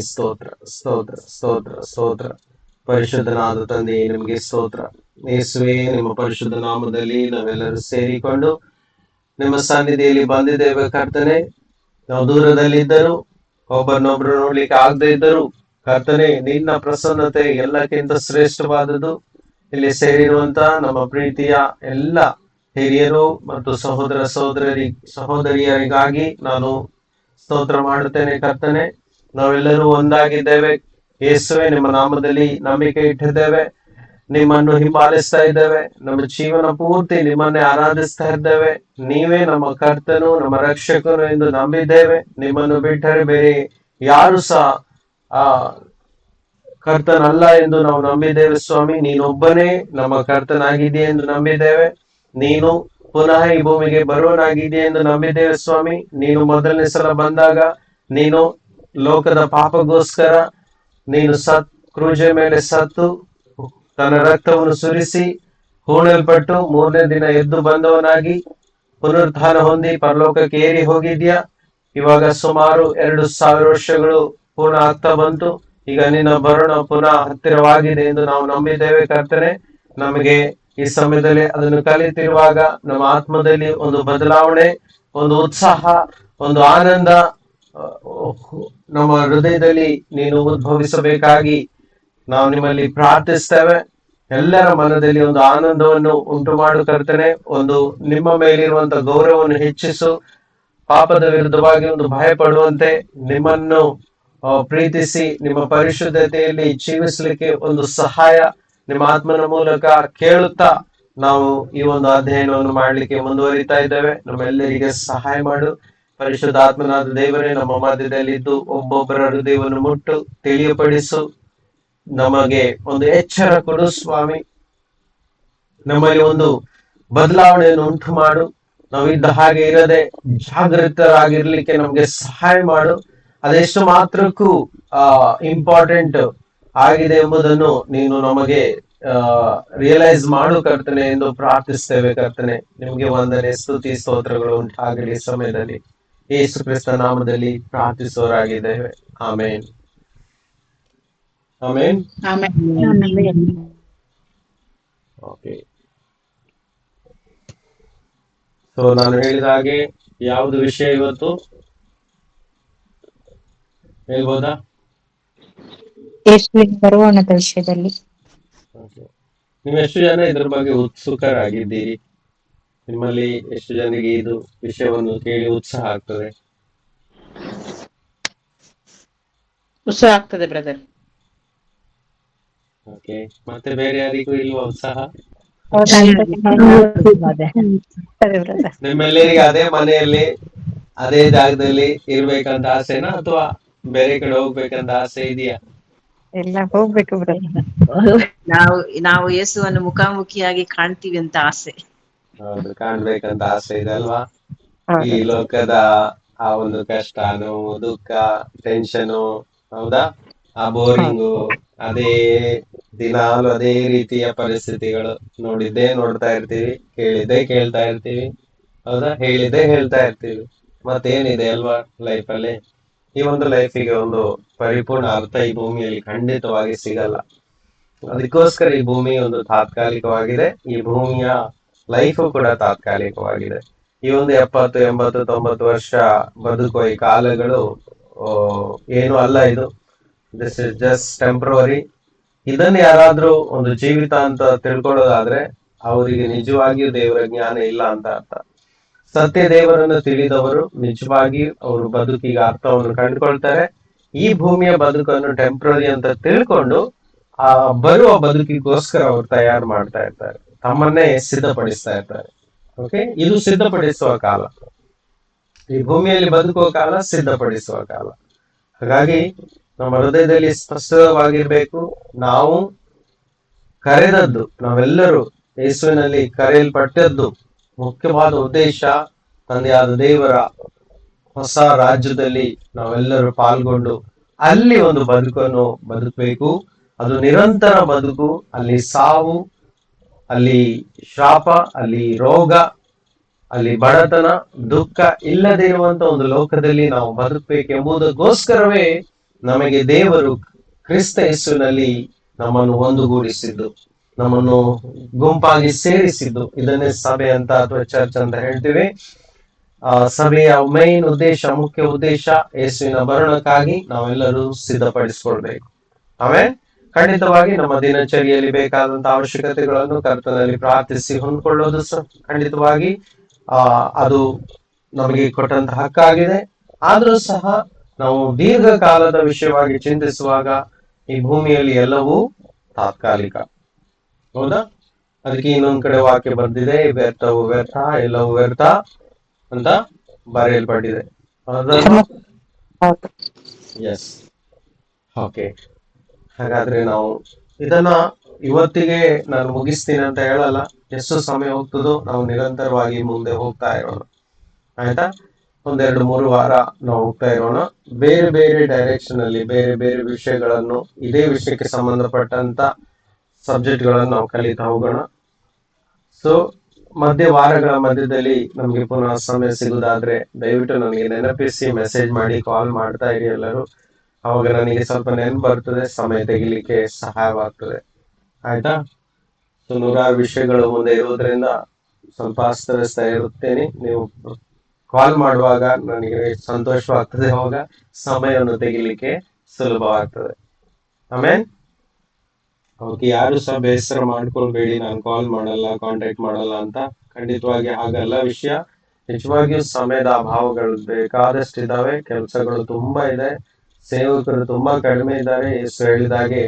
ಸ್ತೋತ್ರ ಸ್ತೋತ್ರ ಸ್ತೋತ್ರ ಸ್ತೋತ್ರ. ಪರಿಶುದ್ಧನಾದ ತಂದೆಯೇ ನಿಮಗೆ ಸ್ತೋತ್ರ. ಯೇಸುವೇ, ನಿಮ್ಮ ಪರಿಶುದ್ಧ ನಾಮದಲ್ಲಿ ನಾವೆಲ್ಲರೂ ಸೇರಿಕೊಂಡು ನಿಮ್ಮ ಸನ್ನಿಧಿಯಲ್ಲಿ ಬಂದಿದ್ದೇವೆ ಕರ್ತನೆ. ನಾವು ದೂರದಲ್ಲಿದ್ದರು, ಒಬ್ಬರನ್ನೊಬ್ರು ನೋಡ್ಲಿಕ್ಕೆ ಆಗದೆ ಇದ್ದರು ಕರ್ತನೆ, ನಿನ್ನ ಪ್ರಸನ್ನತೆ ಎಲ್ಲಕ್ಕಿಂತ ಶ್ರೇಷ್ಠವಾದದ್ದು. ಇಲ್ಲಿ ಸೇರಿರುವಂತ ನಮ್ಮ ಪ್ರೀತಿಯ ಎಲ್ಲ ಹಿರಿಯರು ಮತ್ತು ಸಹೋದರಿಯರಿಗಾಗಿ ನಾನು ಸ್ತೋತ್ರ ಮಾಡುತ್ತೇನೆ ಕರ್ತನೆ. ನಾವೆಲ್ಲರೂ ಒಂದಾಗಿದ್ದೇವೆ ಯೇಸುವೆ, ನಿಮ್ಮ ನಾಮದಲ್ಲಿ ನಂಬಿಕೆ ಇಟ್ಟಿದ್ದೇವೆ, ನಿಮ್ಮನ್ನು ಹಿಂಬಾಲಿಸ್ತಾ ಇದ್ದೇವೆ, ನಮ್ಮ ಜೀವನ ಪೂರ್ತಿ ನಿಮ್ಮನ್ನೇ ಆರಾಧಿಸ್ತಾ ಇದ್ದೇವೆ. ನೀವೇ ನಮ್ಮ ಕರ್ತನು, ನಮ್ಮ ರಕ್ಷಕನು ಎಂದು ನಂಬಿದ್ದೇವೆ. ನಿಮ್ಮನ್ನು ಬಿಟ್ಟರೆ ಬೇರೆ ಯಾರು ಸಹ ಆ ಕರ್ತನಲ್ಲ ಎಂದು ನಾವು ನಂಬಿದ್ದೇವೆ ಸ್ವಾಮಿ. ನೀನೊಬ್ಬನೇ ನಮ್ಮ ಕರ್ತನಾಗಿದೆಯೇ ಎಂದು ನಂಬಿದ್ದೇವೆ. ನೀನು ಪುನಃ ಈ ಭೂಮಿಗೆ ಬರುವನಾಗಿದೆಯೇ ಎಂದು ನಂಬಿದ್ದೇವೆ ಸ್ವಾಮಿ. ನೀನು ಮೊದಲನೇ ಸಲ ಬಂದಾಗ ನೀನು ಲೋಕದ ಪಾಪಗೋಸ್ಕರ ನೀನು ಕ್ರೂಜೆ ಮೇಲೆ ಸತ್ತು ತನ್ನ ರಕ್ತವನ್ನು ಸುರಿಸಿ ಹೂಣಲ್ಪಟ್ಟು ಮೂರನೇ ದಿನ ಎದ್ದು ಬಂದವನಾಗಿ ಪುನರುತ್ಥಾನ ಹೊಂದಿ ಪರಲೋಕಕ್ಕೆ ಏರಿ ಹೋಗಿದ್ಯಾ. ಇವಾಗ ಸುಮಾರು 2000 ವರ್ಷಗಳು ಪೂರ್ಣ ಆಗ್ತಾ ಬಂತು. ಈಗ ನಿನ್ನ ಬರೋಣ ಪುನಃ ಹತ್ತಿರವಾಗಿದೆ ಎಂದು ನಾವು ನಂಬಿದ್ದೇವೆ ಕರ್ತನೆ. ನಮಗೆ ಈ ಸಮಯದಲ್ಲಿ ಅದನ್ನು ಕಲಿತಿರುವಾಗ ನಮ್ಮ ಆತ್ಮದಲ್ಲಿ ಒಂದು ಬದಲಾವಣೆ, ಒಂದು ಉತ್ಸಾಹ, ಒಂದು ಆನಂದ ನಮ್ಮ ಹೃದಯದಲ್ಲಿ ನೀನು ಉದ್ಭವಿಸಬೇಕಾಗಿ ನಾವು ನಿಮ್ಮಲ್ಲಿ ಪ್ರಾರ್ಥಿಸ್ತೇವೆ. ಎಲ್ಲರ ಮನದಲ್ಲಿ ಒಂದು ಆನಂದವನ್ನು ಉಂಟು ಮಾಡು ಕರ್ತನೆ. ಒಂದು ನಿಮ್ಮ ಮೇಲಿರುವಂತ ಗೌರವವನ್ನು ಹೆಚ್ಚಿಸು. ಪಾಪದ ವಿರುದ್ಧವಾಗಿ ಒಂದು ಭಯ ಪಡುವಂತೆ ನಿಮ್ಮನ್ನು ಪ್ರೀತಿಸಿ ನಿಮ್ಮ ಪರಿಶುದ್ಧತೆಯಲ್ಲಿ ಜೀವಿಸಲಿಕ್ಕೆ ಒಂದು ಸಹಾಯ ನಿಮ್ಮ ಆತ್ಮನ ಮೂಲಕ ಕೇಳುತ್ತಾ ನಾವು ಈ ಒಂದು ಅಧ್ಯಯನವನ್ನು ಮಾಡ್ಲಿಕ್ಕೆ ಮುಂದುವರಿತಾ ಇದ್ದೇವೆ. ನಮ್ಮೆಲ್ಲರಿಗೆ ಸಹಾಯ ಮಾಡು. ಪರಿಶುದ್ಧ ಆತ್ಮನಾದ ದೇವರೇ, ನಮ್ಮ ಮಧ್ಯದಲ್ಲಿದ್ದು ಒಬ್ಬೊಬ್ಬರ ಹೃದಯವನ್ನು ಮುಟ್ಟು ತಿಳಿಯಪಡಿಸು. ನಮಗೆ ಒಂದು ಎಚ್ಚರ ಕೊಡು ಸ್ವಾಮಿ. ನಮ್ಮಲ್ಲಿ ಒಂದು ಬದಲಾವಣೆಯನ್ನು ಉಂಟು ಮಾಡು. ನಾವಿದ್ದ ಹಾಗೆ ಇರದೆ ಜಾಗೃತರಾಗಿರ್ಲಿಕ್ಕೆ ನಮ್ಗೆ ಸಹಾಯ ಮಾಡು. ಅದೆಷ್ಟು ಮಾತ್ರಕ್ಕೂ ಇಂಪಾರ್ಟೆಂಟ್ ಆಗಿದೆ ಎಂಬುದನ್ನು ನೀನು ನಮಗೆ ರಿಯಲೈಸ್ ಮಾಡು ಕರ್ತನೆ ಎಂದು ಪ್ರಾರ್ಥಿಸ್ತೇವೆ ಕರ್ತನೆ. ನಿಮ್ಗೆ ವಂದನೆ, ಸ್ತುತಿ, ಸ್ತೋತ್ರಗಳು ಉಂಟಾಗಲಿ ಸಮಯದಲ್ಲಿ. ಯೇಸು ಕ್ರಿಸ್ತ ನಾಮದಲ್ಲಿ ಪ್ರಾರ್ಥಿಸೋರಾಗಿದ್ದೇವೆ. ಆಮೇನ್, ಆಮೇನ್. ಓಕೆ, ಸೊ ನಾನು ಹೇಳಿದ ಹಾಗೆ ಯಾವುದು ವಿಷಯ ಇವತ್ತು ಹೇಳ್ಬೋದಾ? ಬರುವಣದ ವಿಷಯದಲ್ಲಿ. ನೀವು ಎಷ್ಟು ಜನ ಇದ್ರ ಬಗ್ಗೆ ಉತ್ಸುಕರಾಗಿದ್ದೀರಿ? ನಿಮ್ಮಲ್ಲಿ ಎಷ್ಟು ಜನರಿಗೆ ಇದು ವಿಷಯವನ್ನು ಕೇಳಿ ಉತ್ಸಾಹ ಆಗ್ತದೆ? ಉತ್ಸಾಹ ಆಗ್ತದೆ ಬ್ರದರ್. ಓಕೆ, ಮತ್ತೆ ಬೇರೆ ಯಾರಿಗೂ ಇಲ್ವಾ ಉತ್ಸಾಹ? ನಿಮ್ಮೆಲ್ಲರಿಗೆ ಅದೇ ಮನೆಯಲ್ಲಿ ಅದೇ ಜಾಗದಲ್ಲಿ ಇರ್ಬೇಕಂತ ಆಸೆನಾ ಅಥವಾ ಬೇರೆ ಕಡೆ ಹೋಗ್ಬೇಕಂತ ಆಸೆ ಇದೆಯಾ? ಎಲ್ಲ ಹೋಗ್ಬೇಕು ನಾವು ಯೇಸುವನ್ನು ಮುಖಾಮುಖಿಯಾಗಿ ಕಾಣ್ತೀವಿ ಅಂತ ಆಸೆ. ಹೌದು, ಕಾಣ್ಬೇಕಂತ ಆಸೆ ಇದೆ ಅಲ್ವಾ? ಈ ಲೋಕದ ಆ ಒಂದು ಕಷ್ಟ, ನೋವು, ದುಃಖ, ಟೆನ್ಷನು, ಹೌದಾ, ಆ ಬೋರಿಂಗು, ಅದೇ ದಿನಾಲು ಅದೇ ರೀತಿಯ ಪರಿಸ್ಥಿತಿಗಳು ನೋಡಿದ್ದೇ ನೋಡ್ತಾ ಇರ್ತೀವಿ, ಕೇಳಿದ್ದೇ ಕೇಳ್ತಾ ಇರ್ತೀವಿ, ಹೌದಾ, ಹೇಳಿದ್ದೇ ಹೇಳ್ತಾ ಇರ್ತೀವಿ. ಮತ್ತೇನಿದೆ ಅಲ್ವಾ ಲೈಫಲ್ಲಿ? ಈ ಒಂದು ಲೈಫಿಗೆ ಒಂದು ಪರಿಪೂರ್ಣ ಅರ್ಥ ಈ ಭೂಮಿಯಲ್ಲಿ ಖಂಡಿತವಾಗಿ ಸಿಗಲ್ಲ. ಅದಕ್ಕೋಸ್ಕರ ಈ ಭೂಮಿ ಒಂದು ತಾತ್ಕಾಲಿಕವಾಗಿದೆ. ಈ ಭೂಮಿಯ ಲೈಫು ಕೂಡ ತಾತ್ಕಾಲಿಕವಾಗಿದೆ. ಈ ಒಂದು 70, 80, 90 ವರ್ಷ ಬದುಕುವ ಈ ಕಾಲಗಳು ಏನು ಅಲ್ಲ. ಇದು ದಿಸ್ ಇಸ್ ಜಸ್ಟ್ ಟೆಂಪ್ರವರಿ. ಇದನ್ನ ಯಾರಾದ್ರೂ ಒಂದು ಜೀವಿತ ಅಂತ ತಿಳ್ಕೊಳ್ಳೋದಾದ್ರೆ ಅವರಿಗೆ ನಿಜವಾಗಿಯೂ ದೇವರ ಜ್ಞಾನ ಇಲ್ಲ ಅಂತ ಅರ್ಥ. ಸತ್ಯ ದೇವರನ್ನು ತಿಳಿದವರು ನಿಜವಾಗಿ ಅವರು ಬದುಕಿಗೆ ಅರ್ಥವನ್ನು ಕಂಡುಕೊಳ್ತಾರೆ. ಈ ಭೂಮಿಯ ಬದುಕನ್ನು ಟೆಂಪ್ರರಿ ಅಂತ ತಿಳ್ಕೊಂಡು ಆ ಬರುವ ಬದುಕಿಗೋಸ್ಕರ ಅವರು ತಯಾರು ಮಾಡ್ತಾ ಇರ್ತಾರೆ, ತಮ್ಮನ್ನೇ ಸಿದ್ಧಪಡಿಸ್ತಾ ಇರ್ತಾರೆ. ಓಕೆ, ಇದು ಸಿದ್ಧಪಡಿಸುವ ಕಾಲ. ಈ ಭೂಮಿಯಲ್ಲಿ ಬದುಕುವ ಕಾಲ ಸಿದ್ಧಪಡಿಸುವ ಕಾಲ. ಹಾಗಾಗಿ ನಮ್ಮ ಹೃದಯದಲ್ಲಿ ಸ್ಪಷ್ಟವಾಗಿರ್ಬೇಕು. ನಾವು ಕರೆದದ್ದು, ನಾವೆಲ್ಲರೂ ಯೇಸುವಿನಲ್ಲಿ ಕರೆಯಲ್ಪಟ್ಟದ್ದು ಮುಖ್ಯವಾದ ಉದ್ದೇಶ ತಂದೆಯಾದ ದೇವರ ಹೊಸ ರಾಜ್ಯದಲ್ಲಿ ನಾವೆಲ್ಲರೂ ಪಾಲ್ಗೊಂಡು ಅಲ್ಲಿ ಒಂದು ಬದುಕನ್ನು ಬದುಕಬೇಕು. ಅದು ನಿರಂತರ ಬದುಕು. ಅಲ್ಲಿ ಸಾವು, ಅಲ್ಲಿ ಶಾಪ, ಅಲ್ಲಿ ರೋಗ, ಅಲ್ಲಿ ಬಡತನ, ದುಃಖ ಇಲ್ಲದೆ ಇರುವಂತ ಒಂದು ಲೋಕದಲ್ಲಿ ನಾವು ಬದುಕಬೇಕೆಂಬುದಕ್ಕೋಸ್ಕರವೇ ನಮಗೆ ದೇವರು ಕ್ರಿಸ್ತ ಯೇಸುವಿನಲ್ಲಿ ನಮ್ಮನ್ನು ಒಂದುಗೂಡಿಸಿದ್ದು, ನಮ್ಮನ್ನು ಗುಂಪಾಗಿ ಸೇರಿಸಿದ್ದು, ಇದನ್ನೇ ಸಭೆ ಅಂತ ಅಥವಾ ಚರ್ಚ್ ಅಂತ ಹೇಳ್ತೀವಿ. ಸಭೆಯ ಮೈನ್ ಉದ್ದೇಶ, ಮುಖ್ಯ ಉದ್ದೇಶ ಯೇಸುವಿನ ಬರಣಕ್ಕಾಗಿ ನಾವೆಲ್ಲರೂ ಸಿದ್ಧಪಡಿಸಿಕೊಳ್ಬೇಕು. ಆಮೇಲೆ ಖಂಡಿತವಾಗಿ ನಮ್ಮ ದಿನಚರಿಯಲ್ಲಿ ಬೇಕಾದಂತ ಅವಶ್ಯಕತೆಗಳನ್ನು ಕರ್ತನಲ್ಲಿ ಪ್ರಾರ್ಥಿಸಿ ಹೊಂದ್ಕೊಳ್ಳೋದು ಖಂಡಿತವಾಗಿ ಅದು ನಮಗೆ ಕೊಟ್ಟಂತ ಹಕ್ಕಾಗಿದೆ. ಆದ್ರೂ ಸಹ ನಾವು ದೀರ್ಘಕಾಲದ ವಿಷಯವಾಗಿ ಚಿಂತಿಸುವಾಗ ಈ ಭೂಮಿಯಲ್ಲಿ ಎಲ್ಲವೂ ತಾತ್ಕಾಲಿಕ. ಹೌದಾ? ಅದಕ್ಕೆ ಇನ್ನೊಂದ್ ಕಡೆ ವಾಕ್ಯ ಬಂದಿದೆ, ವ್ಯರ್ಥವು ವ್ಯರ್ಥ, ಎಲ್ಲವೂ ವ್ಯರ್ಥ ಅಂತ ಬರೆಯಲ್ಪಟ್ಟಿದೆ. Yes, okay. ಹಾಗಾದ್ರೆ ನಾವು ಇದನ್ನ ಇವತ್ತಿಗೆ ನಾನು ಮುಗಿಸ್ತೀನಿ ಅಂತ ಹೇಳಲ್ಲ. ಎಷ್ಟು ಸಮಯ ಹೋಗ್ತದೋ ನಾವು ನಿರಂತರವಾಗಿ ಮುಂದೆ ಹೋಗ್ತಾ ಇರೋಣ, ಆಯ್ತಾ? 1-2-3 ವಾರ ನಾವು ಹೋಗ್ತಾ ಇರೋಣ. ಬೇರೆ ಬೇರೆ ಡೈರೆಕ್ಷನ್ ಅಲ್ಲಿ ಬೇರೆ ಬೇರೆ ವಿಷಯಗಳನ್ನು, ಇದೇ ವಿಷಯಕ್ಕೆ ಸಂಬಂಧಪಟ್ಟಂತ ಸಬ್ಜೆಕ್ಟ್ ಗಳನ್ನು ನಾವು ಕಲಿತಾ ಹೋಗೋಣ. ಸೊ ವಾರಗಳ ಮಧ್ಯದಲ್ಲಿ ನಮ್ಗೆ ಪುನಃ ಸಮಯ ಸಿಗುದಾದ್ರೆ ದಯವಿಟ್ಟು ನನಗೆ ನೆನಪಿಸಿ ಮೆಸೇಜ್ ಮಾಡಿ, ಕಾಲ್ ಮಾಡ್ತಾ ಇರಿ ಎಲ್ಲರೂ. ಅವಾಗ ನನಗೆ ಸ್ವಲ್ಪ ನೆನಪು ಬರ್ತದೆ, ಸಮಯ ತೆಗಿಲಿಕ್ಕೆ ಸಹಾಯವಾಗ್ತದೆ, ಆಯ್ತಾ? ಸೊ 100 ವಿಷಯಗಳು ಮುಂದೆ ಇರುವುದರಿಂದ ಸ್ವಲ್ಪ ಅಸ್ತವ್ಯಸ್ತ ಇರುತ್ತೇನೆ. ನೀವು ಕಾಲ್ ಮಾಡುವಾಗ ನನಗೆ ಸಂತೋಷವಾಗ್ತದೆ, ಅವಾಗ ಸಮಯವನ್ನು ತೆಗಿಲಿಕ್ಕೆ ಸುಲಭವಾಗ್ತದೆ. ಆಮೇಲೆ ಓಕೆ, ಯಾರು ಸಹ ಬೇಸರ ಮಾಡ್ಕೊಳ್ಬೇಡಿ, ನಾನು ಕಾಲ್ ಮಾಡಲ್ಲ, ಕಾಂಟ್ಯಾಕ್ಟ್ ಮಾಡಲ್ಲ ಅಂತ. ಖಂಡಿತವಾಗಿ ಹಾಗಲ್ಲ ವಿಷಯ. ನಿಜವಾಗಿಯೂ ಸಮಯದ ಅಭಾವಗಳು ಬೇಕಾದಷ್ಟು ಇದಾವೆ, ಕೆಲಸಗಳು ತುಂಬಾ ಇದೆ, ಸೇವಕರು ತುಂಬಾ ಕಡಿಮೆ ಇದ್ದಾರೆ. ಎಷ್ಟು ಹೇಳಿದಾಗೆ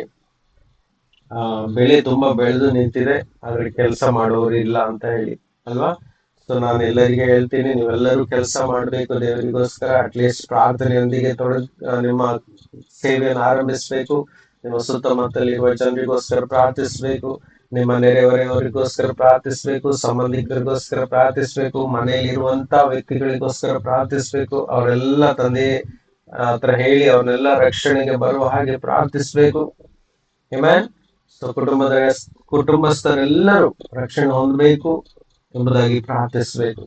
ಬೆಳೆ ತುಂಬಾ ಬೆಳೆದು ನಿಂತಿದೆ, ಆದ್ರೆ ಕೆಲಸ ಮಾಡೋರು ಇಲ್ಲ ಅಂತ ಹೇಳಿ ಅಲ್ವಾ? ಸೊ ನಾನು ಎಲ್ಲರಿಗೆ ಹೇಳ್ತೀನಿ, ನೀವೆಲ್ಲರೂ ಕೆಲಸ ಮಾಡ್ಬೇಕು ದೇವರಿಗೋಸ್ಕರ. ಅಟ್ಲೀಸ್ಟ್ ಪ್ರಾರ್ಥನೆಯೊಂದಿಗೆ ನಿಮ್ಮ ಸೇವೆಯನ್ನು ಆರಂಭಿಸ್ಬೇಕು. ನಿಮ್ಮ ಸುತ್ತಮುತ್ತಲಿರುವ ಜನರಿಗೋಸ್ಕರ ಪ್ರಾರ್ಥಿಸ್ಬೇಕು, ನಿಮ್ಮ ನೆರೆಹೊರೆಯವರಿಗೋಸ್ಕರ ಪ್ರಾರ್ಥಿಸ್ಬೇಕು, ಸಂಬಂಧಿಕರಿಗೋಸ್ಕರ ಪ್ರಾರ್ಥಿಸ್ಬೇಕು, ಮನೆಯಲ್ಲಿರುವಂತ ವ್ಯಕ್ತಿಗಳಿಗೋಸ್ಕರ ಪ್ರಾರ್ಥಿಸ್ಬೇಕು. ಅವರೆಲ್ಲ ತಂದೆ ಹತ್ರ ಹೇಳಿ ಅವನ್ನೆಲ್ಲ ರಕ್ಷಣೆಗೆ ಬರುವ ಹಾಗೆ ಪ್ರಾರ್ಥಿಸ್ಬೇಕು. ಆಮೆನ್. ಸೊ ಕುಟುಂಬಸ್ಥರೆಲ್ಲರೂ ರಕ್ಷಣೆ ಹೊಂದಬೇಕು ಎಂಬುದಾಗಿ ಪ್ರಾರ್ಥಿಸಬೇಕು.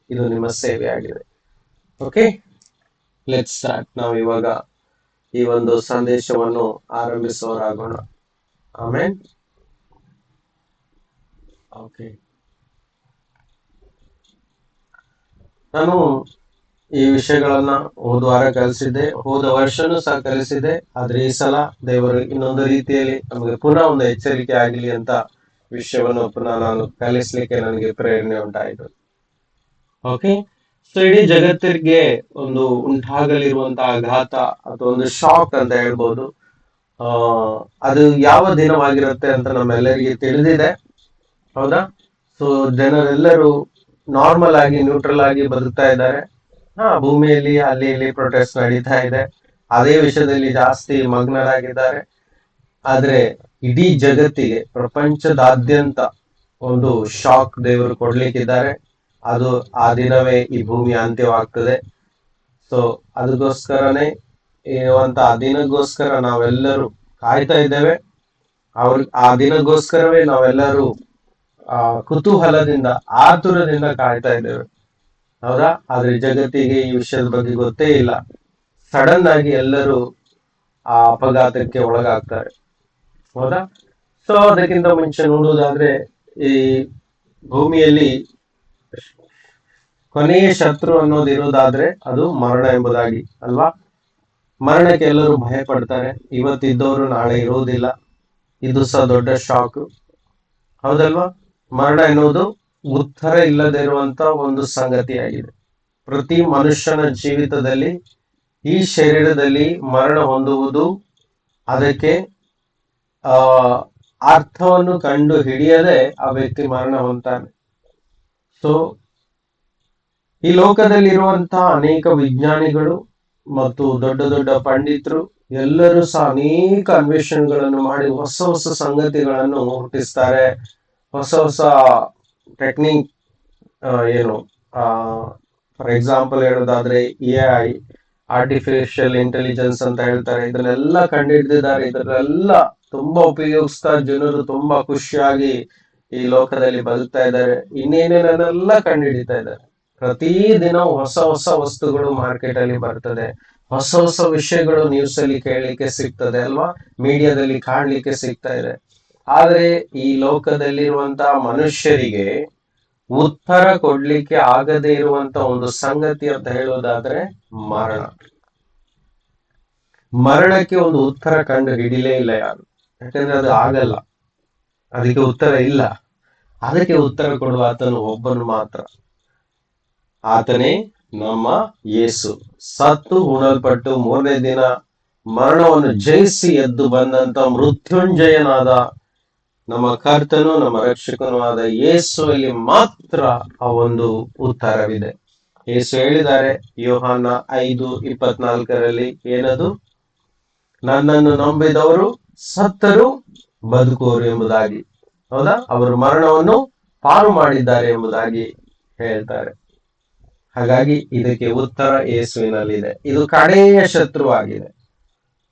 ಇದು ನಿಮ್ಮ ಸೇವೆ ಆಗಿದೆ. Okay, let's start. ನಾವು ಇವಾಗ ಈ ಒಂದು ಸಂದೇಶವನ್ನು ಆರಂಭಿಸುವರಾಗೋಣ. ಆಮೆನ್. ಓಕೆ, ನಾನು ಈ ವಿಷಯಗಳನ್ನ ಹೋದ ವಾರ ಕಲಿಸಿದ್ದೆ, ಹೋದ ವರ್ಷನೂ ಸಹ ಕಲಿಸಿದೆ. ಆದ್ರೆ ಈ ಸಲ ದೇವರು ಇನ್ನೊಂದು ರೀತಿಯಲ್ಲಿ ನಮಗೆ ಪುನಃ ಒಂದು ಎಚ್ಚರಿಕೆ ಆಗಲಿ ಅಂತ ವಿಷಯವನ್ನು ಪುನಃ ನಾನು ಕಲಿಸ್ಲಿಕ್ಕೆ ನನಗೆ ಪ್ರೇರಣೆ ಉಂಟಾಯಿತು. ಓಕೆ, ಸೊ ಇಡೀ ಜಗತ್ತಿಗೆ ಒಂದು ಉಂಟಾಗಲಿರುವಂತಹ ಆಘಾತ ಅಥವಾ ಒಂದು ಶಾಕ್ ಅಂತ ಹೇಳ್ಬೋದು. ಅದು ಯಾವ ದಿನವಾಗಿರುತ್ತೆ ಅಂತ ನಮ್ಮೆಲ್ಲರಿಗೆ ತಿಳಿದಿದೆ, ಹೌದಾ? ಸೊ ಜನರೆಲ್ಲರೂ ನಾರ್ಮಲ್ ಆಗಿ, ನ್ಯೂಟ್ರಲ್ ಆಗಿ ಬದುಕ್ತಾ ಇದ್ದಾರೆ. ಭೂಮಿಯಲ್ಲಿ ಅಲ್ಲಿ ಇಲ್ಲಿ ಪ್ರೊಟೆಸ್ಟ್ ನಡೀತಾ ಇದೆ, ಅದೇ ವಿಷಯದಲ್ಲಿ ಜಾಸ್ತಿ ಮಗ್ನರಾಗಿದ್ದಾರೆ. ಆದ್ರೆ ಇಡೀ ಜಗತ್ತಿಗೆ, ಪ್ರಪಂಚದಾದ್ಯಂತ ಒಂದು ಶಾಕ್ ದೇವರು ಕೊಡ್ಲಿಕ್ಕಿದ್ದಾರೆ. ಅದು ಆ ದಿನವೇ ಈ ಭೂಮಿ ಅಂತ್ಯವಾಗ್ತದೆ. ಸೊ ಅದಕ್ಕೋಸ್ಕರನೇ ಇರುವಂತ ಆ ದಿನಕ್ಕೋಸ್ಕರ ನಾವೆಲ್ಲರೂ ಕಾಯ್ತಾ ಇದ್ದೇವೆ. ಆ ದಿನಕ್ಕೋಸ್ಕರವೇ ನಾವೆಲ್ಲರೂ ಕುತೂಹಲದಿಂದ, ಆತುರದಿಂದ ಕಾಯ್ತಾ ಇದ್ದೇವೆ, ಹೌದಾ? ಆದ್ರೆ ಜಗತ್ತಿಗೆ ಈ ವಿಷಯದ ಬಗ್ಗೆ ಗೊತ್ತೇ ಇಲ್ಲ. ಸಡನ್ ಆಗಿ ಎಲ್ಲರೂ ಆ ಅಪಘಾತಕ್ಕೆ ಒಳಗಾಗ್ತಾರೆ, ಹೌದಾ? ಸೊ ಅದಕ್ಕಿಂತ ಮುಂಚೆ ನೋಡುವುದಾದ್ರೆ, ಈ ಭೂಮಿಯಲ್ಲಿ ಕೊನೆಯ ಶತ್ರು ಅನ್ನೋದು ಇರೋದಾದ್ರೆ ಅದು ಮರಣ ಎಂಬುದಾಗಿ ಅಲ್ವಾ? ಮರಣಕ್ಕೆ ಎಲ್ಲರೂ ಭಯ ಪಡ್ತಾರೆ. ಇವತ್ತಿದ್ದವರು ನಾಳೆ ಇರೋದಿಲ್ಲ. ಇದು ಸಹ ದೊಡ್ಡ ಶಾಕ್, ಹೌದಲ್ವಾ? ಮರಣ ಎನ್ನುವುದು ಉತ್ತರ ಇಲ್ಲದೆ ಇರುವಂತ ಒಂದು ಸಂಗತಿಯಾಗಿದೆ. ಪ್ರತಿ ಮನುಷ್ಯನ ಜೀವಿತದಲ್ಲಿ, ಈ ಶರೀರದಲ್ಲಿ ಮರಣ ಹೊಂದುವುದು, ಅದಕ್ಕೆ ಅರ್ಥವನ್ನು ಕಂಡು ಹಿಡಿಯದೆ ಆ ವ್ಯಕ್ತಿ ಮರಣ ಹೊಂದ್ತಾನೆ. ಸೊ ಈ ಲೋಕದಲ್ಲಿ ಇರುವಂತಹ ಅನೇಕ ವಿಜ್ಞಾನಿಗಳು ಮತ್ತು ದೊಡ್ಡ ದೊಡ್ಡ ಪಂಡಿತರು ಎಲ್ಲರೂ ಸಹ ಅನೇಕ ಅನ್ವೇಷಣೆಗಳನ್ನು ಮಾಡಿ ಹೊಸ ಹೊಸ ಸಂಗತಿಗಳನ್ನು ಹುಟ್ಟಿಸ್ತಾರೆ. ಹೊಸ ಹೊಸ ಟೆಕ್ನಿಕ್, ಫಾರ್ ಎಕ್ಸಾಂಪಲ್ ಹೇಳೋದಾದ್ರೆ AI, ಆರ್ಟಿಫಿಷಿಯಲ್ ಇಂಟೆಲಿಜೆನ್ಸ್ ಅಂತ ಹೇಳ್ತಾರೆ. ಇದನ್ನೆಲ್ಲ ಕಂಡುಹಿಡಿದಿದ್ದಾರೆ. ಇದನ್ನೆಲ್ಲ ತುಂಬಾ ಉಪಯೋಗಿಸ್ತಾ ಜನರು ತುಂಬಾ ಖುಷಿಯಾಗಿ ಈ ಲೋಕದಲ್ಲಿ ಬದುಕ್ತಾ ಇದ್ದಾರೆ. ಇನ್ನೇನೇನೆಲ್ಲ ಕಂಡುಹಿಡಿತಾ ಇದ್ದಾರೆ. ಪ್ರತಿ ದಿನ ಹೊಸ ಹೊಸ ವಸ್ತುಗಳು ಮಾರ್ಕೆಟ್ ಅಲ್ಲಿ ಬರ್ತದೆ. ಹೊಸ ಹೊಸ ವಿಷಯಗಳು ನ್ಯೂಸ್ ಅಲ್ಲಿ ಕೇಳಲಿಕ್ಕೆ ಸಿಗ್ತದೆ ಅಲ್ವಾ, ಮೀಡಿಯಾದಲ್ಲಿ ಕಾಣ್ಲಿಕ್ಕೆ ಸಿಗ್ತಾ ಇದೆ. ಆದ್ರೆ ಈ ಲೋಕದಲ್ಲಿರುವಂತಹ ಮನುಷ್ಯರಿಗೆ ಉತ್ತರ ಕೊಡ್ಲಿಕ್ಕೆ ಆಗದೇ ಇರುವಂತ ಒಂದು ಸಂಗತಿ ಅಂತ ಹೇಳೋದಾದ್ರೆ ಮರಣ. ಮರಣಕ್ಕೆ ಒಂದು ಉತ್ತರ ಕಂಡು ಹಿಡಿಲೇ ಇಲ್ಲ ಯಾರು, ಯಾಕಂದ್ರೆ ಅದು ಆಗಲ್ಲ, ಅದಕ್ಕೆ ಉತ್ತರ ಇಲ್ಲ. ಅದಕ್ಕೆ ಉತ್ತರ ಕೊಡುವ ಆತನು ಒಬ್ಬನು ಮಾತ್ರ, ಆತನೇ ನಮ್ಮ ಯೇಸು. ಸತ್ತು ಉಣಲ್ಪಟ್ಟು ಮೂರನೇ ದಿನ ಮರಣವನ್ನು ಜಯಿಸಿ ಎದ್ದು ಬಂದಂತ ಮೃತ್ಯುಂಜಯನಾದ ನಮ್ಮ ಕರ್ತನು ನಮ್ಮ ರಕ್ಷಕನೂ ಆದ ಯೇಸುವಲ್ಲಿ ಮಾತ್ರ ಆ ಒಂದು ಉತ್ತರವಿದೆ. ಯೇಸು ಹೇಳಿದ್ದಾರೆ ಯೋಹಾನ 5:24 ಏನದು, ನನ್ನನ್ನು ನಂಬಿದವರು ಸತ್ತರೂ ಬದುಕುವರು ಎಂಬುದಾಗಿ. ಹೌದಾ, ಅವರು ಮರಣವನ್ನು ಪಾರು ಮಾಡಿದ್ದಾರೆ ಎಂಬುದಾಗಿ ಹೇಳ್ತಾರೆ. ಹಾಗಾಗಿ ಇದಕ್ಕೆ ಉತ್ತರ ಯೇಸುವಿನಲ್ಲಿದೆ. ಇದು ಕಡೆಯ ಶತ್ರುವಾಗಿದೆ,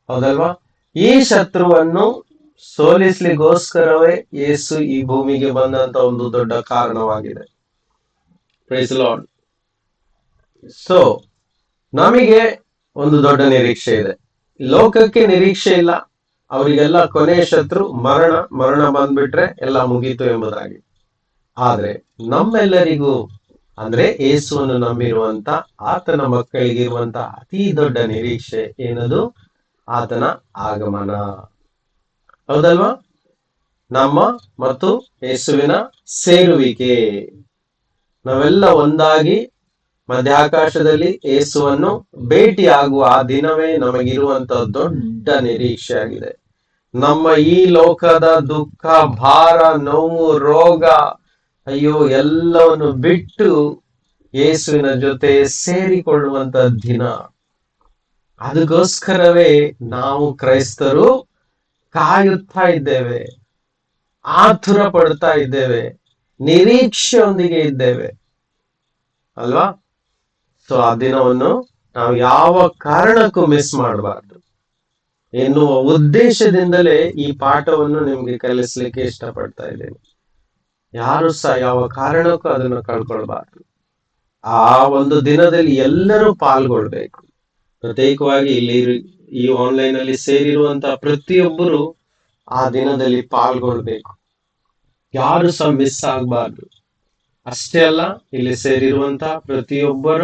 ಹೌದಲ್ವಾ? ಈ ಶತ್ರುವನ್ನು ಸೋಲಿಸ್ಲಿಗೋಸ್ಕರವೇ ಯೇಸು ಈ ಭೂಮಿಗೆ ಬಂದಂತ ಒಂದು ದೊಡ್ಡ ಕಾರಣವಾಗಿದೆ. Price lord. ಸೊ ನಮಗೆ ಒಂದು ದೊಡ್ಡ ನಿರೀಕ್ಷೆ ಇದೆ. ಲೋಕಕ್ಕೆ ನಿರೀಕ್ಷೆ ಇಲ್ಲ, ಅವರಿಗೆಲ್ಲ ಕೊನೆಯ ಶತ್ರು ಮರಣ. ಮರಣ ಬಂದ್ಬಿಟ್ರೆ ಎಲ್ಲ ಮುಗೀತು ಎಂಬುದಾಗಿ. ಆದ್ರೆ ನಮ್ಮೆಲ್ಲರಿಗೂ ಅಂದ್ರೆ ಯೇಸುವನ್ನು ನಂಬಿರುವಂತ ಆತನ ಮಕ್ಕಳಿಗಿರುವಂತ ಅತಿ ದೊಡ್ಡ ನಿರೀಕ್ಷೆ ಏನದು, ಆತನ ಆಗಮನ. ಹೌದಲ್ವಾ? ನಮ್ಮ ಮತ್ತು ಯೇಸುವಿನ ಸೇರುವಿಕೆ. ನಾವೆಲ್ಲ ಒಂದಾಗಿ ಮಧ್ಯಾಕಾಶದಲ್ಲಿ ಯೇಸುವನ್ನು ಭೇಟಿಯಾಗುವ ಆ ದಿನವೇ ನಮಗಿರುವಂತ ದೊಡ್ಡ ನಿರೀಕ್ಷೆ ಆಗಿದೆ. ನಮ್ಮ ಈ ಲೋಕದ ದುಃಖ, ಭಾರ, ನೋವು, ರೋಗ, ಅಯ್ಯೋ ಎಲ್ಲವನ್ನು ಬಿಟ್ಟು ಯೇಸುವಿನ ಜೊತೆ ಸೇರಿಕೊಳ್ಳುವಂತ ದಿನ. ಅದಕ್ಕೋಸ್ಕರವೇ ನಾವು ಕ್ರೈಸ್ತರು ಕಾಯುತ್ತಾ ಇದ್ದೇವೆ, ಆತುರ ಪಡ್ತಾ ಇದ್ದೇವೆ, ನಿರೀಕ್ಷೆಯೊಂದಿಗೆ ಇದ್ದೇವೆ ಅಲ್ವಾ? ಸೊ ಆ ದಿನವನ್ನು ನಾವು ಯಾವ ಕಾರಣಕ್ಕೂ ಮಿಸ್ ಮಾಡಬಾರ್ದು ಎನ್ನುವ ಉದ್ದೇಶದಿಂದಲೇ ಈ ಪಾಠವನ್ನು ನಿಮ್ಗೆ ಕಲಿಸ್ಲಿಕ್ಕೆ ಇಷ್ಟಪಡ್ತಾ ಇದ್ದೇನೆ. ಯಾರು ಸಹ ಯಾವ ಕಾರಣಕ್ಕೂ ಅದನ್ನು ಕಳ್ಕೊಳ್ಬಾರ್ದು. ಆ ಒಂದು ದಿನದಲ್ಲಿ ಎಲ್ಲರೂ ಪಾಲ್ಗೊಳ್ಬೇಕು. ಪ್ರತ್ಯೇಕವಾಗಿ ಇಲ್ಲಿ ಈ ಆನ್ಲೈನ್ ಅಲ್ಲಿ ಸೇರಿರುವಂತಹ ಪ್ರತಿಯೊಬ್ಬರು ಆ ದಿನದಲ್ಲಿ ಪಾಲ್ಗೊಳ್ಬೇಕು. ಯಾರು ಸಹ ಮಿಸ್ ಆಗ್ಬಾರ್ದು. ಅಷ್ಟೇ ಅಲ್ಲ, ಇಲ್ಲಿ ಸೇರಿರುವಂತಹ ಪ್ರತಿಯೊಬ್ಬರ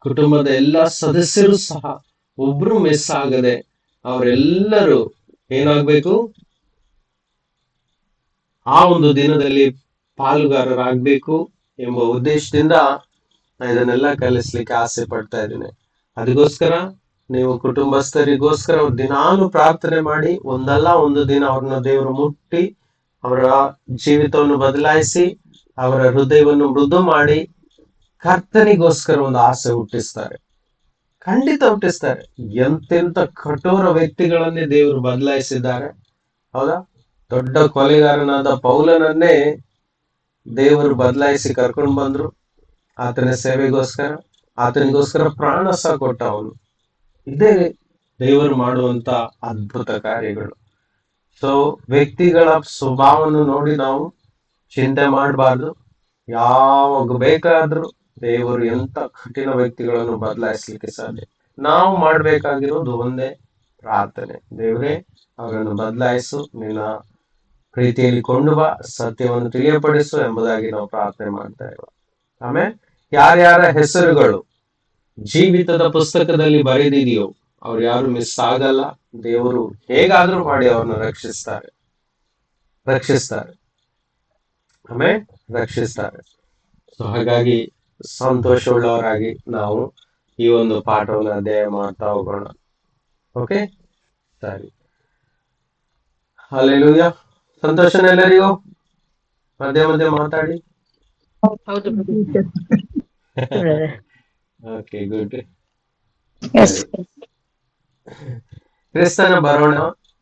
ಕುಟುಂಬದ ಎಲ್ಲ ಸದಸ್ಯರು ಸಹ ಒಬ್ರು ಮಿಸ್ ಆಗದೆ ಅವರೆಲ್ಲರೂ ಏನಾಗ್ಬೇಕು, ಆ ಒಂದು ದಿನದಲ್ಲಿ ಪಾಲುಗಾರರಾಗಬೇಕು ಎಂಬ ಉದ್ದೇಶದಿಂದ ಇದನ್ನೆಲ್ಲ ಕಲಿಸ್ಲಿಕ್ಕೆ ಆಸೆ ಪಡ್ತಾ ಇದ್ದೀನಿ. ಅದಕ್ಕೋಸ್ಕರ ನೀವು ಕುಟುಂಬಸ್ಥರಿಗೋಸ್ಕರ ದಿನಾನು ಪ್ರಾರ್ಥನೆ ಮಾಡಿ, ಒಂದಲ್ಲ ಒಂದು ದಿನ ಅವ್ರನ್ನ ದೇವರು ಮುಟ್ಟಿ ಅವರ ಜೀವಿತವನ್ನು ಬದಲಾಯಿಸಿ ಅವರ ಹೃದಯವನ್ನು ಮೃದು ಮಾಡಿ ಕರ್ತನಿಗೋಸ್ಕರ ಒಂದು ಆಸೆ ಹುಟ್ಟಿಸ್ತಾರೆ. ಖಂಡಿತ ಹುಟ್ಟಿಸ್ತಾರೆ. ಎಂತೆಂತ ಕಠೋರ ವ್ಯಕ್ತಿಗಳನ್ನೇ ದೇವರು ಬದಲಾಯಿಸಿದ್ದಾರೆ. ಹೌದಾ? ದೊಡ್ಡ ಕೊಲೆಗಾರನಾದ ಪೌಲನನ್ನೇ ದೇವರು ಬದಲಾಯಿಸಿ ಕರ್ಕೊಂಡು ಬಂದ್ರು ಆತನ ಸೇವೆಗೋಸ್ಕರ. ಆತನಿಗೋಸ್ಕರ ಪ್ರಾಣ ಸಹ ಕೊಟ್ಟ ಅವನು. ಇದೇ ದೇವರು ಮಾಡುವಂತ ಅದ್ಭುತ ಕಾರ್ಯಗಳು. ಸೊ ವ್ಯಕ್ತಿಗಳ ಸ್ವಭಾವವನ್ನು ನೋಡಿ ನಾವು ಚಿಂತೆ ಮಾಡಬಾರ್ದು. ಯಾವಾಗ ಬೇಕಾದ್ರೂ ದೇವರು ಎಂತ ಕಠಿಣ ವ್ಯಕ್ತಿಗಳನ್ನು ಬದಲಾಯಿಸ್ಲಿಕ್ಕೆ ಸಾಧ್ಯ. ನಾವು ಮಾಡ್ಬೇಕಾಗಿರೋದು ಒಂದೇ ಪ್ರಾರ್ಥನೆ, ದೇವರೇ ಅವರನ್ನು ಬದಲಾಯಿಸು, ನಿನ್ನ ಪ್ರೀತಿಯಲ್ಲಿ ಕೊಂಡು ಬಾ, ಸತ್ಯವನ್ನು ತಿಳಿಯಪಡಿಸು ಎಂಬುದಾಗಿ ನಾವು ಪ್ರಾರ್ಥನೆ ಮಾಡ್ತಾ ಇರುವ. ಆಮೇಲೆ ಯಾರ್ಯಾರ ಹೆಸರುಗಳು ಜೀವಿತದ ಪುಸ್ತಕದಲ್ಲಿ ಬರೆದಿದೆಯೋ ಅವ್ರು ಯಾರು ಮಿಸ್ ಆಗಲ್ಲ. ದೇವರು ಹೇಗಾದ್ರೂ ಮಾಡಿ ಅವ್ರನ್ನ ರಕ್ಷಿಸ್ತಾರೆ. ಆಮೇಲೆ ರಕ್ಷಿಸ್ತಾರೆ. ಸೊ ಹಾಗಾಗಿ ಸಂತೋಷವುಳ್ಳವರಾಗಿ ನಾವು ಈ ಒಂದು ಪಾಠವನ್ನು ಅಧ್ಯಯನ ಮಾಡ್ತಾ ಹೋಗೋಣ. ಓಕೆ, ಸರಿ. ಹಲ್ಲೆಲೂಯಾ. ಸಂತೋಷನ ಎಲ್ಲರಿಗೂ? ಮಧ್ಯೆ ಮಾತಾಡಿ. ಹೌದು. Okay, good. Yes. ಕ್ರಿಸ್ತನ ಬರೋಣ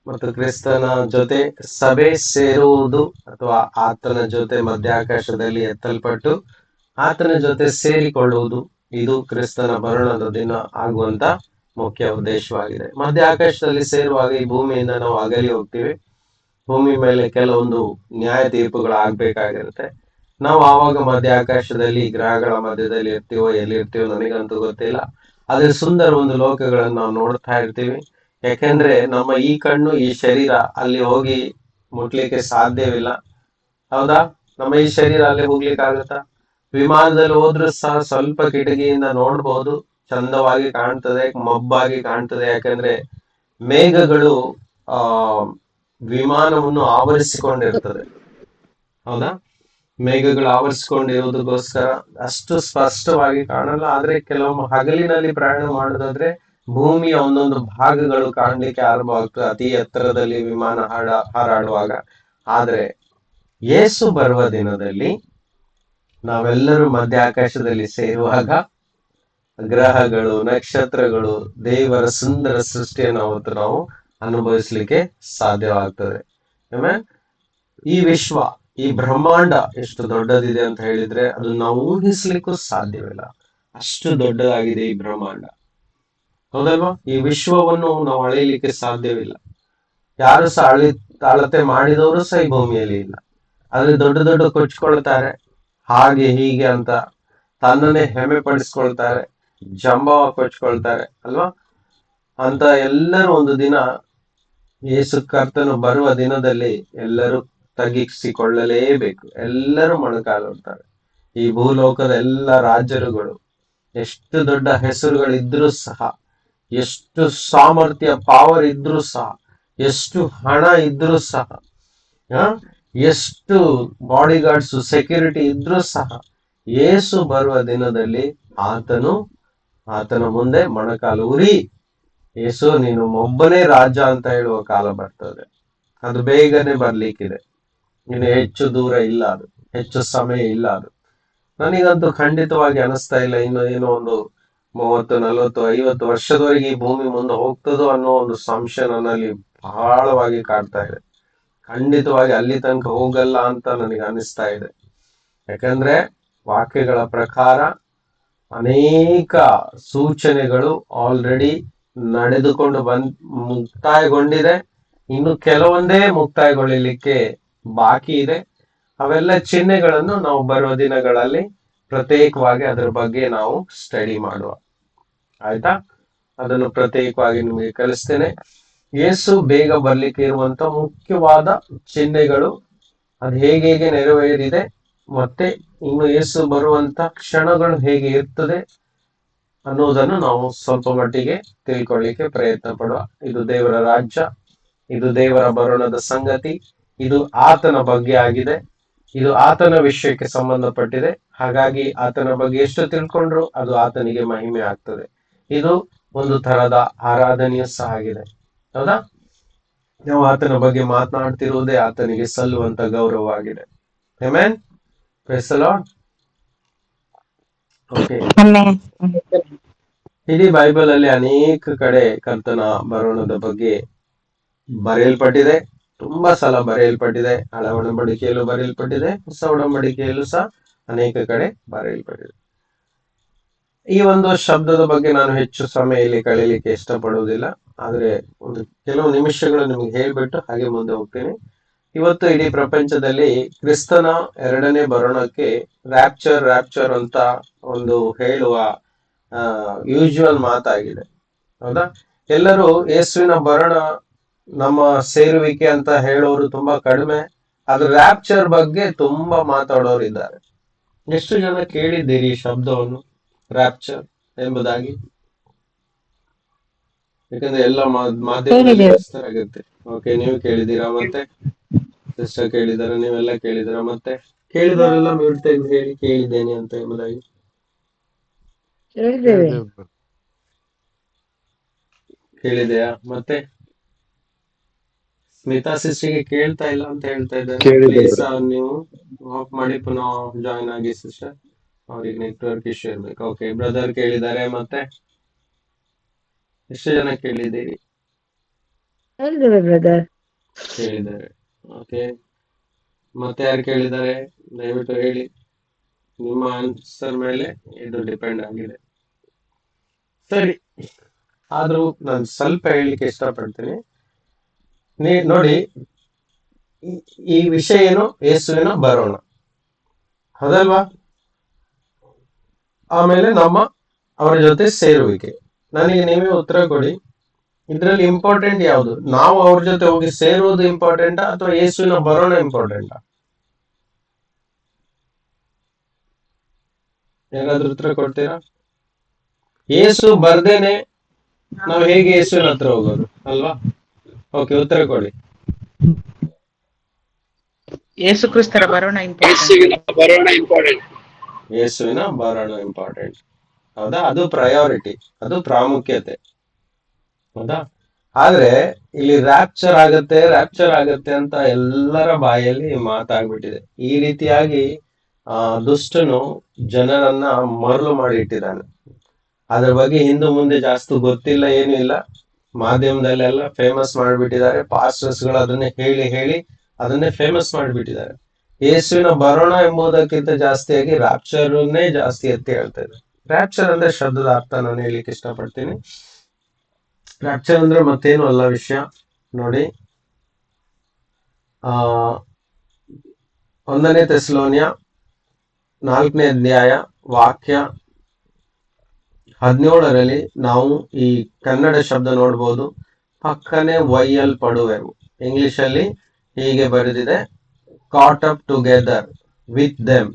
ಮತ್ತು ಕ್ರಿಸ್ತನ ಜೊತೆ ಸಭೆ ಸೇರುವುದು ಅಥವಾ ಆತನ ಜೊತೆ ಮಧ್ಯಾಕಾಶದಲ್ಲಿ ಎತ್ತಲ್ಪಟ್ಟು ಆತನ ಜೊತೆ ಸೇರಿಕೊಳ್ಳುವುದು, ಇದು ಕ್ರಿಸ್ತನ ಬರೋಣದ ದಿನ ಆಗುವಂತ ಮುಖ್ಯ ಉದ್ದೇಶವಾಗಿದೆ. ಮಧ್ಯಾಕಾಶದಲ್ಲಿ ಸೇರುವಾಗ ಈ ಭೂಮಿಯಿಂದ ನಾವು ಅಗಲಿ ಹೋಗ್ತೀವಿ. ಭೂಮಿ ಮೇಲೆ ಕೆಲವೊಂದು ನ್ಯಾಯ ತೀರ್ಪುಗಳು ಆಗ್ಬೇಕಾಗಿರುತ್ತೆ. ನಾವು ಆವಾಗ ಮಧ್ಯಾಕಾಶದಲ್ಲಿ ಗ್ರಹಗಳ ಮಧ್ಯದಲ್ಲಿ ಇರ್ತೀವೋ ಎಲ್ಲಿ ಇರ್ತೀವೋ ನನಗಂತೂ ಗೊತ್ತಿಲ್ಲ. ಆದ್ರೆ ಸುಂದರ ಒಂದು ಲೋಕಗಳನ್ನು ನಾವು ನೋಡ್ತಾ ಇರ್ತೀವಿ. ಯಾಕೆಂದ್ರೆ ನಮ್ಮ ಈ ಕಣ್ಣು ಈ ಶರೀರ ಅಲ್ಲಿ ಹೋಗಿ ಮುಟ್ಲಿಕ್ಕೆ ಸಾಧ್ಯವಿಲ್ಲ. ಹೌದಾ? ನಮ್ಮ ಈ ಶರೀರ ಅಲ್ಲಿ ಹೋಗ್ಲಿಕ್ಕೆ ಆಗುತ್ತಾ? ವಿಮಾನದಲ್ಲಿ ಹೋದ್ರೂ ಸಹ ಸ್ವಲ್ಪ ಕಿಟಕಿಯಿಂದ ನೋಡ್ಬೋದು, ಚಂದವಾಗಿ ಕಾಣ್ತದೆ, ಮಬ್ಬಾಗಿ ಕಾಣ್ತದೆ. ಯಾಕಂದ್ರೆ ಮೇಘಗಳು ಆ ವಿಮಾನವನ್ನು ಆವರಿಸಿಕೊಂಡಿರ್ತದೆ. ಹೌದಾ? ಮೇಘಗಳು ಆವರಿಸಿಕೊಂಡಿರುವುದಕ್ಕೋಸ್ಕರ ಅಷ್ಟು ಸ್ಪಷ್ಟವಾಗಿ ಕಾಣಲ್ಲ. ಆದ್ರೆ ಕೆಲವೊಮ್ಮೆ ಹಗಲಿನಲ್ಲಿ ಪ್ರಯಾಣ ಮಾಡೋದಾದ್ರೆ ಭೂಮಿಯ ಒಂದೊಂದು ಭಾಗಗಳು ಕಾಣ್ಲಿಕ್ಕೆ ಆರಂಭ ಆಗ್ತದೆ, ಅತಿ ಎತ್ತರದಲ್ಲಿ ವಿಮಾನ ಹಾರಾಡುವಾಗ. ಆದ್ರೆ ಯೇಸು ಬರುವ ದಿನದಲ್ಲಿ ನಾವೆಲ್ಲರೂ ಮಧ್ಯ ಆಕಾಶದಲ್ಲಿ ಸೇರುವಾಗ ಗ್ರಹಗಳು, ನಕ್ಷತ್ರಗಳು, ದೇವರ ಸುಂದರ ಸೃಷ್ಟಿಯನ್ನು ಅವತ್ತು ನಾವು ಅನುಭವಿಸ್ಲಿಕ್ಕೆ ಸಾಧ್ಯವಾಗ್ತದೆ. ಆಮೇಲೆ ಈ ವಿಶ್ವ, ಈ ಬ್ರಹ್ಮಾಂಡ ಎಷ್ಟು ದೊಡ್ಡದಿದೆ ಅಂತ ಹೇಳಿದ್ರೆ ಅದು ನಾವು ಊಹಿಸ್ಲಿಕ್ಕೂ ಸಾಧ್ಯವಿಲ್ಲ. ಅಷ್ಟು ದೊಡ್ಡದಾಗಿದೆ ಈ ಬ್ರಹ್ಮಾಂಡ. ಹೌದಲ್ವಾ? ಈ ವಿಶ್ವವನ್ನು ನಾವು ಅಳೆಯಲಿಕ್ಕೆ ಸಾಧ್ಯವಿಲ್ಲ. ಯಾರು ಸಹ ಅಳತೆ ಮಾಡಿದವರು ಸಹ ಈ ಭೂಮಿಯಲ್ಲಿ ಇಲ್ಲ. ಆದ್ರೆ ದೊಡ್ಡ ದೊಡ್ಡ ಕೊಚ್ಕೊಳ್ತಾರೆ, ಹಾಗೆ ಹೀಗೆ ಅಂತ ತನ್ನನ್ನೇ ಹೆಮ್ಮೆ ಪಡಿಸ್ಕೊಳ್ತಾರೆ, ಜಂಬವ ಕೊಚ್ಕೊಳ್ತಾರೆ ಅಲ್ವಾ? ಅಂತ ಎಲ್ಲರೂ ಒಂದು ದಿನ ಯೇಸು ಕರ್ತನು ಬರುವ ದಿನದಲ್ಲಿ ಎಲ್ಲರೂ ತಗ್ಗಿಸಿಕೊಳ್ಳಲೇಬೇಕು. ಎಲ್ಲರೂ ಮೊಣಕಾಲುತ್ತಾರೆ. ಈ ಭೂಲೋಕದ ಎಲ್ಲ ರಾಜರುಗಳು, ಎಷ್ಟು ದೊಡ್ಡ ಹೆಸರುಗಳಿದ್ರೂ ಸಹ, ಎಷ್ಟು ಸಾಮರ್ಥ್ಯ ಪವರ್ ಇದ್ರೂ ಸಹ, ಎಷ್ಟು ಹಣ ಇದ್ರೂ ಸಹ, ಎಷ್ಟು ಬಾಡಿ ಗಾರ್ಡ್ಸ್ ಸೆಕ್ಯೂರಿಟಿ ಇದ್ರೂ ಸಹ, ಯೇಸು ಬರುವ ದಿನದಲ್ಲಿ ಆತನ ಮುಂದೆ ಮೊಣಕಾಲು ಉರಿ, ಯೇಸು ನೀನು ಒಬ್ಬನೇ ರಾಜ ಅಂತ ಹೇಳುವ ಕಾಲ ಬರ್ತದೆ. ಅದು ಬೇಗನೆ ಬರ್ಲಿಕ್ಕಿದೆ. ಇನ್ನು ಹೆಚ್ಚು ದೂರ ಇಲ್ಲ, ಅದು ಹೆಚ್ಚು ಸಮಯ ಇಲ್ಲ. ಅದು ನನಗಂತೂ ಖಂಡಿತವಾಗಿ ಅನಿಸ್ತಾ ಇಲ್ಲ ಇನ್ನು ಏನೋ ಒಂದು 30, 40, 50 ವರ್ಷದವರೆಗೆ ಈ ಭೂಮಿ ಮುಂದೆ ಹೋಗ್ತದೋ ಅನ್ನೋ ಒಂದು ಸಂಶಯ ನನ್ನಲ್ಲಿ ಬಹಳವಾಗಿ ಕಾಡ್ತಾ ಇದೆ. ಖಂಡಿತವಾಗಿ ಅಲ್ಲಿ ತನಕ ಹೋಗಲ್ಲ ಅಂತ ನನಗೆ ಅನಿಸ್ತಾ ಇದೆ. ಯಾಕಂದ್ರೆ ವಾಕ್ಯಗಳ ಪ್ರಕಾರ ಅನೇಕ ಸೂಚನೆಗಳು ಆಲ್ರೆಡಿ ನಡೆದುಕೊಂಡು ಮುಕ್ತಾಯಗೊಂಡಿದೆ. ಇನ್ನು ಕೆಲವೊಂದೇ ಮುಕ್ತಾಯಗೊಳ್ಳಲಿಕ್ಕೆ ಬಾಕಿ ಇದೆ. ಅವೆಲ್ಲ ಚಿಹ್ನೆಗಳನ್ನು ನಾವು ಬರುವ ದಿನಗಳಲ್ಲಿ ಪ್ರತ್ಯೇಕವಾಗಿ ಅದರ ಬಗ್ಗೆ ನಾವು ಸ್ಟಡಿ ಮಾಡುವ. ಆಯ್ತಾ? ಅದನ್ನು ಪ್ರತ್ಯೇಕವಾಗಿ ನಿಮಗೆ ಕಲಿಸ್ತೇನೆ. ಯೇಸು ಬೇಗ ಬರ್ಲಿಕ್ಕೆ ಇರುವಂತ ಮುಖ್ಯವಾದ ಚಿಹ್ನೆಗಳು, ಅದು ಹೇಗೆ ನೆರವೇರಿದೆ, ಮತ್ತೆ ಇನ್ನು ಯೇಸು ಬರುವಂತ ಕ್ಷಣಗಳು ಹೇಗೆ ಇರ್ತದೆ ಅನ್ನೋದನ್ನು ನಾವು ಸ್ವಲ್ಪ ಮಟ್ಟಿಗೆ ತಿಳ್ಕೊಳ್ಳಿಕ್ಕೆ ಪ್ರಯತ್ನ ಪಡುವ. ಇದು ದೇವರ ರಾಜ್ಯ, ಇದು ದೇವರ ಬರೋಣದ ಸಂಗತಿ, ಇದು ಆತನ ಬಗ್ಗೆ ಆಗಿದೆ, ಇದು ಆತನ ವಿಷಯಕ್ಕೆ ಸಂಬಂಧಪಟ್ಟಿದೆ. ಹಾಗಾಗಿ ಆತನ ಬಗ್ಗೆ ಎಷ್ಟು ತಿಳ್ಕೊಂಡ್ರು ಅದು ಆತನಿಗೆ ಮಹಿಮೆ ಆಗ್ತದೆ. ಇದು ಒಂದು ತರದ ಆರಾಧನೆಯೂ ಸಹ ಆಗಿದೆ. ಹೌದಾ? ನಾವು ಆತನ ಬಗ್ಗೆ ಮಾತನಾಡ್ತಿರುವುದೇ ಆತನಿಗೆ ಸಲ್ಲುವಂತ ಗೌರವವಾಗಿದೆ. Amen. Praise the Lord. Okay. ಇಡೀ ಬೈಬಲ್ ಅಲ್ಲಿ ಅನೇಕ ಕಡೆ ಕರ್ತನ ಬರೋಣದ ಬಗ್ಗೆ ಬರೆಯಲ್ಪಟ್ಟಿದೆ. ತುಂಬಾ ಸಲ ಬರೆಯಲ್ಪಟ್ಟಿದೆ. ಹಳೆ ಒಡಂಬಡಿಕೆಯಲ್ಲೂ ಬರೆಯಲ್ಪಟ್ಟಿದೆ, ಹೊಸ ಒಡಂಬಡಿಕೆಯಲ್ಲೂ ಸಹ ಅನೇಕ ಕಡೆ ಬರೆಯಲ್ಪಟ್ಟಿದೆ. ಈ ಒಂದು ಶಬ್ದದ ಬಗ್ಗೆ ನಾನು ಹೆಚ್ಚು ಸಮಯ ಇಲ್ಲಿ ಕಳೀಲಿಕ್ಕೆ ಇಷ್ಟಪಡುವುದಿಲ್ಲ. ಆದ್ರೆ ಒಂದು ಕೆಲವು ನಿಮಿಷಗಳು ನಿಮ್ಗೆ ಹೇಳ್ಬಿಟ್ಟು ಹಾಗೆ ಮುಂದೆ ಹೋಗ್ತೀನಿ. ಇವತ್ತು ಇಡೀ ಪ್ರಪಂಚದಲ್ಲಿ ಕ್ರಿಸ್ತನ ಎರಡನೇ ಬರೋಣಕ್ಕೆ ರ್ಯಾಪ್ಚರ್ ಅಂತ ಒಂದು ಹೇಳುವ ಯೂಶುವಲ್ ಮಾತಾಗಿದೆ. ಹೌದಾ? ಎಲ್ಲರೂ ಯೇಸುವಿನ ಬರೋಣ, ನಮ್ಮ ಸೇರುವಿಕೆ ಅಂತ ಹೇಳೋರು ತುಂಬಾ ಕಡಿಮೆ. ಅದು ರ್ಯಾಪ್ಚರ್ ಬಗ್ಗೆ ತುಂಬಾ ಮಾತಾಡೋರು ಇದ್ದಾರೆ. ಎಷ್ಟು ಜನ ಕೇಳಿದ್ದೀರಿ ಈ ಶಬ್ದವನ್ನು, ರ್ಯಾಪ್ಚರ್ ಎಂಬುದಾಗಿ? ಯಾಕಂದ್ರೆ ಎಲ್ಲ ಮಾಧ್ಯಮದಲ್ಲಿ ವ್ಯಸ್ತರಾಗುತ್ತೆ. ಓಕೆ, ನೀವು ಕೇಳಿದ್ದೀರಾ? ಮತ್ತೆ ಸಿಸ್ಟರ್ ಕೇಳಿದಾರ? ನೀವೆಲ್ಲ ಕೇಳಿದಾರ? ಮತ್ತೆ ಕೇಳಿದವರೆಲ್ಲ ಮ್ಯೂಟ್ ತೆಗೆದು ಹೇಳಿ ಕೇಳಿದ್ದೇನೆ ಅಂತ ಎಂಬುದಾಗಿ. ಕೇಳಿದೆಯಾ? ಮತ್ತೆ ಸ್ಮಿತಾ ಸಿಸ್ಟರ್ಗೆ ಕೇಳ್ತಾ ಇಲ್ಲ ಅಂತ ಹೇಳ್ತಾ ಇದ್ದಾರೆ. ಪ್ಲೀಸ್ ನೀವು ಆಫ್ ಮಾಡಿ ಪುನಃ ಜಾಯಿನ್ ಆಗಿ ಸಿಸ್ಟರ್, ಅವ್ರಿಗೆ ನೆಟ್ವರ್ಕ್ ಇಶ್ಯೂ ಇರ್ಬೇಕು. ಓಕೆ, ಬ್ರದರ್ ಕೇಳಿದ್ದಾರೆ. ಮತ್ತೆ ಎಷ್ಟು ಜನ ಕೇಳಿದ್ದೀರಿ? ಕೇಳಿದ್ದಾರೆ. ಓಕೆ, ಮತ್ತೆ ಯಾರು ಕೇಳಿದ್ದಾರೆ ದಯವಿಟ್ಟು ಹೇಳಿ. ನಿಮ್ಮ ಆನ್ಸರ್ ಮೇಲೆ ಇದು ಡಿಪೆಂಡ್ ಆಗಿದೆ. ಸರಿ, ಆದ್ರೂ ನಾನು ಸ್ವಲ್ಪ ಹೇಳಲಿಕ್ಕೆ ಇಷ್ಟಪಡ್ತೀನಿ. ನೋಡಿ, ಈ ವಿಷಯ ಏನು? ಯೇಸುವಿನ ಬರೋಣ, ಹೌದಲ್ವಾ? ಆಮೇಲೆ ನಮ್ಮ ಅವರ ಜೊತೆ ಸೇರುವಿಕೆ. ನನಗೆ ನೀವೇ ಉತ್ತರ ಕೊಡಿ, ಇದ್ರಲ್ಲಿ ಇಂಪಾರ್ಟೆಂಟ್ ಯಾವುದು? ನಾವು ಅವ್ರ ಜೊತೆ ಹೋಗಿ ಸೇರುವುದು ಇಂಪಾರ್ಟೆಂಟಾ ಅಥವಾ ಯೇಸುವಿನ ಬರೋಣ ಇಂಪಾರ್ಟೆಂಟಾ? ಯಾರಾದ್ರೂ ಉತ್ತರ ಕೊಡ್ತೀರಾ? ಯೇಸು ಬರ್ದೇನೆ ನಾವು ಹೇಗೆ ಯೇಸುವಿನ ಹತ್ರ ಹೋಗೋದು ಅಲ್ವಾ? ಓಕೆ, ಉತ್ತರ ಕೊಡಿ. ಯೇಸು ಕ್ರಿಸ್ತರ ಬರೋಣ ಯೇಸುವಿನ ಬರೋಣ ಇಂಪಾರ್ಟೆಂಟ್. ಹೌದಾ? ಅದು ಪ್ರಯಾರಿಟಿ, ಅದು ಪ್ರಾಮುಖ್ಯತೆ. ಹೌದಾ? ಆದ್ರೆ ಇಲ್ಲಿ ರ್ಯಾಪ್ಚರ್ ಆಗತ್ತೆ ಅಂತ ಎಲ್ಲರ ಬಾಯಲ್ಲಿ ಮಾತಾಗ್ಬಿಟ್ಟಿದೆ. ಈ ರೀತಿಯಾಗಿ ದುಷ್ಟನು ಜನರನ್ನ ಮರಳು ಮಾಡಿ ಇಟ್ಟಿದ್ದಾನೆ. ಅದ್ರ ಬಗ್ಗೆ ಹಿಂದೆ ಮುಂದೆ ಜಾಸ್ತಿ ಗೊತ್ತಿಲ್ಲ, ಏನು ಇಲ್ಲ. ಮಾಧ್ಯಮದಲ್ಲೆಲ್ಲ ಫೇಮಸ್ ಮಾಡಿಬಿಟ್ಟಿದ್ದಾರೆ. ಪಾಸ್ಟರ್ಸ್ಗಳು ಅದನ್ನೇ ಹೇಳಿ ಹೇಳಿ ಅದನ್ನೇ ಫೇಮಸ್ ಮಾಡಿಬಿಟ್ಟಿದ್ದಾರೆ. ಯೇಸುವಿನ ಬರೋಣ ಎಂಬುದಕ್ಕಿಂತ ಜಾಸ್ತಿಯಾಗಿ ರ್ಯಾಪ್ಚರ್ನೇ ಜಾಸ್ತಿ ಎತ್ತಿ ಹೇಳ್ತಾ ಇದ್ದಾರೆ. ರ್ಯಾಪ್ಚರ್ ಅಂದ್ರೆ ಶಬ್ದದ ಅರ್ಥ ನಾನು ಹೇಳಿಕ್ಕೆ ಇಷ್ಟಪಡ್ತೀನಿ. ರ್ಯಾಪ್ಚರ್ ಅಂದ್ರೆ ಮತ್ತೇನು ಅಲ್ಲ ವಿಷಯ. ನೋಡಿ, 1 ಥೆಸಲೋನಿಯ 4ನೇ ಅಧ್ಯಾಯ ವಾಕ್ಯ 17ರಲ್ಲಿ ನಾವು ಈ ಕನ್ನಡ ಶಬ್ದ ನೋಡ್ಬೋದು, ಪಕ್ಕನೆ ಒಯ್ಯಲ್ಪಡುವೆವು. ಇಂಗ್ಲಿಷ್ ಅಲ್ಲಿ ಹೀಗೆ ಬರೆದಿದೆ, ಕಾಟ್ up together with them.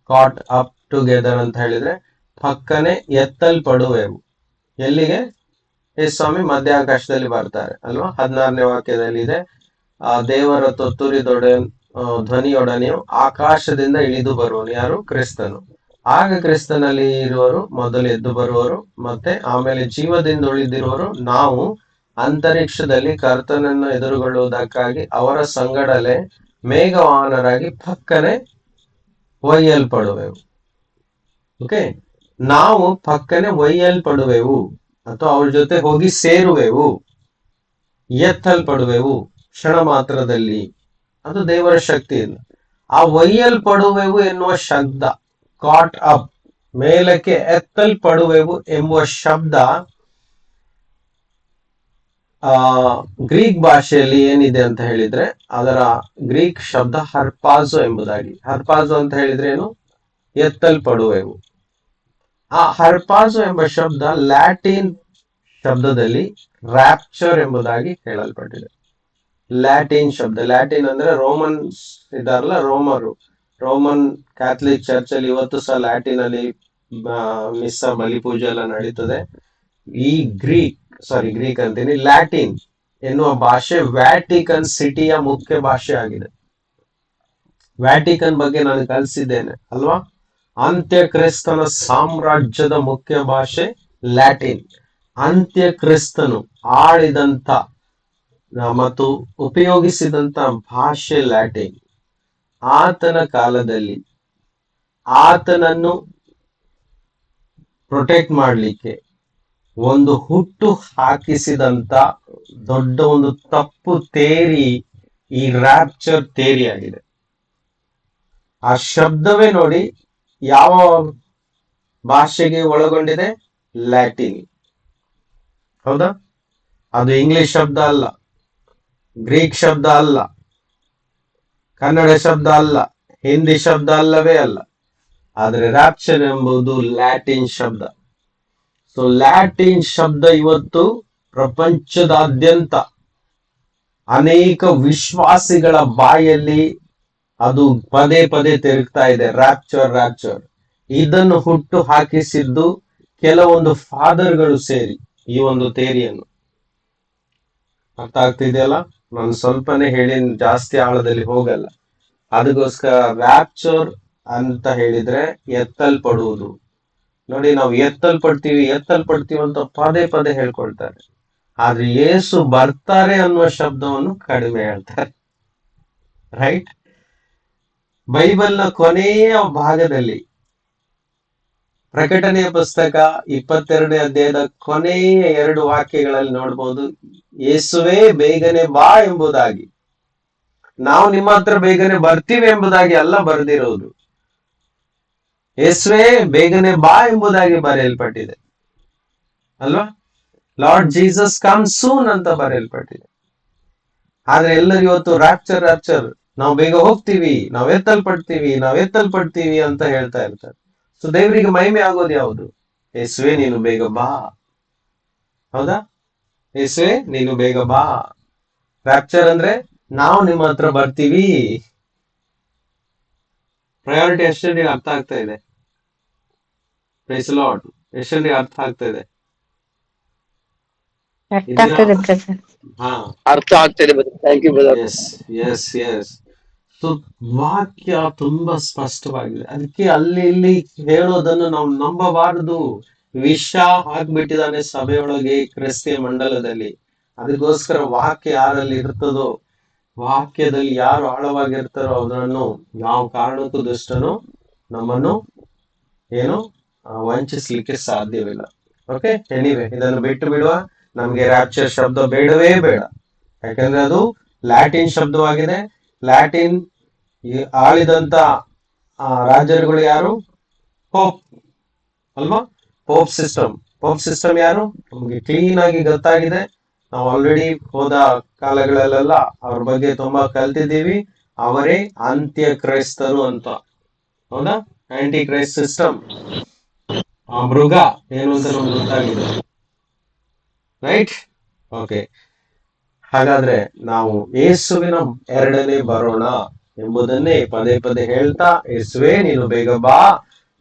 Cot up together ಅಂತ ಹೇಳಿದ್ರೆ ಪಕ್ಕನೆ ಎತ್ತಲ್ಪಡುವೆವು. ಎಲ್ಲಿಗೆ? ಸ್ವಾಮಿ ಮಧ್ಯ ಆಕಾಶದಲ್ಲಿ ಬರ್ತಾರೆ ಅಲ್ವಾ? 16ನೇ ವಾಕ್ಯದಲ್ಲಿ ಇದೆ, ದೇವರ ತೊತ್ತುರಿ ಧ್ವನಿಯೊಡನೆಯು ಆಕಾಶದಿಂದ ಇಳಿದು ಬರುವನು. ಯಾರು? ಕ್ರಿಸ್ತನು. ಆಗ ಕ್ರಿಸ್ತನಲ್ಲಿ ಇರುವರು ಮೊದಲು ಎದ್ದು ಬರುವರು, ಮತ್ತೆ ಆಮೇಲೆ ಜೀವದಿಂದ ಉಳಿದಿರುವರು ನಾವು ಅಂತರಿಕ್ಷದಲ್ಲಿ ಕರ್ತನನ್ನು ಎದುರುಗೊಳ್ಳುವುದಕ್ಕಾಗಿ ಅವರ ಸಂಗಡಲೇ ಮೇಘವಾಹನರಾಗಿ ಪಕ್ಕನೆ ಒಯ್ಯಲ್ಪಡುವೆವು. ಓಕೆ, ನಾವು ಪಕ್ಕನೆ ಒಯ್ಯಲ್ಪಡುವೆವು ಅಥವಾ ಅವ್ರ ಜೊತೆ ಹೋಗಿ ಸೇರುವೆವು, ಎತ್ತಲ್ಪಡುವೆವು ಕ್ಷಣ ಮಾತ್ರದಲ್ಲಿ. ಅದು ದೇವರ ಶಕ್ತಿಯಿಂದ. ಆ ಒಯ್ಯಲ್ಪಡುವೆವು ಎನ್ನುವ ಶಬ್ದ, ಕಾಟ್ ಅಪ್, ಮೇಲಕ್ಕೆ ಎತ್ತಲ್ಪಡುವೆವು ಎಂಬುವ ಶಬ್ದ ಗ್ರೀಕ್ ಭಾಷೆಯಲ್ಲಿ ಏನಿದೆ ಅಂತ ಹೇಳಿದ್ರೆ, ಅದರ ಗ್ರೀಕ್ ಶಬ್ದ ಹರ್ಪಾಜೋ ಎಂಬುದಾಗಿ. ಹರ್ಪಾಜೋ ಅಂತ ಹೇಳಿದ್ರೆ ಏನು? ಎತ್ತಲ್ಪಡುವೆವು. ಆ ಹರ್ಪಾಜೋ ಎಂಬ ಶಬ್ದ ಲ್ಯಾಟಿನ್ ಶಬ್ದದಲ್ಲಿ ರ್ಯಾಪ್ಚರ್ ಎಂಬುದಾಗಿ ಹೇಳಲ್ಪಟ್ಟಿದೆ. ಲ್ಯಾಟಿನ್ ಶಬ್ದ, ಲ್ಯಾಟಿನ್ ಅಂದ್ರೆ ರೋಮನ್ಸ್ ಇದಾರಲ್ಲ, ರೋಮನ್ ಕ್ಯಾಥಲಿಕ್ ಚರ್ಚ್ ಅಲ್ಲಿ ಇವತ್ತು ಸಹ ಲ್ಯಾಟಿನ್ ಅಲ್ಲಿ ಮಿಸ್ಸ ಬಲಿಪೂಜೆ ಎಲ್ಲ ನಡೀತದೆ. ಈ ಗ್ರೀಕ್ ಅಂತೀನಿ, ಲ್ಯಾಟಿನ್ ಎನ್ನುವ ಭಾಷೆ ವ್ಯಾಟಿಕನ್ ಸಿಟಿಯ ಮುಖ್ಯ ಭಾಷೆ ಆಗಿದೆ. ವ್ಯಾಟಿಕನ್ ಬಗ್ಗೆ ನಾನು ಕಲಿಸಿದ್ದೇನೆ ಅಲ್ವಾ? ಅಂತ್ಯಕ್ರಿಸ್ತನ ಸಾಮ್ರಾಜ್ಯದ ಮುಖ್ಯ ಭಾಷೆ ಲ್ಯಾಟಿನ್. ಅಂತ್ಯಕ್ರಿಸ್ತನು ಆಳಿದಂತ ಮತ್ತು ಉಪಯೋಗಿಸಿದಂತ ಭಾಷೆ ಲ್ಯಾಟಿನ್. ಆತನ ಕಾಲದಲ್ಲಿ ಆತನನ್ನು ಪ್ರೊಟೆಕ್ಟ್ ಮಾಡಲಿಕ್ಕೆ ಒಂದು ಹುಟ್ಟು ಹಾಕಿಸಿದಂತ ದೊಡ್ಡ ಒಂದು ತಪ್ಪು ತೇರಿ ಈ ರ್ಯಾಪ್ಚರ್ ತೇರಿ ಆಗಿದೆ. ಆ ಶಬ್ದವೇ ನೋಡಿ ಯಾವ ಭಾಷೆಗೆ ಒಳಗೊಂಡಿದೆ? ಲ್ಯಾಟಿನ್. ಹೌದಾ? ಅದು ಇಂಗ್ಲಿಷ್ ಶಬ್ದ ಅಲ್ಲ, ಗ್ರೀಕ್ ಶಬ್ದ ಅಲ್ಲ, ಕನ್ನಡ ಶಬ್ದ ಅಲ್ಲ, ಹಿಂದಿ ಶಬ್ದ ಅಲ್ಲವೇ ಅಲ್ಲ. ಆದ್ರೆ ರ್ಯಾಪ್ಚರ್ ಎಂಬುದು ಲ್ಯಾಟಿನ್ ಶಬ್ದ. ಸೊ ಲ್ಯಾಟಿನ್ ಶಬ್ದ ಇವತ್ತು ಪ್ರಪಂಚದಾದ್ಯಂತ ಅನೇಕ ವಿಶ್ವಾಸಿಗಳ ಬಾಯಲ್ಲಿ ಅದು ಪದೇ ಪದೇ ತಿರುಗ್ತಾ ಇದೆ, ರ್ಯಾಪ್ಚರ್. ಇದನ್ನು ಹುಟ್ಟು ಹಾಕಿಸಿದ್ದು ಕೆಲವೊಂದು ಫಾದರ್ಗಳು ಸೇರಿ ಈ ಒಂದು ಥಿಯರಿಯನ್ನು. ಅರ್ಥ ಆಗ್ತಿದೆಯಲ್ಲ? ನಾನು ಸ್ವಲ್ಪನೇ ಹೇಳಿ ಜಾಸ್ತಿ ಆಳದಲ್ಲಿ ಹೋಗಲ್ಲ. ಅದಕ್ಕೋಸ್ಕರ ರ್ಯಾಪ್ಚರ್ ಅಂತ ಹೇಳಿದ್ರೆ ಎತ್ತಲ್ಪಡುವುದು. ನೋಡಿ, ನಾವು ಎತ್ತಲ್ಪಡ್ತೀವಿ ಅಂತ ಪದೇ ಪದೇ ಹೇಳ್ಕೊಳ್ತಾರೆ. ಆದ್ರೆ ಯೇಸು ಬರ್ತಾರೆ ಅನ್ನುವ ಶಬ್ದವನ್ನು ಕಡಿಮೆ ಹೇಳ್ತಾರೆ. ರೈಟ್? ಬೈಬಲ್ನ ಕೊನೆಯ ಭಾಗದಲ್ಲಿ, ಪ್ರಕಟಣೆಯ ಪುಸ್ತಕ 22ನೇ ಅಧ್ಯಾಯದ ಕೊನೆಯ 2 ವಾಕ್ಯಗಳಲ್ಲಿ ನೋಡ್ಬೋದು, ಯೇಸುವೇ ಬೇಗನೆ ಬಾ ಎಂಬುದಾಗಿ. ನಾವು ನಿಮ್ಮ ಹತ್ರ ಬೇಗನೆ ಬರ್ತೀವಿ ಎಂಬುದಾಗಿ ಅಲ್ಲ ಬರೆದಿರೋದು, ಯೇಸುವೇ ಬೇಗನೆ ಬಾ ಎಂಬುದಾಗಿ ಬರೆಯಲ್ಪಟ್ಟಿದೆ ಅಲ್ವಾ? ಲಾರ್ಡ್ ಜೀಸಸ್ ಕಮ್ ಸೂನ್ ಅಂತ ಬರೆಯಲ್ಪಟ್ಟಿದೆ. ಆದ್ರೆ ಎಲ್ಲರೂ ಇವತ್ತು ರ್ಯಾಪ್ಚರ್, ನಾವು ಬೇಗ ಹೋಗ್ತೀವಿ, ನಾವು ಎತ್ತಲ್ಪಡ್ತೀವಿ ಅಂತ ಹೇಳ್ತಾ ಇರ್ತಾರೆ. ಸೊ ದೇವರಿಗೆ ಮಹಿಮೆ ಆಗೋದು ಯಾವುದು? ಯೇಸುವೆ ನೀನು ಬೇಗ ಬಾ. ಹೌದಾ? ಯೇಸುವೆ ನೀನು ಬೇಗ ಬಾ. ರ್ಯಾಪ್ಚರ್ ಅಂದ್ರೆ ನಾವು ನಿಮ್ಮ ಹತ್ರ ಬರ್ತೀವಿ. ಪ್ರಯಾರಿಟಿ ಎಷ್ಟು ಜನರಿಗೆ ಅರ್ಥ ಆಗ್ತಾ ಇದೆ? Praise lord. ಎಷ್ಟು ಜನರಿಗೆ ಅರ್ಥ ಆಗ್ತಾ ಇದೆ? ಅರ್ಥ ಇದೀರಾ? ಆಗ್ತದೆ ಬ್ರದರ್. ಹಾ, ಅರ್ಥ ಆಗ್ತಿದೆ brother. Thank you brother. Yes yes yes. So ವಾಕ್ಯ ತುಂಬಾ ಸ್ಪಷ್ಟವಾಗಿದೆ. ಅದಕ್ಕೆ ಅಲ್ಲಿ ಇಲ್ಲಿ ಹೇಳೋದನ್ನು ನಾವು ನಂಬಬಾರದು. ವಿಷ ಹಾಕ್ಬಿಟ್ಟಿದ್ದಾನೆ ಸಭೆಯೊಳಗೆ, ಕ್ರಿಸ್ತಿಯ ಮಂಡಲದಲ್ಲಿ. ಅದಕ್ಕೋಸ್ಕರ ವಾಕ್ಯ ಯಾರಲ್ಲಿ ಇರ್ತದೋ, ವಾಕ್ಯದಲ್ಲಿ ಯಾರು ಆಳವಾಗಿರ್ತಾರೋ ಅವರನ್ನು ಯಾವ ಕಾರಣಕ್ಕೂ ದುಷ್ಟನು ನಮ್ಮನ್ನು ಏನು ವಂಚಿಸ್ಲಿಕ್ಕೆ ಸಾಧ್ಯವಿಲ್ಲ. ಓಕೆ, ಎನಿವೆ ಇದನ್ನು ಬಿಟ್ಟು ಬಿಡುವ. ನಮ್ಗೆ ರ್ಯಾಪ್ಚರ್ ಶಬ್ದ ಬೇಡವೇ ಬೇಡ. ಯಾಕಂದ್ರೆ ಅದು ಲ್ಯಾಟಿನ್ ಶಬ್ದವಾಗಿದೆ. ಲ್ಯಾಟಿನ್ ಆಳಿದಂತ ರಾಜರುಗಳು ಯಾರು? ಪೋಪ್ ಅಲ್ವಾ? ಪೋಪ್ ಸಿಸ್ಟಮ್ ಯಾರು? ನಮ್ಗೆ ಕ್ಲೀನ್ ಆಗಿ ಗೊತ್ತಾಗಿದೆ. ನಾವು ಆಲ್ರೆಡಿ ಹೋದ ಕಾಲಗಳಲ್ಲೆಲ್ಲ ಅವ್ರ ಬಗ್ಗೆ ತುಂಬಾ ಕಲ್ತಿದ್ದೀವಿ. ಅವರೇ ಅಂತ್ಯ ಕ್ರೈಸ್ತರು ಅಂತ. ಹೌದಾ? ಆಂಟಿ ಕ್ರೈಸ್ಟ್ ಸಿಸ್ಟಮ್, ಆ ಮೃಗ ಏನು ಅಂತ ನಮ್ಗೆ ಗೊತ್ತಾಗಿದೆ. ರೈಟ್? ಓಕೆ, ಹಾಗಾದ್ರೆ ನಾವು ಯೇಸುವಿನ ಎರಡನೇ ಬರೋಣ ಎಂಬುದನ್ನೇ ಪದೇ ಪದೇ ಹೇಳ್ತಾ, ಯೇಸುವೆ ನೀನು ಬೇಗ ಬಾ,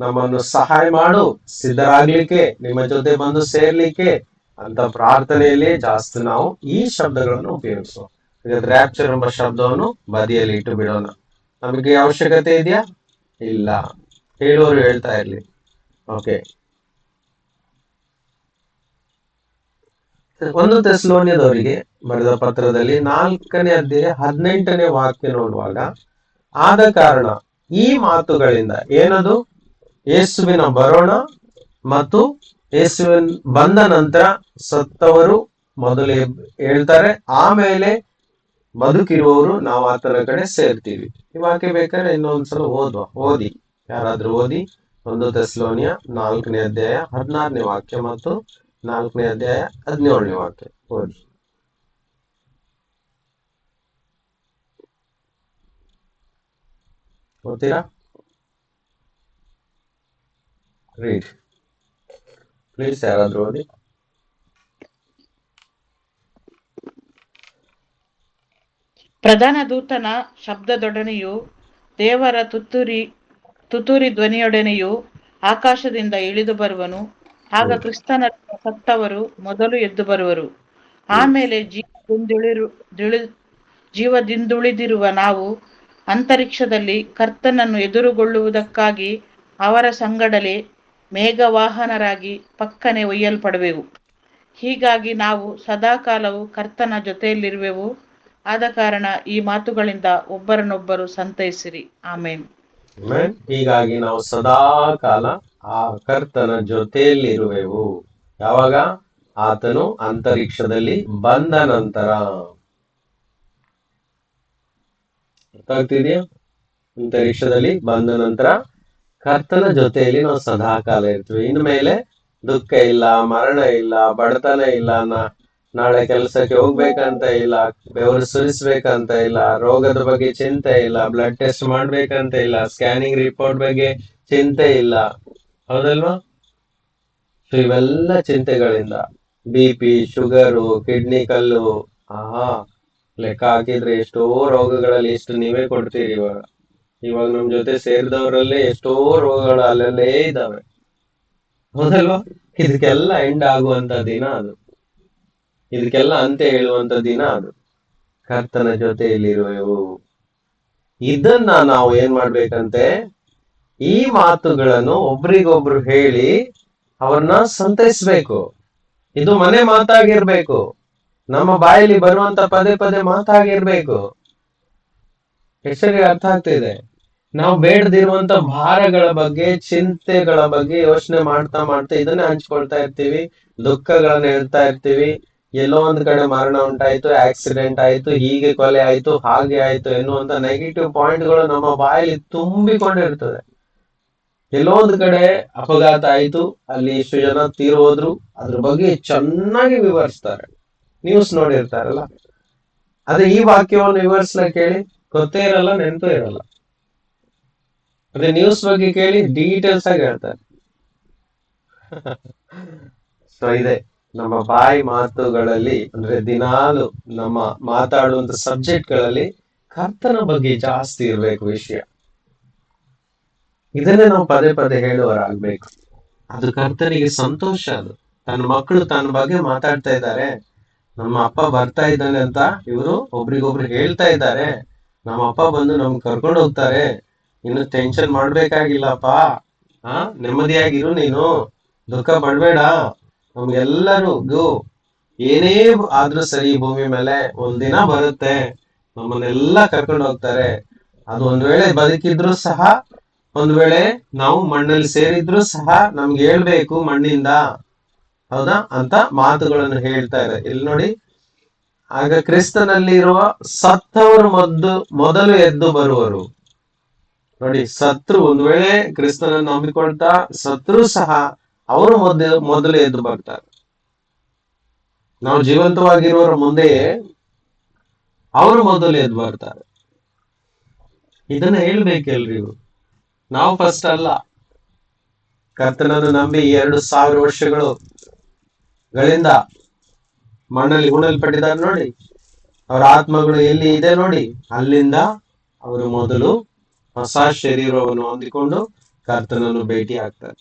ನಮ್ಮನ್ನು ಸಹಾಯ ಮಾಡು, ಸಿದ್ಧರಾಗ್ಲಿಕ್ಕೆ, ನಿಮ್ಮ ಜೊತೆ ಬಂದು ಸೇರ್ಲಿಕ್ಕೆ ಅಂತ ಪ್ರಾರ್ಥನೆಯಲ್ಲಿ ಜಾಸ್ತಿ ನಾವು ಈ ಶಬ್ದಗಳನ್ನು ಉಪಯೋಗಿಸುವ. ಈಗ ರ್ಯಾಪ್ಚರ್ ಎಂಬ ಶಬ್ದವನ್ನು ಬದಿಯಲ್ಲಿ ಇಟ್ಟು ಬಿಡೋಣ. ನಮಗೆ ಅವಶ್ಯಕತೆ ಇದೆಯಾ? ಇಲ್ಲ. ಹೇಳೋರು ಹೇಳ್ತಾ ಇರ್ಲಿ. ಓಕೆ, 1 ಥೆಸಲೋನಿಯದವರಿಗೆ ಬರೆದ ಪತ್ರದಲ್ಲಿ 4ನೇ ಅಧ್ಯಾಯ 18ನೇ ವಾಕ್ಯ ನೋಡುವಾಗ, ಆದ ಕಾರಣ ಈ ಮಾತುಗಳಿಂದ ಏನದು? ಯೇಸುವಿನ ಬರೋಣ ಮತ್ತು ಯೇಸುವಿನ ಬಂದ ನಂತರ ಸತ್ತವರು ಮೊದಲು ಹೇಳ್ತಾರೆ, ಆಮೇಲೆ ಬದುಕಿರುವವರು ನಾವು ಆತನ ಕಡೆ ಸೇರ್ತೀವಿ. ಈ ವಾಕ್ಯ ಬೇಕಾದ್ರೆ ಇನ್ನೊಂದ್ಸಲ ಓದಿ, ಯಾರಾದ್ರೂ ಓದಿ. 1 ಥೆಸಲೋನಿಯ 4ನೇ ಅಧ್ಯಾಯ 16ನೇ ವಾಕ್ಯ ಮತ್ತು 4ನೇ ಅಧ್ಯಾಯ 17ನೇ ವಾಕ್ಯ ಓದಿ. ಓದ್ತೀರಾ? ರೀಡ್ ಪ್ಲೀಸ್, ಯಾರಾದ್ರೂ ಓದಿ. ಪ್ರಧಾನ ದೂತನ ಶಬ್ದದೊಡನೆಯೂ ದೇವರ ತುತ್ತೂರಿ ಧ್ವನಿಯೊಡನೆಯೂ ಆಕಾಶದಿಂದ ಇಳಿದು ಬರುವನು. ಆಗ ಕ್ರಿಸ್ತನ ಸತ್ತವರು ಮೊದಲು ಎದ್ದು ಬರುವರು. ಆಮೇಲೆ ಜೀವದಿಂದುಳಿದಿರುವ ನಾವು ಅಂತರಿಕ್ಷದಲ್ಲಿ ಕರ್ತನನ್ನು ಎದುರುಗೊಳ್ಳುವುದಕ್ಕಾಗಿ ಅವರ ಸಂಗಡಲೇ ಮೇಘವಾಹನರಾಗಿ ಪಕ್ಕನೆ ಒಯ್ಯಲ್ಪಡುವೆವು. ಹೀಗಾಗಿ ನಾವು ಸದಾಕಾಲವು ಕರ್ತನ ಜೊತೆಯಲ್ಲಿರುವೆವು. ಆದ ಕಾರಣ ಈ ಮಾತುಗಳಿಂದ ಒಬ್ಬರನ್ನೊಬ್ಬರು ಸಂತೈಸಿರಿ. ಆಮೇನ್. ಹೀಗಾಗಿ ನಾವು ಸದಾ ಕಾಲ ಆ ಕರ್ತನ ಜೊತೆಯಲ್ಲಿರುವೆವು. ಯಾವಾಗ? ಆತನು ಅಂತರಿಕ್ಷದಲ್ಲಿ ಬಂದ ನಂತರ. ಅರ್ಥ ಆಗ್ತಿದ್ಯಾ? ಅಂತರಿಕ್ಷದಲ್ಲಿ ಬಂದ ನಂತರ ಕರ್ತನ ಜೊತೆಯಲ್ಲಿ ನಾವು ಸದಾ ಕಾಲ ಇರ್ತೀವಿ. ಇನ್ಮೇಲೆ ದುಃಖ ಇಲ್ಲ, ಮರಣ ಇಲ್ಲ, ಬಡತನ ಇಲ್ಲ, ನಾಳೆ ಕೆಲಸಕ್ಕೆ ಹೋಗ್ಬೇಕಂತ ಇಲ್ಲ, ಬೆವರು ಸುರಿಸ್ಬೇಕಂತ ಇಲ್ಲ, ರೋಗದ ಬಗ್ಗೆ ಚಿಂತೆ ಇಲ್ಲ, ಬ್ಲಡ್ ಟೆಸ್ಟ್ ಮಾಡ್ಬೇಕಂತ ಇಲ್ಲ, ಸ್ಕ್ಯಾನಿಂಗ್ ರಿಪೋರ್ಟ್ ಬಗ್ಗೆ ಚಿಂತೆ ಇಲ್ಲ. ಹೌದಲ್ವಾ? ಸೊ ಇವೆಲ್ಲ ಚಿಂತೆಗಳಿಂದ BP, ಶುಗರು, ಕಿಡ್ನಿ ಕಲ್ಲು, ಲೆಕ್ಕ ಹಾಕಿದ್ರೆ ಎಷ್ಟೋ ರೋಗಗಳಲ್ಲಿ ಎಷ್ಟು ನೀವೇ ಕೊಡ್ತೀರಿ. ಇವಾಗ ನಮ್ ಜೊತೆ ಸೇರಿದವರಲ್ಲೇ ಎಷ್ಟೋ ರೋಗಗಳು ಅಲ್ಲಲ್ಲೇ ಇದ್ದಾವೆ. ಹೌದಲ್ವಾ? ಇದಕ್ಕೆಲ್ಲ ಎಂಡ್ ಆಗುವಂತ ದಿನ ಅದು. ಇದಕ್ಕೆಲ್ಲ ಅಂತ್ಯ ಹೇಳುವಂತ ದಿನ ಅದು. ಕರ್ತನ ಜೊತೆಯಲ್ಲಿರುವೆವು. ಇದನ್ನ ನಾವು ಏನ್ ಮಾಡ್ಬೇಕಂತೆ? ಈ ಮಾತುಗಳನ್ನು ಒಬ್ರಿಗೊಬ್ರು ಹೇಳಿ ಅವ್ರನ್ನ ಸಂತೈಸ್ಬೇಕು. ಇದು ಮನೆ ಮಾತಾಗಿರ್ಬೇಕು. ನಮ್ಮ ಬಾಯಲ್ಲಿ ಬರುವಂತ ಪದೇ ಪದೇ ಮಾತಾಗಿರ್ಬೇಕು. ಹೆಸರಿಗೆ ಅರ್ಥ ಆಗ್ತಿದೆ? ನಾವು ಬೇಡದಿರುವಂತ ಭಾರಗಳ ಬಗ್ಗೆ, ಚಿಂತೆಗಳ ಬಗ್ಗೆ ಯೋಚನೆ ಮಾಡ್ತಾ ಇದನ್ನೇ ಹಂಚ್ಕೊಳ್ತಾ ಇರ್ತೀವಿ. ದುಃಖಗಳನ್ನ ಹೇಳ್ತಾ ಇರ್ತೀವಿ. ಎಲ್ಲೋ ಒಂದ್ ಕಡೆ ಮರಣ ಉಂಟಾಯ್ತು, ಆಕ್ಸಿಡೆಂಟ್ ಆಯ್ತು, ಹೀಗೆ ಕೊಲೆ ಆಯ್ತು, ಹಾಗೆ ಆಯ್ತು ಎನ್ನುವಂತ ನೆಗೆಟಿವ್ ಪಾಯಿಂಟ್ಗಳು ನಮ್ಮ ಬಾಯಲ್ಲಿ ತುಂಬಿಕೊಂಡಿರ್ತದೆ. ಎಲ್ಲೋ ಒಂದ್ ಕಡೆ ಅಪಘಾತ ಆಯ್ತು, ಅಲ್ಲಿ ಇಷ್ಟು ಜನ ತೀರೋದ್ರು, ಅದ್ರ ಬಗ್ಗೆ ಚೆನ್ನಾಗಿ ವಿವರಿಸ್ತಾರೆ. ನ್ಯೂಸ್ ನೋಡಿರ್ತಾರಲ್ಲ, ಅದೇ ಈ ವಾಕ್ಯವನ್ನು ವಿವರಿಸ್ಲಿಕ್ಕೆ ಕೇಳಿ ಗೊತ್ತೇ ಇರಲ್ಲ, ನೆನಪೇ ಇರಲ್ಲ. ಅದೇ ನ್ಯೂಸ್ ಬಗ್ಗೆ ಕೇಳಿ ಡೀಟೇಲ್ಸ್ ಆಗಿ ಹೇಳ್ತಾರೆ. ಸೊ ಇದೆ ನಮ್ಮ ಬಾಯಿ ಮಾತುಗಳಲ್ಲಿ, ಅಂದ್ರೆ ದಿನಾಲು ನಮ್ಮ ಮಾತಾಡುವಂತ ಸಬ್ಜೆಕ್ಟ್ಗಳಲ್ಲಿ ಕರ್ತನ ಬಗ್ಗೆ ಜಾಸ್ತಿ ಇರ್ಬೇಕು ವಿಷಯ. ಇದನ್ನೇ ನಾವು ಪದೇ ಪದೇ ಹೇಳುವರಾಗ್ಬೇಕು. ಅದು ಕರ್ತನಿಗೆ ಸಂತೋಷ. ಅದು ತನ್ನ ಮಕ್ಕಳು ತನ್ನ ಬಗ್ಗೆ ಮಾತಾಡ್ತಾ ಇದ್ದಾರೆ, ನಮ್ಮ ಅಪ್ಪ ಬರ್ತಾ ಇದ್ದಾನೆ ಅಂತ ಇವರು ಒಬ್ರಿಗೊಬ್ರು ಹೇಳ್ತಾ ಇದ್ದಾರೆ, ನಮ್ಮ ಅಪ್ಪ ಬಂದು ನಮ್ಗೆ ಕರ್ಕೊಂಡು ಹೋಗ್ತಾರೆ, ಇನ್ನು ಟೆನ್ಷನ್ ಮಾಡ್ಬೇಕಾಗಿಲ್ಲಪ್ಪ, ನೆಮ್ಮದಿಯಾಗಿರು, ನೀನು ದುಃಖ ಪಡ್ಬೇಡ, ನಮ್ಗೆಲ್ಲರಿಗೂ ಏನೇ ಆದ್ರೂ ಸರಿ ಭೂಮಿ ಮೇಲೆ ಒಂದಿನ ಬರುತ್ತೆ ನಮ್ಮನ್ನೆಲ್ಲ ಕರ್ಕೊಂಡು ಹೋಗ್ತಾರೆ. ಅದು ಒಂದ್ ವೇಳೆ ಬದುಕಿದ್ರು ಸಹ, ಒಂದ್ ವೇಳೆ ನಾವು ಮಣ್ಣಲ್ಲಿ ಸೇರಿದ್ರು ಸಹ ನಮ್ಗೆ ಹೇಳ್ಬೇಕು ಮಣ್ಣಿಂದ, ಹೌದಾ ಅಂತ ಮಾತುಗಳನ್ನು ಹೇಳ್ತಾ ಇದೆ. ಇಲ್ಲಿ ನೋಡಿ, ಆಗ ಕ್ರಿಸ್ತನಲ್ಲಿರುವ ಸತ್ತವರು ಮೊದಲು ಎದ್ದು ಬರುವರು. ನೋಡಿ, ಸತ್ರು ಒಂದ್ ವೇಳೆ ಕ್ರಿಸ್ತನನ್ನು ನಂಬಿಕೊಳ್ತಾ ಸತ್ರು ಸಹ ಅವರು ಮೊದಲು ಎದ್ದು ಬರ್ತಾರೆ. ನಾವು ಜೀವಂತವಾಗಿರುವವರ ಮುಂದೆಯೇ ಅವರು ಮೊದಲು ಎದ್ದು ಬರ್ತಾರೆ. ಇದನ್ನ ಹೇಳ್ಬೇಕೆಲ್ರಿಗೂ. ನಾವು ಫಸ್ಟ್ ಅಲ್ಲ, ಕರ್ತನನ್ನು ನಂಬಿ 2000 ವರ್ಷಗಳಿಂದ ಮಣ್ಣಲ್ಲಿ ಹೂಣಲ್ಪಟ್ಟಿದ್ದಾರೆ ನೋಡಿ, ಅವರ ಆತ್ಮಗಳು ಎಲ್ಲಿ ಇದೆ ನೋಡಿ, ಅಲ್ಲಿಂದ ಅವರು ಮೊದಲು ಹೊಸ ಶರೀರವನ್ನು ಹೊಂದಿಕೊಂಡು ಕರ್ತನನ್ನು ಭೇಟಿ ಆಗ್ತಾರೆ.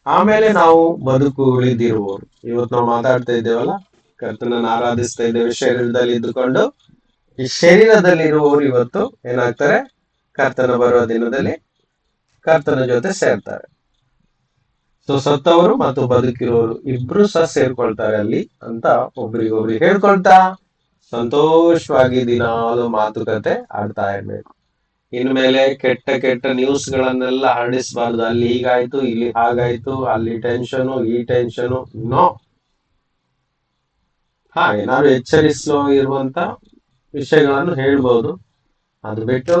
ಆಮೇಲೆ ನಾವು ಬದುಕು ಉಳಿದಿರುವವರು. ಇವತ್ತು ನಾವು ಮಾತಾಡ್ತಾ ಇದ್ದೇವಲ್ಲ, ಕರ್ತನನ್ನು ಆರಾಧಿಸ್ತಾ ಇದ್ದೇವೆ ಶರೀರದಲ್ಲಿ ಇದ್ದುಕೊಂಡು. ಈ ಶರೀರದಲ್ಲಿರುವವರು ಇವತ್ತು ಏನಾಗ್ತಾರೆ, ಕರ್ತನ ಬರುವ ದಿನದಲ್ಲಿ ಕರ್ತನ ಜೊತೆ ಸೇರ್ತಾರೆ. ಸೊ ಸತ್ತವರು ಮತ್ತು ಬದುಕಿರುವವರು ಇಬ್ರು ಸಹ ಸೇರ್ಕೊಳ್ತಾರೆ ಅಲ್ಲಿ ಅಂತ ಒಬ್ರಿಗೊಬ್ರಿಗೆ ಹೇಳ್ಕೊಳ್ತಾ ಸಂತೋಷವಾಗಿ ದಿನಾಲು ಮಾತುಕತೆ ಆಡ್ತಾ ಇರ್ಬೇಕು. ಇನ್ಮೇಲೆ ಕೆಟ್ಟ ಕೆಟ್ಟ ನ್ಯೂಸ್ ಗಳನ್ನೆಲ್ಲ ಹರಡಿಸಬಾರ್ದು. ಅಲ್ಲಿ ಹೀಗಾಯ್ತು, ಇಲ್ಲಿ ಹಾಗಾಯ್ತು, ಅಲ್ಲಿ ಟೆನ್ಷನು, ಈ ಟೆನ್ಷನು. ನೋ. ಏನಾದ್ರು ಎಚ್ಚರಿಸಲು ಇರುವಂತ ವಿಷಯಗಳನ್ನು ಹೇಳ್ಬೋದು. ಅದು ಬಿಟ್ಟು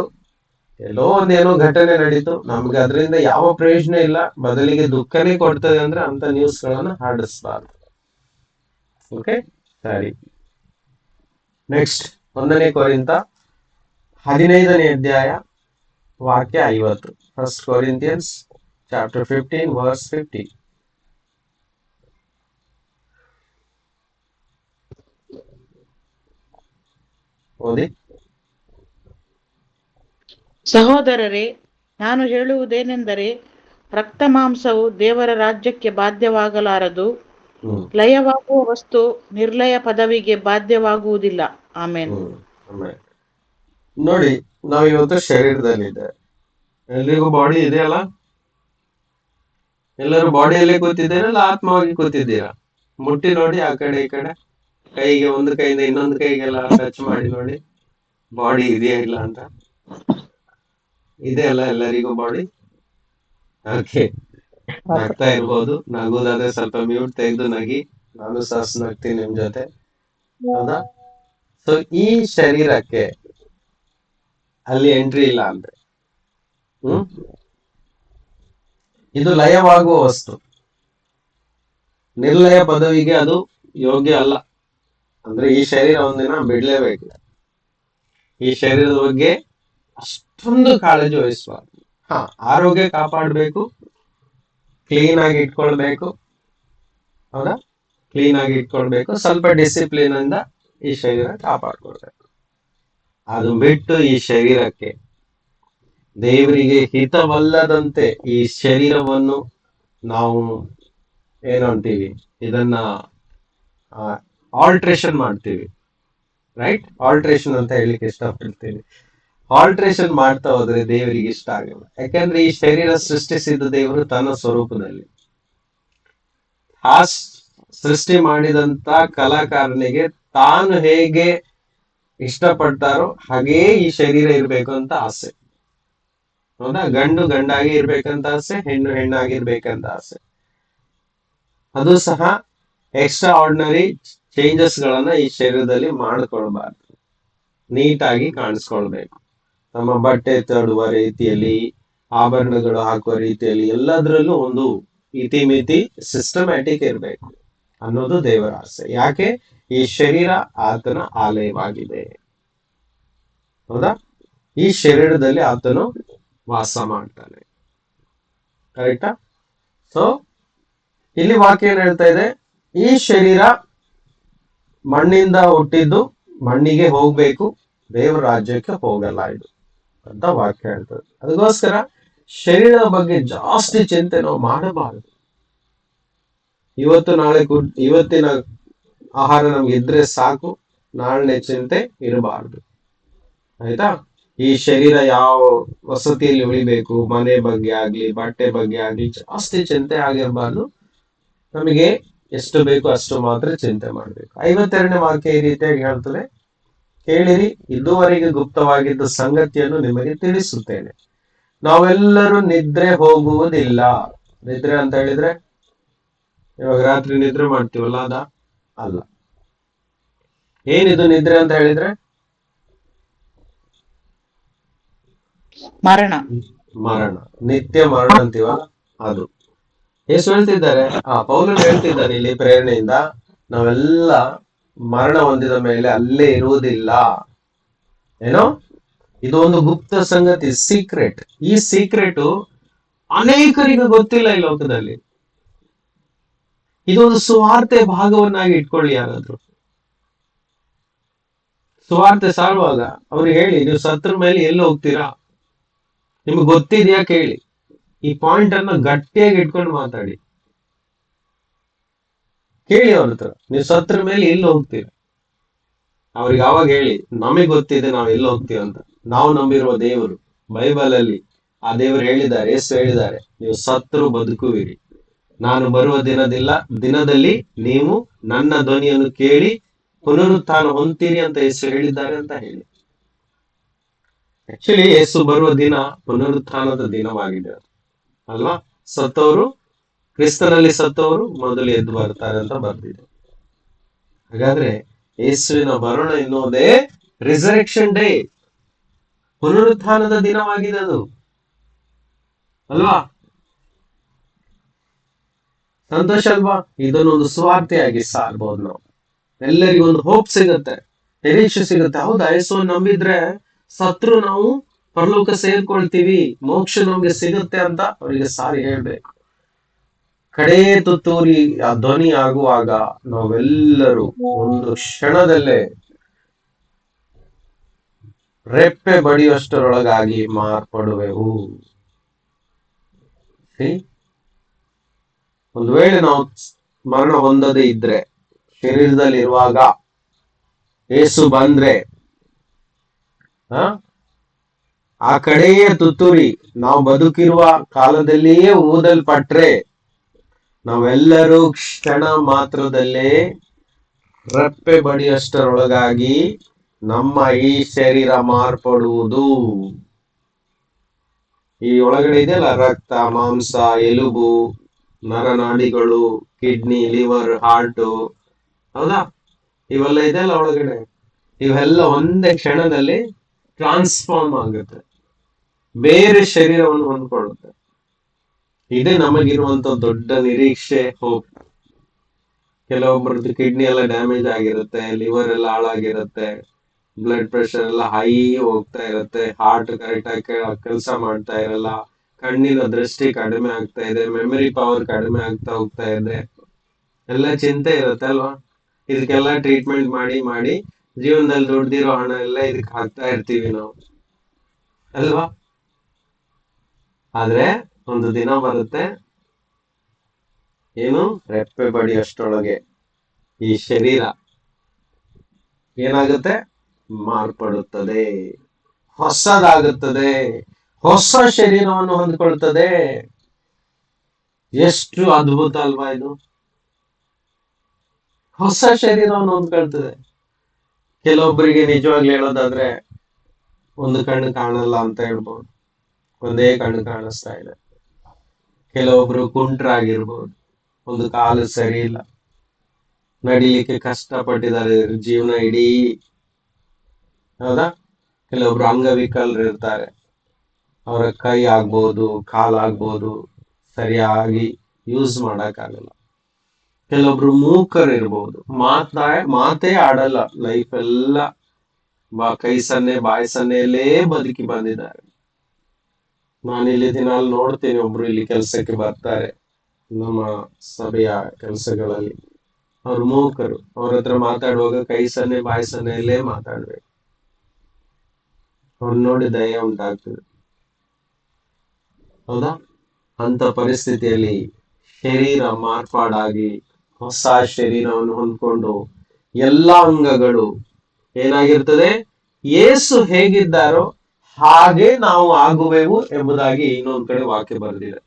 ಎಲ್ಲೋ ಒಂದೇನೋ ಘಟನೆ ನಡೀತು, ನಮ್ಗೆ ಅದರಿಂದ ಯಾವ ಪ್ರಯೋಜನ ಇಲ್ಲ, ಬದಲಿಗೆ ದುಃಖನೇ ಕೊಡ್ತದೆ ಅಂದ್ರೆ ಅಂತ ನ್ಯೂಸ್ ಗಳನ್ನ ಹರಡಿಸಬಾರ್ದು. ಓಕೆ, ಸರಿ. ನೆಕ್ಸ್ಟ್ 1 ಕೊರಿಂಥ 15ನೇ ಅಧ್ಯಾಯ ವಾಕ್ಯ 50. 1 Corinthians chapter 15 verse 50. ಓದಿ. ಸಹೋದರರೇ, ನಾನು ಹೇಳುವುದೇನೆಂದರೆ, ರಕ್ತ ಮಾಂಸವು ದೇವರ ರಾಜ್ಯಕ್ಕೆ ಬಾಧ್ಯವಾಗಲಾರದು, ಲಯವಾಗುವ ವಸ್ತು ನಿರ್ಲಯ ಪದವಿಗೆ ಬಾಧ್ಯವಾಗುವುದಿಲ್ಲ. ಆಮೇನ್. ನೋಡಿ, ನಾವು ಇವತ್ತು ಶರೀರದಲ್ಲಿದೆ, ಎಲ್ರಿಗೂ ಬಾಡಿ ಇದೆಯಲ್ಲ, ಎಲ್ಲರೂ ಬಾಡಿಯಲ್ಲೇ ಕೂತಿದ್ದೀರಲ್ಲ, ಆತ್ಮವಾಗಿ ಕೂತಿದ್ದೀರಾ? ಮುಟ್ಟಿ ನೋಡಿ ಆ ಕಡೆ ಈ ಕಡೆ, ಕೈಗೆ ಒಂದು ಕೈಯಿಂದ ಇನ್ನೊಂದು ಕೈಗೆಲ್ಲ ಟಚ್ ಮಾಡಿ ನೋಡಿ, ಬಾಡಿ ಇದೆಯಾ ಇಲ್ಲ ಅಂತ. ಇದೆಯಲ್ಲ ಎಲ್ಲರಿಗೂ ಬಾಡಿ. ಓಕೆ, ನಗ್ತಾ ಇರ್ಬೋದು. ನಗುದಾದ್ರೆ ಸ್ವಲ್ಪ ಮ್ಯೂಟ್ ತೆಗೆದು ನಗಿ, ನಾನು ಸಹ ನಗ್ತೀನಿ ನಿಮ್ ಜೊತೆ, ಹೌದಾ? ಸೊ ಈ ಶರೀರಕ್ಕೆ ಅಲ್ಲಿ ಎಂಟ್ರಿ ಇಲ್ಲ ಅಂದ್ರೆ ಇದು ಲಯವಾಗುವ ವಸ್ತು, ನಿರ್ಲಯ ಪದವಿಗೆ ಅದು ಯೋಗ್ಯ ಅಲ್ಲ. ಅಂದ್ರೆ ಈ ಶರೀರ ಒಂದಿನ ಬಿಡ್ಲೇಬೇಕು. ಈ ಶರೀರದ ಬಗ್ಗೆ ಅಷ್ಟೊಂದು ಕಾಳಜಿ ವಹಿಸಬಾರ್ದು. ಆರೋಗ್ಯ ಕಾಪಾಡಬೇಕು, ಕ್ಲೀನ್ ಆಗಿ ಇಟ್ಕೊಳ್ಬೇಕು, ಹೌದಾ? ಕ್ಲೀನ್ ಆಗಿ ಇಟ್ಕೊಳ್ಬೇಕು, ಸ್ವಲ್ಪ ಡಿಸಿಪ್ಲಿನ್ ಇಂದ ಈ ಶರೀರ ಕಾಪಾಡ್ಕೊಳ್ಬೇಕು. ಅದು ಬಿಟ್ಟು ಈ ಶರೀರಕ್ಕೆ ದೇವರಿಗೆ ಹಿತವಲ್ಲದಂತೆ ಈ ಶರೀರವನ್ನು ನಾವು ಏನಂತೀವಿ, ಇದನ್ನ ಆಲ್ಟ್ರೇಷನ್ ಮಾಡ್ತೀವಿ. ರೈಟ್, ಆಲ್ಟ್ರೇಷನ್ ಅಂತ ಹೇಳಿಕ್ಕೆ ಇಷ್ಟಪಡ್ತೀನಿ. ಆಲ್ಟ್ರೇಷನ್ ಮಾಡ್ತಾ ಹೋದ್ರೆ ದೇವರಿಗೆ ಇಷ್ಟ ಆಗಲ್ಲ. ಯಾಕಂದ್ರೆ ಈ ಶರೀರ ಸೃಷ್ಟಿಸಿದ ದೇವರು ತನ್ನ ಸ್ವರೂಪದಲ್ಲಿ. ಆ ಸೃಷ್ಟಿ ಮಾಡಿದಂತ ಕಲಾಕಾರನಿಗೆ ತಾನು ಹೇಗೆ ಇಷ್ಟಪಡ್ತಾರೋ ಹಾಗೇ ಈ ಶರೀರ ಇರ್ಬೇಕು ಅಂತ ಆಸೆ, ಹೌದಾ? ಗಂಡು ಗಂಡಾಗಿ ಇರ್ಬೇಕಂತ ಆಸೆ, ಹೆಣ್ಣು ಹೆಣ್ಣಾಗಿರ್ಬೇಕಂತ ಆಸೆ. ಅದು ಸಹ ಎಕ್ಸ್ಟ್ರಾ ಆರ್ಡಿನರಿ ಚೇಂಜಸ್ ಗಳನ್ನ ಈ ಶರೀರದಲ್ಲಿ ಮಾಡಿಕೊಳ್ಬಾರ್ದು. ನೀಟಾಗಿ ಕಾಣಿಸ್ಕೊಳ್ಬೇಕು. ನಮ್ಮ ಬಟ್ಟೆ ತೊಡುವ ರೀತಿಯಲ್ಲಿ, ಆಭರಣಗಳು ಹಾಕುವ ರೀತಿಯಲ್ಲಿ, ಎಲ್ಲದರಲ್ಲೂ ಒಂದು ಇತಿಮಿತಿ ಸಿಸ್ಟಮ್ಯಾಟಿಕ್ ಇರ್ಬೇಕು ಅನ್ನೋದು ದೇವರ ಆಸೆ. ಯಾಕೆ? ಈ ಶರೀರ ಆತನ ಆಲಯವಾಗಿದೆ, ಹೌದಾ? ಈ ಶರೀರದಲ್ಲಿ ಆತನು ವಾಸ ಮಾಡ್ತಾನೆ. ಕರೆಕ್ಟಾ? ಸೊ ಇಲ್ಲಿ ವಾಕ್ಯ ಏನ್ ಹೇಳ್ತಾ ಇದೆ? ಈ ಶರೀರ ಮಣ್ಣಿಂದ ಹುಟ್ಟಿದ್ದು ಮಣ್ಣಿಗೆ ಹೋಗ್ಬೇಕು, ದೇವರ ರಾಜ್ಯಕ್ಕೆ ಹೋಗಲ್ಲ ಇದು ಅಂತ ವಾಕ್ಯ ಹೇಳ್ತದೆ. ಅದಕ್ಕೋಸ್ಕರ ಶರೀರದ ಬಗ್ಗೆ ಜಾಸ್ತಿ ಚಿಂತೆ ನಾವು ಮಾಡಬಾರದು. ಇವತ್ತು ನಾಳೆ ಇವತ್ತಿನ ಆಹಾರ ನಮ್ಗೆ ಇದ್ರೆ ಸಾಕು, ನಾಳೆ ಚಿಂತೆ ಇರಬಾರದು. ಆಯ್ತಾ? ಈ ಶರೀರ ಯಾವ ವಸತಿಯಲ್ಲಿ ಉಳಿಬೇಕು, ಮನೆ ಬಗ್ಗೆ ಆಗ್ಲಿ, ಬಟ್ಟೆ ಬಗ್ಗೆ ಆಗ್ಲಿ ಜಾಸ್ತಿ ಚಿಂತೆ ಆಗಿರಬಾರ್ದು. ನಮಗೆ ಎಷ್ಟು ಬೇಕು ಅಷ್ಟು ಮಾತ್ರ ಚಿಂತೆ ಮಾಡ್ಬೇಕು. 52ನೇ ವಾಕ್ಯ ಈ ರೀತಿಯಾಗಿ ಹೇಳ್ತದೆ, ಕೇಳಿರಿ, ಇದುವರೆಗೆ ಗುಪ್ತವಾಗಿದ್ದ ಸಂಗತಿಯನ್ನು ನಿಮಗೆ ತಿಳಿಸುತ್ತೇನೆ. ನಾವೆಲ್ಲರೂ ನಿದ್ರೆ ಹೋಗುವುದಿಲ್ಲ. ನಿದ್ರೆ ಅಂತ ಹೇಳಿದ್ರೆ ಇವಾಗ ರಾತ್ರಿ ನಿದ್ರೆ ಮಾಡ್ತೀವಲ್ಲ, ಅಲ್ಲ. ಏನಿದು ನಿದ್ರೆ ಅಂತ ಹೇಳಿದ್ರೆ? ಮರಣ. ನಿತ್ಯ ಮರಣ ಅಂತೀವಲ್ಲ ಅದು. ಯೇಸು ಹೇಳ್ತಿದ್ದಾರೆ, ಪೌಲನು ಹೇಳ್ತಿದ್ದಾನೆ ಇಲ್ಲಿ ಪ್ರೇರಣೆಯಿಂದ, ನಾವೆಲ್ಲ ಮರಣ ಹೊಂದಿದ ಮೇಲೆ ಅಲ್ಲೇ ಇರುವುದಿಲ್ಲ. ಏನೋ ಇದು ಒಂದು ಗುಪ್ತ ಸಂಗತಿ, ಸೀಕ್ರೆಟ್. ಈ ಸೀಕ್ರೆಟ್ ಅನೇಕರಿಗೆ ಗೊತ್ತಿಲ್ಲ ಈ ಲೋಕದಲ್ಲಿ. ಇದೊಂದು ಸುವಾರ್ತೆ ಭಾಗವನ್ನಾಗಿ ಇಟ್ಕೊಳ್ಳಿ. ಯಾರಾದ್ರೂ ಸುವಾರ್ತೆ ಸಾರುವಾಗ ಅವ್ರಿಗೆ ಹೇಳಿ, ನೀವು ಸತ್ರ ಮೇಲೆ ಎಲ್ಲಿ ಹೋಗ್ತೀರಾ, ನಿಮ್ಗೆ ಗೊತ್ತಿದ್ಯಾ ಕೇಳಿ. ಈ ಪಾಯಿಂಟ್ ಅನ್ನ ಗಟ್ಟಿಯಾಗಿ ಇಟ್ಕೊಂಡು ಮಾತಾಡಿ. ಕೇಳಿ ಅವ್ರ ಹತ್ರ, ನೀವು ಸತ್ರ ಮೇಲೆ ಎಲ್ಲಿ ಹೋಗ್ತೀರಾ. ಅವ್ರಿಗೆ ಅವಾಗ ಹೇಳಿ, ನಮಗೆ ಗೊತ್ತಿದೆ ನಾವು ಎಲ್ಲಿ ಹೋಗ್ತೀವಿ ಅಂತ. ನಾವು ನಂಬಿರುವ ದೇವರು, ಬೈಬಲ್ ಅಲ್ಲಿ ಆ ದೇವರು ಹೇಳಿದ್ದಾರೆ, ಯೇಸು ಹೇಳಿದ್ದಾರೆ, ನೀವು ಸತ್ರು ಬದುಕುವಿರಿ, ನಾನು ಬರುವ ದಿನದಲ್ಲಿ ನೀವು ನನ್ನ ಧ್ವನಿಯನ್ನು ಕೇಳಿ ಪುನರುತ್ಥಾನ ಹೊಂದ್ತೀರಿ ಅಂತ ಯೇಸು ಹೇಳಿದ್ದಾರೆ ಅಂತ ಹೇಳಿ. ಆಕ್ಚುಲಿ ಯೇಸು ಬರುವ ದಿನ ಪುನರುತ್ಥಾನದ ದಿನವಾಗಿದೆ ಅಲ್ವಾ? ಸತ್ತವರು, ಕ್ರಿಸ್ತನಲ್ಲಿ ಸತ್ತವರು ಮೊದಲು ಎದ್ದು ಬರ್ತಾರೆ ಅಂತ ಬರ್ದಿದೆ. ಹಾಗಾದ್ರೆ ಯೇಸುವಿನ ಮರಣ ಎನ್ನುವುದೇ ರಿಸರೆಕ್ಷನ್ ಡೇ, ಪುನರುತ್ಥಾನದ ದಿನವಾಗಿದೆ ಅದು ಅಲ್ವಾ? ಸಂತೋಷ ಅಲ್ವಾ? ಇದನ್ನೊಂದು ಸುವಾರ್ತೆಯಾಗಿ ಸಾರ್ಬೋದು ನಾವು. ಎಲ್ಲರಿಗೂ ಒಂದು ಹೋಪ್ ಸಿಗುತ್ತೆ, ನಿರೀಕ್ಷೆ ಸಿಗುತ್ತೆ. ಹೌದಾ, ಯೇಸು ನಂಬಿದ್ರೆ ಸತ್ರು ನಾವು ಪರಲೋಕ ಸೇರ್ಕೊಳ್ತೀವಿ, ಮೋಕ್ಷ ನಮ್ಗೆ ಸಿಗುತ್ತೆ ಅಂತ ಅವರಿಗೆ ಸಾರಿ ಹೇಳ್ಬೇಕು. ಕಡೇ ತುತ್ತೂರಿ ಆ ಧ್ವನಿ ಆಗುವಾಗ ನಾವೆಲ್ಲರೂ ಒಂದು ಕ್ಷಣದಲ್ಲೇ ರೆಪ್ಪೆ ಬಡಿಯುವಷ್ಟರೊಳಗಾಗಿ ಮಾರ್ಪಡುವೆವು. ಒಂದು ವೇಳೆ ನಾವು ಮರಣ ಹೊಂದದೇ ಇದ್ರೆ, ಶರೀರದಲ್ಲಿ ಇರುವಾಗ ಯೇಸು ಬಂದ್ರೆ, ಆ ಕಡೆಯ ತುತ್ತೂರಿ ನಾವು ಬದುಕಿರುವ ಕಾಲದಲ್ಲಿಯೇ ಊದಲ್ಪಟ್ರೆ, ನಾವೆಲ್ಲರೂ ಕ್ಷಣ ಮಾತ್ರದಲ್ಲೇ ರೆಪ್ಪೆ ಬಡಿಯಷ್ಟರೊಳಗಾಗಿ ನಮ್ಮ ಈ ಶರೀರ ಮಾರ್ಪಡುವುದು. ಈ ಒಳಗಡೆ ಇದೆಯಲ್ಲ, ರಕ್ತ, ಮಾಂಸ, ಎಲುಬು, ನರನಾಡಿಗಳು, ಕಿಡ್ನಿ, ಲಿವರ್, ಹಾರ್ಟ್, ಹೌದಾ, ಇವೆಲ್ಲ ಇದೆಯಲ್ಲ ಒಳಗಡೆ, ಇವೆಲ್ಲ ಒಂದೇ ಕ್ಷಣದಲ್ಲಿ ಟ್ರಾನ್ಸ್ಫಾರ್ಮ್ ಆಗುತ್ತೆ, ಬೇರೆ ಶರೀರವನ್ನು ಹೊಂದ್ಕೊಳ್ಳುತ್ತೆ. ಇದೇ ನಮಗಿರುವಂತ ದೊಡ್ಡ ನಿರೀಕ್ಷೆ, ಹೋಪ್. ಕೆಲವೊಬ್ಬರದ್ದು ಕಿಡ್ನಿ ಎಲ್ಲ ಡ್ಯಾಮೇಜ್ ಆಗಿರುತ್ತೆ, ಲಿವರ್ ಎಲ್ಲ ಹಾಳಾಗಿರುತ್ತೆ, ಬ್ಲಡ್ ಪ್ರೆಷರ್ ಎಲ್ಲ ಹೈ ಹೋಗ್ತಾ ಇರುತ್ತೆ, ಹಾರ್ಟ್ ಕರೆಕ್ಟ್ ಆಗಿ ಕೆಲಸ ಮಾಡ್ತಾ ಇರಲ್ಲ, ಕಣ್ಣಿನ ದೃಷ್ಟಿ ಕಡಿಮೆ ಆಗ್ತಾ ಇದೆ, ಮೆಮರಿ ಪವರ್ ಕಡಿಮೆ ಆಗ್ತಾ ಹೋಗ್ತಾ ಇದೆ, ಎಲ್ಲ ಚಿಂತೆ ಇರುತ್ತೆ ಅಲ್ವಾ? ಇದಕ್ಕೆಲ್ಲ ಟ್ರೀಟ್ಮೆಂಟ್ ಮಾಡಿ ಮಾಡಿ ಜೀವನದಲ್ಲಿ ದುಡ್ದಿರೋ ಹಣ ಎಲ್ಲ ಇದಕ್ಕೆ ಹಾಕ್ತಾ ಇರ್ತೀವಿ ನಾವು ಅಲ್ವಾ? ಆದ್ರೆ ಒಂದು ದಿನ ಬರುತ್ತೆ, ಏನು, ರೆಪ್ಪೆ ಬಡಿಯಷ್ಟೊಳಗೆ ಈ ಶರೀರ ಏನಾಗುತ್ತೆ, ಮಾರ್ಪಡುತ್ತದೆ, ಹೊಸದಾಗುತ್ತದೆ, ಹೊಸ ಶರೀರವನ್ನು ಹೊಂದ್ಕೊಳ್ತದೆ. ಎಷ್ಟು ಅದ್ಭುತ ಅಲ್ವಾ ಇದು? ಹೊಸ ಶರೀರವನ್ನು ಹೊಂದ್ಕೊಳ್ತದೆ. ಕೆಲವೊಬ್ಬರಿಗೆ ನಿಜವಾಗ್ಲು ಹೇಳೋದಾದ್ರೆ ಒಂದು ಕಣ್ಣು ಕಾಣಲ್ಲ ಅಂತ ಹೇಳ್ಬೋದು, ಒಂದೇ ಕಣ್ಣು ಕಾಣಿಸ್ತಾ ಇದೆ. ಕೆಲವೊಬ್ರು ಕುಂಟ್ರಾಗಿರ್ಬೋದು, ಒಂದು ಕಾಲು ಸರಿ ಇಲ್ಲ, ನಡಿಲಿಕ್ಕೆ ಕಷ್ಟಪಟ್ಟಿದ್ದಾರೆ ಜೀವನ ಇಡೀ, ಹೌದಾ? ಕೆಲವೊಬ್ರು ಅಂಗವಿಕಲರು ಇರ್ತಾರೆ, ಅವರ ಕೈ ಆಗ್ಬೋದು, ಕಾಲಾಗ್ಬೋದು, ಸರಿಯಾಗಿ ಯೂಸ್ ಮಾಡಕ್ಕಾಗಲ್ಲ. ಕೆಲವೊಬ್ರು ಮೂಕರು ಇರ್ಬೋದು, ಮಾತೇ ಆಡಲ್ಲ, ಲೈಫ್ ಎಲ್ಲ ಕೈ ಸನ್ನೆ ಬಾಯಿ ಸನ್ನೆಯಲ್ಲೇ ಬದುಕಿ ಬಂದಿದ್ದಾರೆ. ನಾನಿಲ್ಲಿ ದಿನಾಲ್ ನೋಡ್ತೀನಿ, ಒಬ್ರು ಇಲ್ಲಿ ಕೆಲಸಕ್ಕೆ ಬರ್ತಾರೆ, ನಮ್ಮ ಸಭೆಯ ಕೆಲಸಗಳಲ್ಲಿ. ಅವ್ರು ಮೂಕರು, ಅವ್ರ ಹತ್ರ ಮಾತಾಡುವಾಗ ಕೈ ಸನ್ನೆ ಬಾಯಿ ಸನ್ನೆಯಲ್ಲೇ ಮಾತಾಡ್ಬೇಕು. ಅವ್ರು ನೋಡಿ ದಯ ಉಂಟಾಗ್ತದೆ, ಹೌದಾ? ಅಂತ ಪರಿಸ್ಥಿತಿಯಲ್ಲಿ ಶರೀರ ಮಾರ್ಪಾಡಾಗಿ ಹೊಸ ಶರೀರವನ್ನು ಹೊಂದ್ಕೊಂಡು ಎಲ್ಲಾ ಅಂಗಗಳು ಏನಾಗಿರ್ತದೆ, ಯೇಸು ಹೇಗಿದ್ದಾರೋ ಹಾಗೆ ನಾವು ಆಗುವೆವು ಎಂಬುದಾಗಿ ಇನ್ನೊಂದ್ ಕಡೆ ವಾಕ್ಯ ಬರೆದಿದೆ.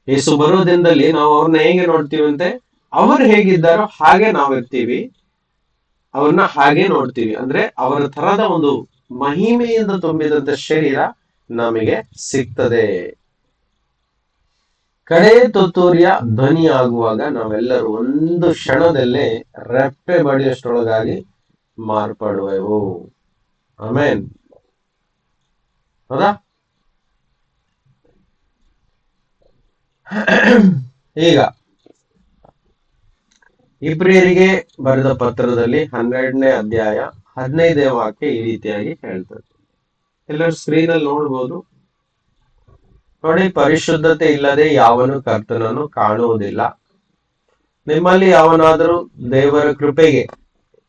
ಯೇಸು ಬರೋ ದಿನದಲ್ಲಿ ನಾವು ಅವ್ರನ್ನ ಹೇಗೆ ನೋಡ್ತೀವಂತೆ, ಅವರು ಹೇಗಿದ್ದಾರೋ ಹಾಗೆ ನಾವು ಇರ್ತೀವಿ, ಅವ್ರನ್ನ ಹಾಗೆ ನೋಡ್ತೀವಿ. ಅಂದ್ರೆ ಅವರ ತರದ ಒಂದು ಮಹಿಮೆಯಿಂದ ತುಂಬಿದಂತ ಶರೀರ ನಮಗೆ ಸಿಗ್ತದೆ. ಕಡೆ ತುತ್ತೂರಿಯ ಧ್ವನಿ ಆಗುವಾಗ ನಾವೆಲ್ಲರೂ ಒಂದು ಕ್ಷಣದಲ್ಲೇ ರೆಪ್ಪೆ ಬಡಿಯಷ್ಟರೊಳಗಾಗಿ ಮಾರ್ಪಡುವೆವು. ಆಮೇನ್, ಹೌದಾ? ಈಗ ಇಬ್ರಿಯರಿಗೆ ಬರೆದ ಪತ್ರದಲ್ಲಿ 12ನೇ ಅಧ್ಯಾಯ 15ನೇ ವಾಕ್ಯ ಈ ರೀತಿಯಾಗಿ ಹೇಳ್ತದೆ. ಎಲ್ಲರೂ ಸ್ಕ್ರೀನ್ ಅಲ್ಲಿ ನೋಡ್ಬೋದು ನೋಡಿ. ಪರಿಶುದ್ಧತೆ ಇಲ್ಲದೆ ಯಾವನು ಕರ್ತನನ್ನು ಕಾಣುವುದಿಲ್ಲ. ನಿಮ್ಮಲ್ಲಿ ಯಾವನಾದರೂ ದೇವರ ಕೃಪೆಗೆ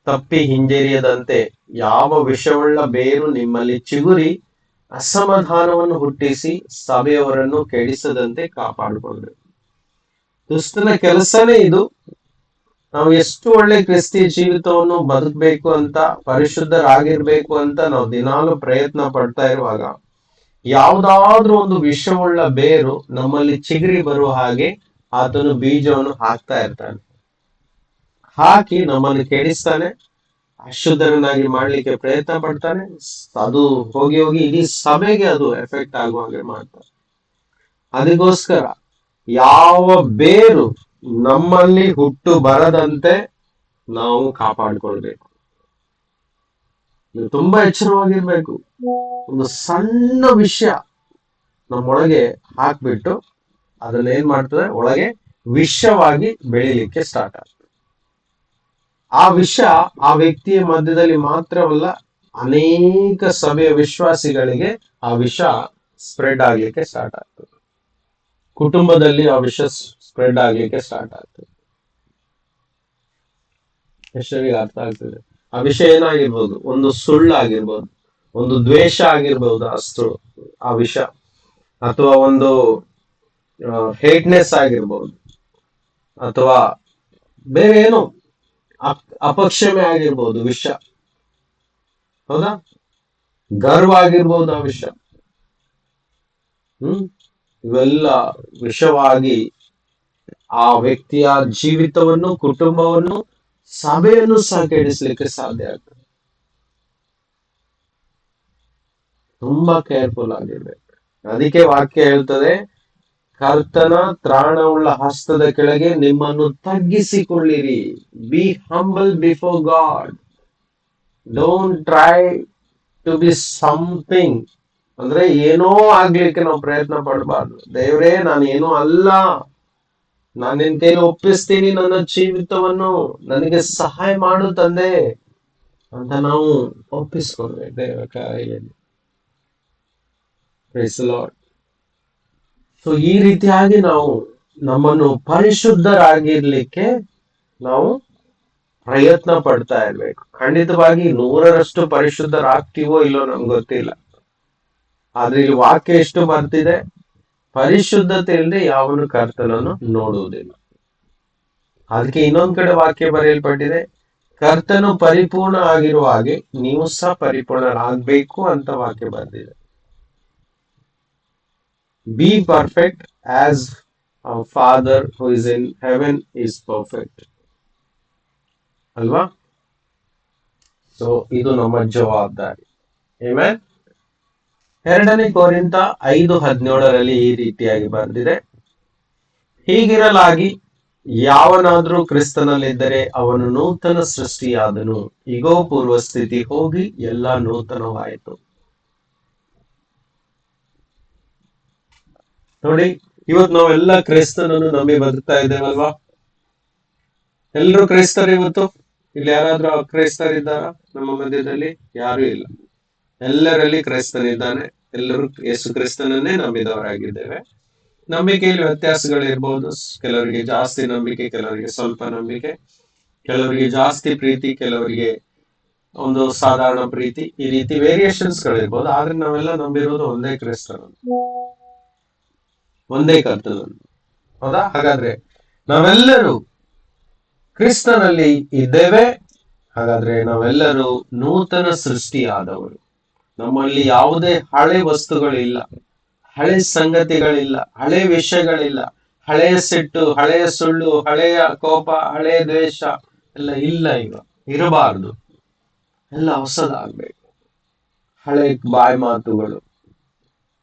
ತಪ್ಪಿ ಹಿಂಜರಿಯದಂತೆ ಯಾವ ವಿಷವುಳ್ಳ ಬೇರು ನಿಮ್ಮಲ್ಲಿ ಚಿಗುರಿ ಅಸಮಾಧಾನವನ್ನು ಹುಟ್ಟಿಸಿ ಸಭೆಯವರನ್ನು ಕೆಡಿಸದಂತೆ ಕಾಪಾಡಿಕೊಳ್ಳಬೇಕು. ದುಷ್ಟನ ಕೆಲಸನೇ ಇದು. ನಾವು ಎಷ್ಟು ಒಳ್ಳೆ ಕ್ರಿಸ್ತಿ ಜೀವಿತವನ್ನು ಬದುಕಬೇಕು ಅಂತ, ಪರಿಶುದ್ಧರಾಗಿರ್ಬೇಕು ಅಂತ ನಾವು ದಿನಾಲು ಪ್ರಯತ್ನ ಪಡ್ತಾ ಇರುವಾಗ ಯಾವುದಾದ್ರೂ ಒಂದು ವಿಷವುಳ್ಳ ಬೇರು ನಮ್ಮಲ್ಲಿ ಚಿಗುರಿ ಬರುವ ಹಾಗೆ ಆತನು ಬೀಜವನ್ನು ಹಾಕ್ತಾ ಇರ್ತಾನೆ. ಹಾಕಿ ನಮ್ಮನ್ನು ಕೆಡಿಸ್ತಾನೆ, ಅಶುದ್ಧರನ್ನಾಗಿ ಮಾಡ್ಲಿಕ್ಕೆ ಪ್ರಯತ್ನ ಪಡ್ತಾನೆ. ಅದು ಹೋಗಿ ಹೋಗಿ ಇಡೀ ಸಭೆಗೆ ಅದು ಎಫೆಕ್ಟ್ ಆಗುವ ಹಾಗೆ ಮಾಡ್ತಾನೆ. ಅದಕ್ಕೋಸ್ಕರ ಯಾವ ಬೇರು ನಮ್ಮಲ್ಲಿ ಹುಟ್ಟು ಬರದಂತೆ ನಾವು ಕಾಪಾಡಿಕೊಳ್ಬೇಕು. ನೀವು ತುಂಬಾ ಎಚ್ಚರವಾಗಿರ್ಬೇಕು. ಒಂದು ಸಣ್ಣ ವಿಷಯ ನಮ್ಮೊಳಗೆ ಹಾಕ್ಬಿಟ್ಟು ಅದನ್ನೇನ್ ಮಾಡ್ತದೆ, ಒಳಗೆ ವಿಷವಾಗಿ ಬೆಳಿಲಿಕ್ಕೆ ಸ್ಟಾರ್ಟ್ ಆಗ್ತದೆ. ಆ ವಿಷ ಆ ವ್ಯಕ್ತಿಯ ಮಧ್ಯದಲ್ಲಿ ಮಾತ್ರವಲ್ಲ, ಅನೇಕ ಸಭೆಯ ವಿಶ್ವಾಸಿಗಳಿಗೆ ಆ ವಿಷ ಸ್ಪ್ರೆಡ್ ಆಗ್ಲಿಕ್ಕೆ ಸ್ಟಾರ್ಟ್ ಆಗ್ತದೆ. ಕುಟುಂಬದಲ್ಲಿ ಆ ವಿಷ ಸ್ಪ್ರೆಡ್ ಆಗ್ಲಿಕ್ಕೆ ಸ್ಟಾರ್ಟ್ ಆಗ್ತದೆ. ಎಷ್ಟರಿಗೆ ಅರ್ಥ ಆಗ್ತದೆ? ಆ ವಿಷಯ ಏನಾಗಿರ್ಬೋದು, ಒಂದು ಸುಳ್ಳಾಗಿರ್ಬೋದು, ಒಂದು ದ್ವೇಷ ಆಗಿರ್ಬೋದು, ಅಷ್ಟು ಆ ವಿಷ, ಅಥವಾ ಒಂದು ಹೇಟ್ನೆಸ್ ಆಗಿರ್ಬೋದು, ಅಥವಾ ಬೇರೆ ಏನು ಅಪಕ್ಷಮೆ ಆಗಿರ್ಬೋದು, ವಿಷ, ಹೌದಾ? ಗರ್ವ ಆಗಿರ್ಬೋದು, ಆ ವಿಷ. ಇವೆಲ್ಲ ವಿಷವಾಗಿ ಆ ವ್ಯಕ್ತಿಯ ಜೀವಿತವನ್ನು, ಕುಟುಂಬವನ್ನು, ಸಭೆಯನ್ನು ಸಹ ಕೆಡಿಸ್ಲಿಕ್ಕೆ ಸಾಧ್ಯ ಆಗ್ತದೆ. ತುಂಬಾ ಕೇರ್ಫುಲ್ ಆಗಿರ್ಬೇಕು. ಅದಕ್ಕೆ ವಾಕ್ಯ ಹೇಳ್ತದೆ, ಕರ್ತನ ತ್ರಾಣವುಳ್ಳ ಹಸ್ತದ ಕೆಳಗೆ ನಿಮ್ಮನ್ನು ತಗ್ಗಿಸಿಕೊಳ್ಳಿರಿ. Be humble before God. Don't try to be something. ಅಂದ್ರೆ ಏನೋ ಆಗ್ಲಿಕ್ಕೆ ನಾವು ಪ್ರಯತ್ನ ಪಡಬಾರ್ದು. ದೇವರೇ, ನಾನು ಏನೋ ಅಲ್ಲ, ನಾನು ನಿನ್ ಕೈಲಿ ಒಪ್ಪಿಸ್ತೀನಿ ನನ್ನ ಜೀವಿತವನ್ನು, ನನಗೆ ಸಹಾಯ ಮಾಡು ತಂದೆ ಅಂತ ನಾವು ಒಪ್ಪಿಸ್ಕೊಳ್ಬೇಕು ದೇವರ ಕೈಯಲ್ಲಿ. Price the lord. ಸೊ ಈ ರೀತಿಯಾಗಿ ನಾವು ನಮ್ಮನ್ನು ಪರಿಶುದ್ಧರಾಗಿರ್ಲಿಕ್ಕೆ ನಾವು ಪ್ರಯತ್ನ ಪಡ್ತಾ ಇರ್ಬೇಕು. ಖಂಡಿತವಾಗಿ 100% ಪರಿಶುದ್ಧರಾಗ್ತೀವೋ ಇಲ್ಲೋ ನಮ್ಗೆ ಗೊತ್ತಿಲ್ಲ. ಆದ್ರೆ ಇಲ್ಲಿ ವಾಕ್ಯ ಎಷ್ಟು ಬರ್ತಿದೆ, ಪರಿಶುದ್ಧತೆ ಇಲ್ಲದೆ ಯಾವನು ಕರ್ತನನ್ನು ನೋಡುವುದಿಲ್ಲ. ಅದಕ್ಕೆ ಇನ್ನೊಂದ್ ಕಡೆ ವಾಕ್ಯ ಬರೆಯಲ್ಪಟ್ಟಿದೆ, ಕರ್ತನು ಪರಿಪೂರ್ಣ ಆಗಿರುವ ಹಾಗೆ ನೀವು ಸಹ ಪರಿಪೂರ್ಣರಾಗಬೇಕು ಅಂತ ವಾಕ್ಯ ಬರೆದಿದೆ. B perfect as our Father who is in heaven is perfect. ಅಲ್ವಾ? ಸೊ ಇದು ನಮ್ಮ ಜವಾಬ್ದಾರಿ. ಆಮೆನ್. 2ನೇ ಕೊರಿಂಥ 5:17 ಈ ರೀತಿಯಾಗಿ ಬರೆದಿದೆ, ಹೀಗಿರಲಾಗಿ ಯಾವನಾದ್ರೂ ಕ್ರಿಸ್ತನಲ್ಲಿದ್ದರೆ ಅವನು ನೂತನ ಸೃಷ್ಟಿಯಾದನು, ಈಗೋ ಪೂರ್ವ ಸ್ಥಿತಿ ಹೋಗಿ ಎಲ್ಲ ನೂತನವಾಯಿತು. ನೋಡಿ, ಇವತ್ತು ನಾವೆಲ್ಲ ಕ್ರೈಸ್ತನನ್ನು ನಂಬಿ ಬದುಕ್ತಾ ಇದ್ದೇವಲ್ವಾ? ಎಲ್ಲರೂ ಕ್ರೈಸ್ತರು. ಇವತ್ತು ಇಲ್ಲಿ ಯಾರಾದ್ರೂ ಅಕ್ರೈಸ್ತರಿದ್ದಾರಾ? ನಮ್ಮ ಮಧ್ಯದಲ್ಲಿ ಯಾರು ಇಲ್ಲ. ಎಲ್ಲರಲ್ಲಿ ಕ್ರೈಸ್ತನಿದ್ದಾನೆ. ಎಲ್ಲರೂ ಯೇಸು ಕ್ರಿಸ್ತನನ್ನೇ ನಂಬಿದವರಾಗಿದ್ದೇವೆ. ನಂಬಿಕೆಯಲ್ಲಿ ವ್ಯತ್ಯಾಸಗಳಿರ್ಬೋದು. ಕೆಲವರಿಗೆ ಜಾಸ್ತಿ ನಂಬಿಕೆ, ಕೆಲವರಿಗೆ ಸ್ವಲ್ಪ ನಂಬಿಕೆ, ಕೆಲವರಿಗೆ ಜಾಸ್ತಿ ಪ್ರೀತಿ, ಕೆಲವರಿಗೆ ಒಂದು ಸಾಧಾರಣ ಪ್ರೀತಿ, ಈ ರೀತಿ ವೇರಿಯೇಷನ್ಸ್ ಗಳಿರ್ಬೋದು. ಆದ್ರೆ ನಾವೆಲ್ಲ ನಂಬಿರೋದು ಒಂದೇ ಕ್ರಿಸ್ತನನ್ನು, ಒಂದೇ ಕರ್ತನನ್ನು. ಹೌದಾ? ಹಾಗಾದ್ರೆ ನಾವೆಲ್ಲರೂ ಕ್ರಿಸ್ತನಲ್ಲಿ ಇದ್ದೇವೆ. ಹಾಗಾದ್ರೆ ನಾವೆಲ್ಲರೂ ನೂತನ ಸೃಷ್ಟಿಯಾದವರು. ನಮ್ಮಲ್ಲಿ ಯಾವುದೇ ಹಳೆ ವಸ್ತುಗಳಿಲ್ಲ, ಹಳೆ ಸಂಗತಿಗಳಿಲ್ಲ, ಹಳೆ ವಿಷಯಗಳಿಲ್ಲ, ಹಳೆಯ ಸಿಟ್ಟು, ಹಳೆಯ ಸುಳ್ಳು, ಹಳೆಯ ಕೋಪ, ಹಳೆಯ ದ್ವೇಷ ಎಲ್ಲ ಇಲ್ಲ. ಈಗ ಇರಬಾರ್ದು, ಎಲ್ಲ ಹೊಸದಾಗ್ಬೇಕು. ಹಳೆ ಬಾಯಿ ಮಾತುಗಳು,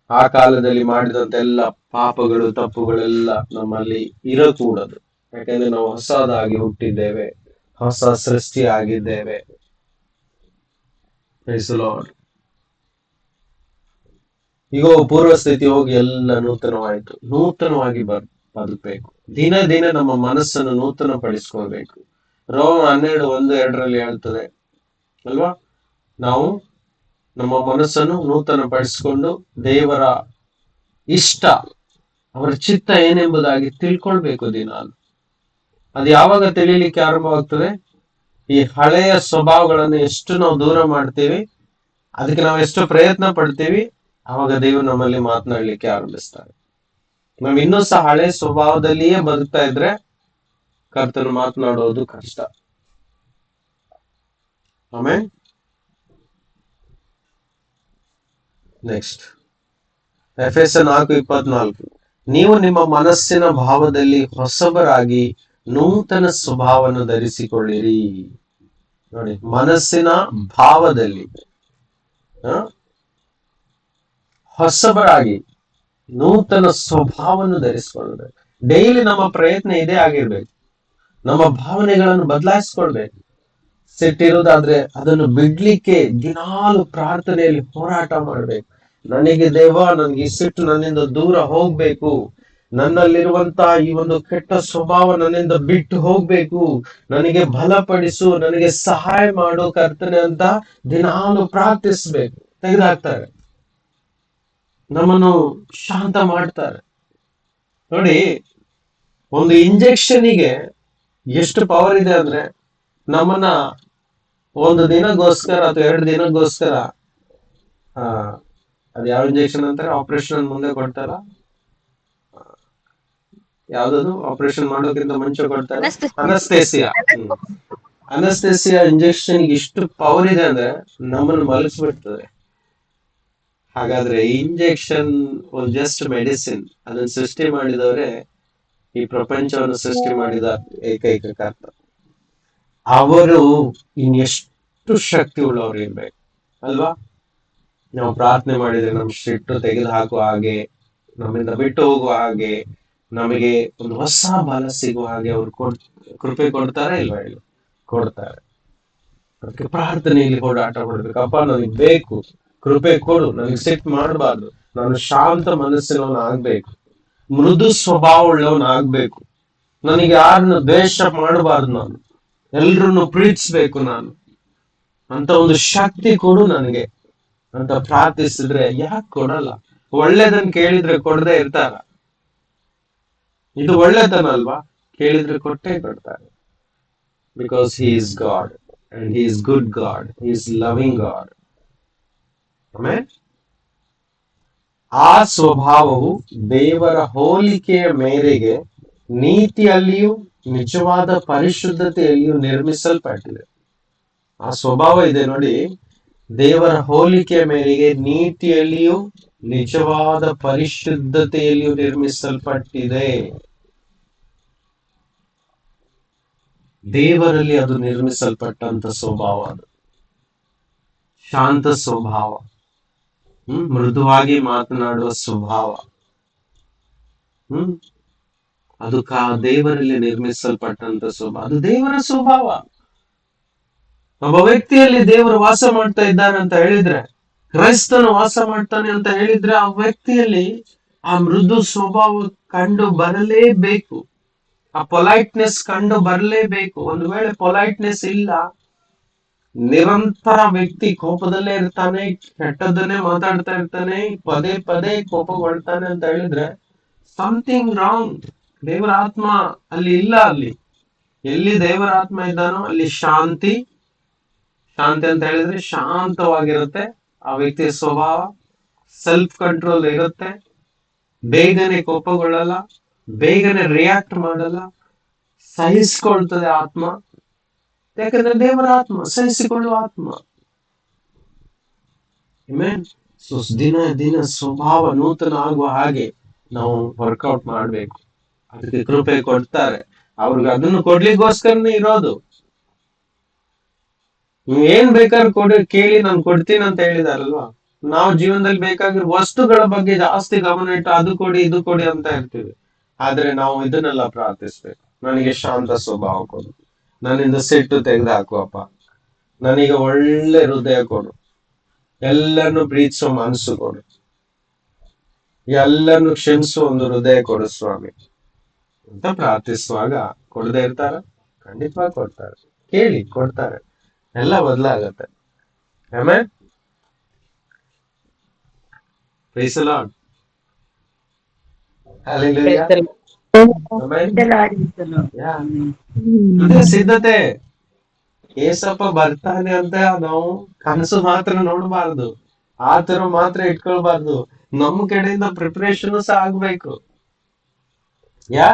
ಆ ಕಾಲದಲ್ಲಿ ಮಾಡಿದಂತ ಎಲ್ಲ ಪಾಪಗಳು, ತಪ್ಪುಗಳೆಲ್ಲ ನಮ್ಮಲ್ಲಿ ಇರಕೂಡದು. ಯಾಕಂದ್ರೆ ನಾವು ಹೊಸದಾಗಿ ಹುಟ್ಟಿದ್ದೇವೆ, ಹೊಸ ಸೃಷ್ಟಿ ಆಗಿದ್ದೇವೆ. Praise the Lord. ಈಗ ಪೂರ್ವ ಸ್ಥಿತಿ ಹೋಗಿ ಎಲ್ಲ ನೂತನವಾಯಿತು. ನೂತನವಾಗಿ ಬದುಕಬೇಕು. ದಿನ ದಿನ ನಮ್ಮ ಮನಸ್ಸನ್ನು ನೂತನ ಪಡಿಸ್ಕೊಳ್ಬೇಕು. ರೋಮ 12:1-2 ಹೇಳ್ತದೆ ಅಲ್ವಾ? ನಾವು ನಮ್ಮ ಮನಸ್ಸನ್ನು ನೂತನ ಪಡಿಸ್ಕೊಂಡು ದೇವರ ಇಷ್ಟ, ಅವರ ಚಿತ್ತ ಏನೆಂಬುದಾಗಿ ತಿಳ್ಕೊಳ್ಬೇಕು ದಿನಾಲು. ಅದು ಯಾವಾಗ ತಿಳಿಲಿಕ್ಕೆ ಆರಂಭವಾಗ್ತದೆ? ಈ ಹಳೆಯ ಸ್ವಭಾವಗಳನ್ನು ಎಷ್ಟು ನಾವು ದೂರ ಮಾಡ್ತೀವಿ, ಅದಕ್ಕೆ ನಾವು ಎಷ್ಟು ಪ್ರಯತ್ನ ಪಡ್ತೀವಿ, ಆವಾಗ ದೇವರು ನಮ್ಮಲ್ಲಿ ಮಾತನಾಡ್ಲಿಕ್ಕೆ ಆರಂಭಿಸ್ತಾರೆ. ನಾವ್ ಇನ್ನೂ ಸಹ ಹಳೆ ಸ್ವಭಾವದಲ್ಲಿಯೇ ಬದುಕ್ತಾ ಇದ್ರೆ ಕರ್ತನು ಮಾತನಾಡೋದು ಕಷ್ಟ. ಆಮೇಲೆ ನೆಕ್ಸ್ಟ್ ಎಫೆಸ 4:24, ನೀವು ನಿಮ್ಮ ಮನಸ್ಸಿನ ಭಾವದಲ್ಲಿ ಹೊಸಬರಾಗಿ ನೂತನ ಸ್ವಭಾವವನ್ನು ಧರಿಸಿಕೊಳ್ಳಿರಿ. ನೋಡಿ, ಮನಸ್ಸಿನ ಭಾವದಲ್ಲಿ ಹೊಸಬರಾಗಿ ನೂತನ ಸ್ವಭಾವವನ್ನು ಧರಿಸಿಕೊಳ್ಳಬೇಕು. ಡೈಲಿ ನಮ್ಮ ಪ್ರಯತ್ನ ಇದೇ ಆಗಿರ್ಬೇಕು. ನಮ್ಮ ಭಾವನೆಗಳನ್ನು ಬದಲಾಯಿಸ್ಕೊಳ್ಬೇಕು. ಸಿಟ್ಟಿರೋದಾದ್ರೆ ಅದನ್ನು ಬಿಡ್ಲಿಕ್ಕೆ ದಿನಾಲು ಪ್ರಾರ್ಥನೆಯಲ್ಲಿ ಹೋರಾಟ ಮಾಡ್ಬೇಕು. ನನಗೆ ದೇವ, ನನ್ಗೆ ಈ ಸಿಟ್ಟು ನನ್ನಿಂದ ದೂರ ಹೋಗ್ಬೇಕು, ನನ್ನಲ್ಲಿರುವಂತಹ ಈ ಒಂದು ಕೆಟ್ಟ ಸ್ವಭಾವ ನನ್ನಿಂದ ಬಿಟ್ಟು ಹೋಗ್ಬೇಕು, ನನಗೆ ಬಲಪಡಿಸು, ನನಗೆ ಸಹಾಯ ಮಾಡು ಕರ್ತನೆ ಅಂತ ದಿನಾಲು ಪ್ರಾರ್ಥಿಸ್ಬೇಕು. ತೆಗೆದಾಕ್ತಾರೆ, ನಮ್ಮನ್ನು ಶಾಂತ ಮಾಡ್ತಾರೆ. ನೋಡಿ, ಒಂದು ಇಂಜೆಕ್ಷನ್ಗೆ ಎಷ್ಟು ಪವರ್ ಇದೆ ಅಂದ್ರೆ, ನಮ್ಮನ್ನ ಒಂದು ದಿನಗೋಸ್ಕರ ಅಥವಾ 2 ದಿನಕ್ಕೋಸ್ಕರ ಅದು ಯಾವ ಇಂಜೆಕ್ಷನ್ ಅಂತಾರೆ, ಆಪರೇಷನ್ ಮುಂದೆ ಕೊಡ್ತಾರ, ಯಾವ್ದದು ಆಪರೇಷನ್ ಮಾಡೋಕ್ಕಿಂತ ಮುಂಚೆ ಕೊಡ್ತಾರೆ, ಅನಸ್ತೇಸಿಯಾ. ಅನಸ್ತೇಸಿಯಾ ಇಂಜೆಕ್ಷನ್ ಇಷ್ಟು ಪವರ್ ಇದೆ ಅಂದ್ರೆ ನಮ್ಮನ್ನು ಮಲಗಿಸ್ಬಿಡ್ತದೆ. ಹಾಗಾದ್ರೆ ಇಂಜೆಕ್ಷನ್ ಜಸ್ಟ್ ಮೆಡಿಸಿನ್. ಅದನ್ನ ಸೃಷ್ಟಿ ಮಾಡಿದವರೇ, ಈ ಪ್ರಪಂಚವನ್ನು ಸೃಷ್ಟಿ ಮಾಡಿದ ಏಕೈಕ ಕರ್ತ. ಅವರು ಇನ್ನೆಷ್ಟು ಶಕ್ತಿ ಉಳ್ಳವರು ಇರ್ಬೇಕು ಅಲ್ವಾ? ನಾವು ಪ್ರಾರ್ಥನೆ ಮಾಡಿದ್ರೆ ನಮ್ಮ ಸಿಟ್ಟು ತೆಗೆದು ಹಾಕುವ ಹಾಗೆ, ನಮ್ಮಿಂದ ಬಿಟ್ಟು ಹೋಗುವ ಹಾಗೆ, ನಮಗೆ ಒಂದು ಹೊಸ ಬಲ ಸಿಗುವ ಹಾಗೆ ಅವರು ಕೃಪೆ ಕೊಡ್ತಾರೆ ಇಲ್ವಾ? ಹೇಳಿ, ಕೊಡ್ತಾರೆ. ಅದಕ್ಕೆ ಪ್ರಾರ್ಥನೆಯಲ್ಲಿ ಹೋರಾಟ ಮಾಡ್ಬೇಕು. ಅಪ್ಪ, ನನಗೆ ಬೇಕು, ಕೃಪೆ ಕೊಡು, ನನಗೆ ಸಿಟ್ಟು ಮಾಡಬಾರ್ದು, ನಾನು ಶಾಂತ ಮನಸ್ಸಿನವನು ಆಗ್ಬೇಕು, ಮೃದು ಸ್ವಭಾವ ಉಳ್ಳವನು ಆಗ್ಬೇಕು, ನನಗೆ ಯಾರನ್ನು ದ್ವೇಷ ಮಾಡಬಾರ್ದು, ನಾನು ಎಲ್ರನ್ನು ಪ್ರೀತಿಸ್ಬೇಕು ನಾನು ಅಂತ ಒಂದು ಶಕ್ತಿ ಕೊಡು ನನಗೆ ಅಂತ ಪ್ರಾರ್ಥಿಸಿದ್ರೆ ಯಾಕೆ ಕೊಡಲ್ಲ? ಒಳ್ಳೇದನ್ನ ಕೇಳಿದ್ರೆ ಕೊಡದೆ ಇರ್ತಾರ? ಇದು ಒಳ್ಳೆತನ ಅಲ್ವಾ? ಕೇಳಿದ್ರೆ ಕೊಟ್ಟೇ ಕೊಡ್ತಾರೆ. Because he is god and he is good god, he is loving god. ಆಮೇಲೆ ಆ ಸ್ವಭಾವವು ದೇವರ ಹೋಲಿಕೆಯ ಮೇರೆಗೆ ನೀತಿಯಲ್ಲಿಯೂ ನಿಜವಾದ ಪರಿಶುದ್ಧತೆಯಲ್ಲಿಯೂ ನಿರ್ಮಿಸಲ್ಪಟ್ಟಿದೆ. ಆ ಸ್ವಭಾವ ಇದೆ ನೋಡಿ, ದೇವರ ಹೋಲಿಕೆಯ ಮೇರೆಗೆ ನೀತಿಯಲ್ಲಿಯೂ ನಿಜವಾದ ಪರಿಶುದ್ಧತೆಯಲ್ಲಿಯೂ ನಿರ್ಮಿಸಲ್ಪಟ್ಟಿದೆ. ದೇವರಲ್ಲಿ ಅದು ನಿರ್ಮಿಸಲ್ಪಟ್ಟಂತ ಸ್ವಭಾವ. ಅದು ಶಾಂತ ಸ್ವಭಾವ, ಮೃದುವಾಗಿ ಮಾತನಾಡುವ ಸ್ವಭಾವ. ಅದು ದೇವರಲ್ಲಿ ನಿರ್ಮಿಸಲ್ಪಟ್ಟಂತ ಸ್ವಭಾವ. ಅದು ದೇವರ ಸ್ವಭಾವ. ಒಬ್ಬ ವ್ಯಕ್ತಿಯಲ್ಲಿ ದೇವರು ವಾಸ ಮಾಡ್ತಾ ಇದ್ದಾನೆ ಅಂತ ಹೇಳಿದ್ರೆ, ಕ್ರೈಸ್ತನು ವಾಸ ಮಾಡ್ತಾನೆ ಅಂತ ಹೇಳಿದ್ರೆ, ಆ ವ್ಯಕ್ತಿಯಲ್ಲಿ ಆ ಮೃದು ಸ್ವಭಾವ ಕಂಡು ಬರಲೇಬೇಕು. ಆ ಪೊಲೈಟ್ನೆಸ್ ಕಂಡು ಬರಲೇಬೇಕು. ಒಂದು ವೇಳೆ ಪೊಲೈಟ್ನೆಸ್ ಇಲ್ಲ, ನಿರಂತರ ವ್ಯಕ್ತಿ ಕೋಪದಲ್ಲೇ ಇರ್ತಾನೆ, ಕೆಟ್ಟದನ್ನೇ ಮಾತಾಡ್ತಾ ಇರ್ತಾನೆ, ಪದೇ ಪದೇ ಕೋಪಗೊಳ್ತಾನೆ ಅಂತ ಹೇಳಿದ್ರೆ ಸಮಥಿಂಗ್ ರಾಂಗ್. ದೇವರ ಆತ್ಮ ಅಲ್ಲಿ ಇಲ್ಲ. ಅಲ್ಲಿ ಎಲ್ಲಿ ದೇವರ ಆತ್ಮ ಇದ್ದಾನೋ ಅಲ್ಲಿ ಶಾಂತಿ. ಶಾಂತಿ ಅಂತ ಹೇಳಿದ್ರೆ ಶಾಂತವಾಗಿರುತ್ತೆ ಆ ವ್ಯಕ್ತಿಯ ಸ್ವಭಾವ, ಸೆಲ್ಫ್ ಕಂಟ್ರೋಲ್ ಇರುತ್ತೆ, ಬೇಗನೆ ಕೋಪಗೊಳ್ಳಲ್ಲ, ಬೇಗನೆ ರಿಯಾಕ್ಟ್ ಮಾಡಲ್ಲ, ಸಹಿಸಿಕೊಳ್ತದೆ ಆತ್ಮ. ಯಾಕಂದ್ರೆ ದೇವರ ಆತ್ಮ ಸಹಿಸಿಕೊಳ್ಳುವ ಆತ್ಮ. ಸೊ ದಿನ ದಿನ ಸ್ವಭಾವ ನೂತನ ಆಗುವ ಹಾಗೆ ನಾವು ವರ್ಕೌಟ್ ಮಾಡ್ಬೇಕು. ಅದಕ್ಕೆ ಕೃಪೆ ಕೊಡ್ತಾರೆ, ಅವ್ರಿಗೆ ಅದನ್ನು ಕೊಡ್ಲಿಕ್ಕೋಸ್ಕರನೇ ಇರೋದು. ನೀವ್ ಏನ್ ಬೇಕಾದ್ರೂ ಕೊಡಿ, ಕೇಳಿ ನಾನು ಕೊಡ್ತೀನಿ ಅಂತ ಹೇಳಿದಾರಲ್ವಾ. ನಾವು ಜೀವನದಲ್ಲಿ ಬೇಕಾಗಿರೋ ವಸ್ತುಗಳ ಬಗ್ಗೆ ಜಾಸ್ತಿ ಗಮನ ಇಟ್ಟು ಅದು ಕೊಡಿ ಇದು ಕೊಡಿ ಅಂತ ಇರ್ತೀವಿ. ಆದ್ರೆ ನಾವು ಇದನ್ನೆಲ್ಲ ಪ್ರಾರ್ಥಿಸ್ಬೇಕು. ನನಗೆ ಶಾಂತ ಸ್ವಭಾವ ಕೊಡು, ನನ್ನಿಂದ ಸಿಟ್ಟು ತೆಗೆದು ಹಾಕುವಪ್ಪ, ನನಗೆ ಒಳ್ಳೆ ಹೃದಯ ಕೊಡು, ಎಲ್ಲರನ್ನು ಪ್ರೀತಿಸೋ ಮನಸ್ಸು ಕೊಡು, ಎಲ್ಲರನ್ನು ಕ್ಷಮಿಸುವ ಒಂದು ಹೃದಯ ಕೊಡು ಸ್ವಾಮಿ ಅಂತ ಪ್ರಾರ್ಥಿಸುವಾಗ ಕೊಡದೆ ಇರ್ತಾರ? ಖಂಡಿತವಾಗಿ ಕೊಡ್ತಾರೆ. ಕೇಳಿ, ಕೊಡ್ತಾರೆ. ಎಲ್ಲ ಬದಲಾಗತ್ತೆ. ಆಮೇಲೆ praise the Lord. Hallelujah. Amen. Yeah. ಇದೇ ಸಿದ್ಧತೆ. ಏಸಪ್ಪ ಬರ್ತಾನೆ ಅಂತ ನಾವು ಕನಸು ಮಾತ್ರ ನೋಡಬಾರ್ದು, ಆತರ ಮಾತ್ರ ಇಟ್ಕೊಳ್ಬಾರ್ದು. ನಮ್ಮ ಕಡೆಯಿಂದ ಪ್ರಿಪರೇಷನ್ ಸಹ ಆಗ್ಬೇಕು. ಯಾ.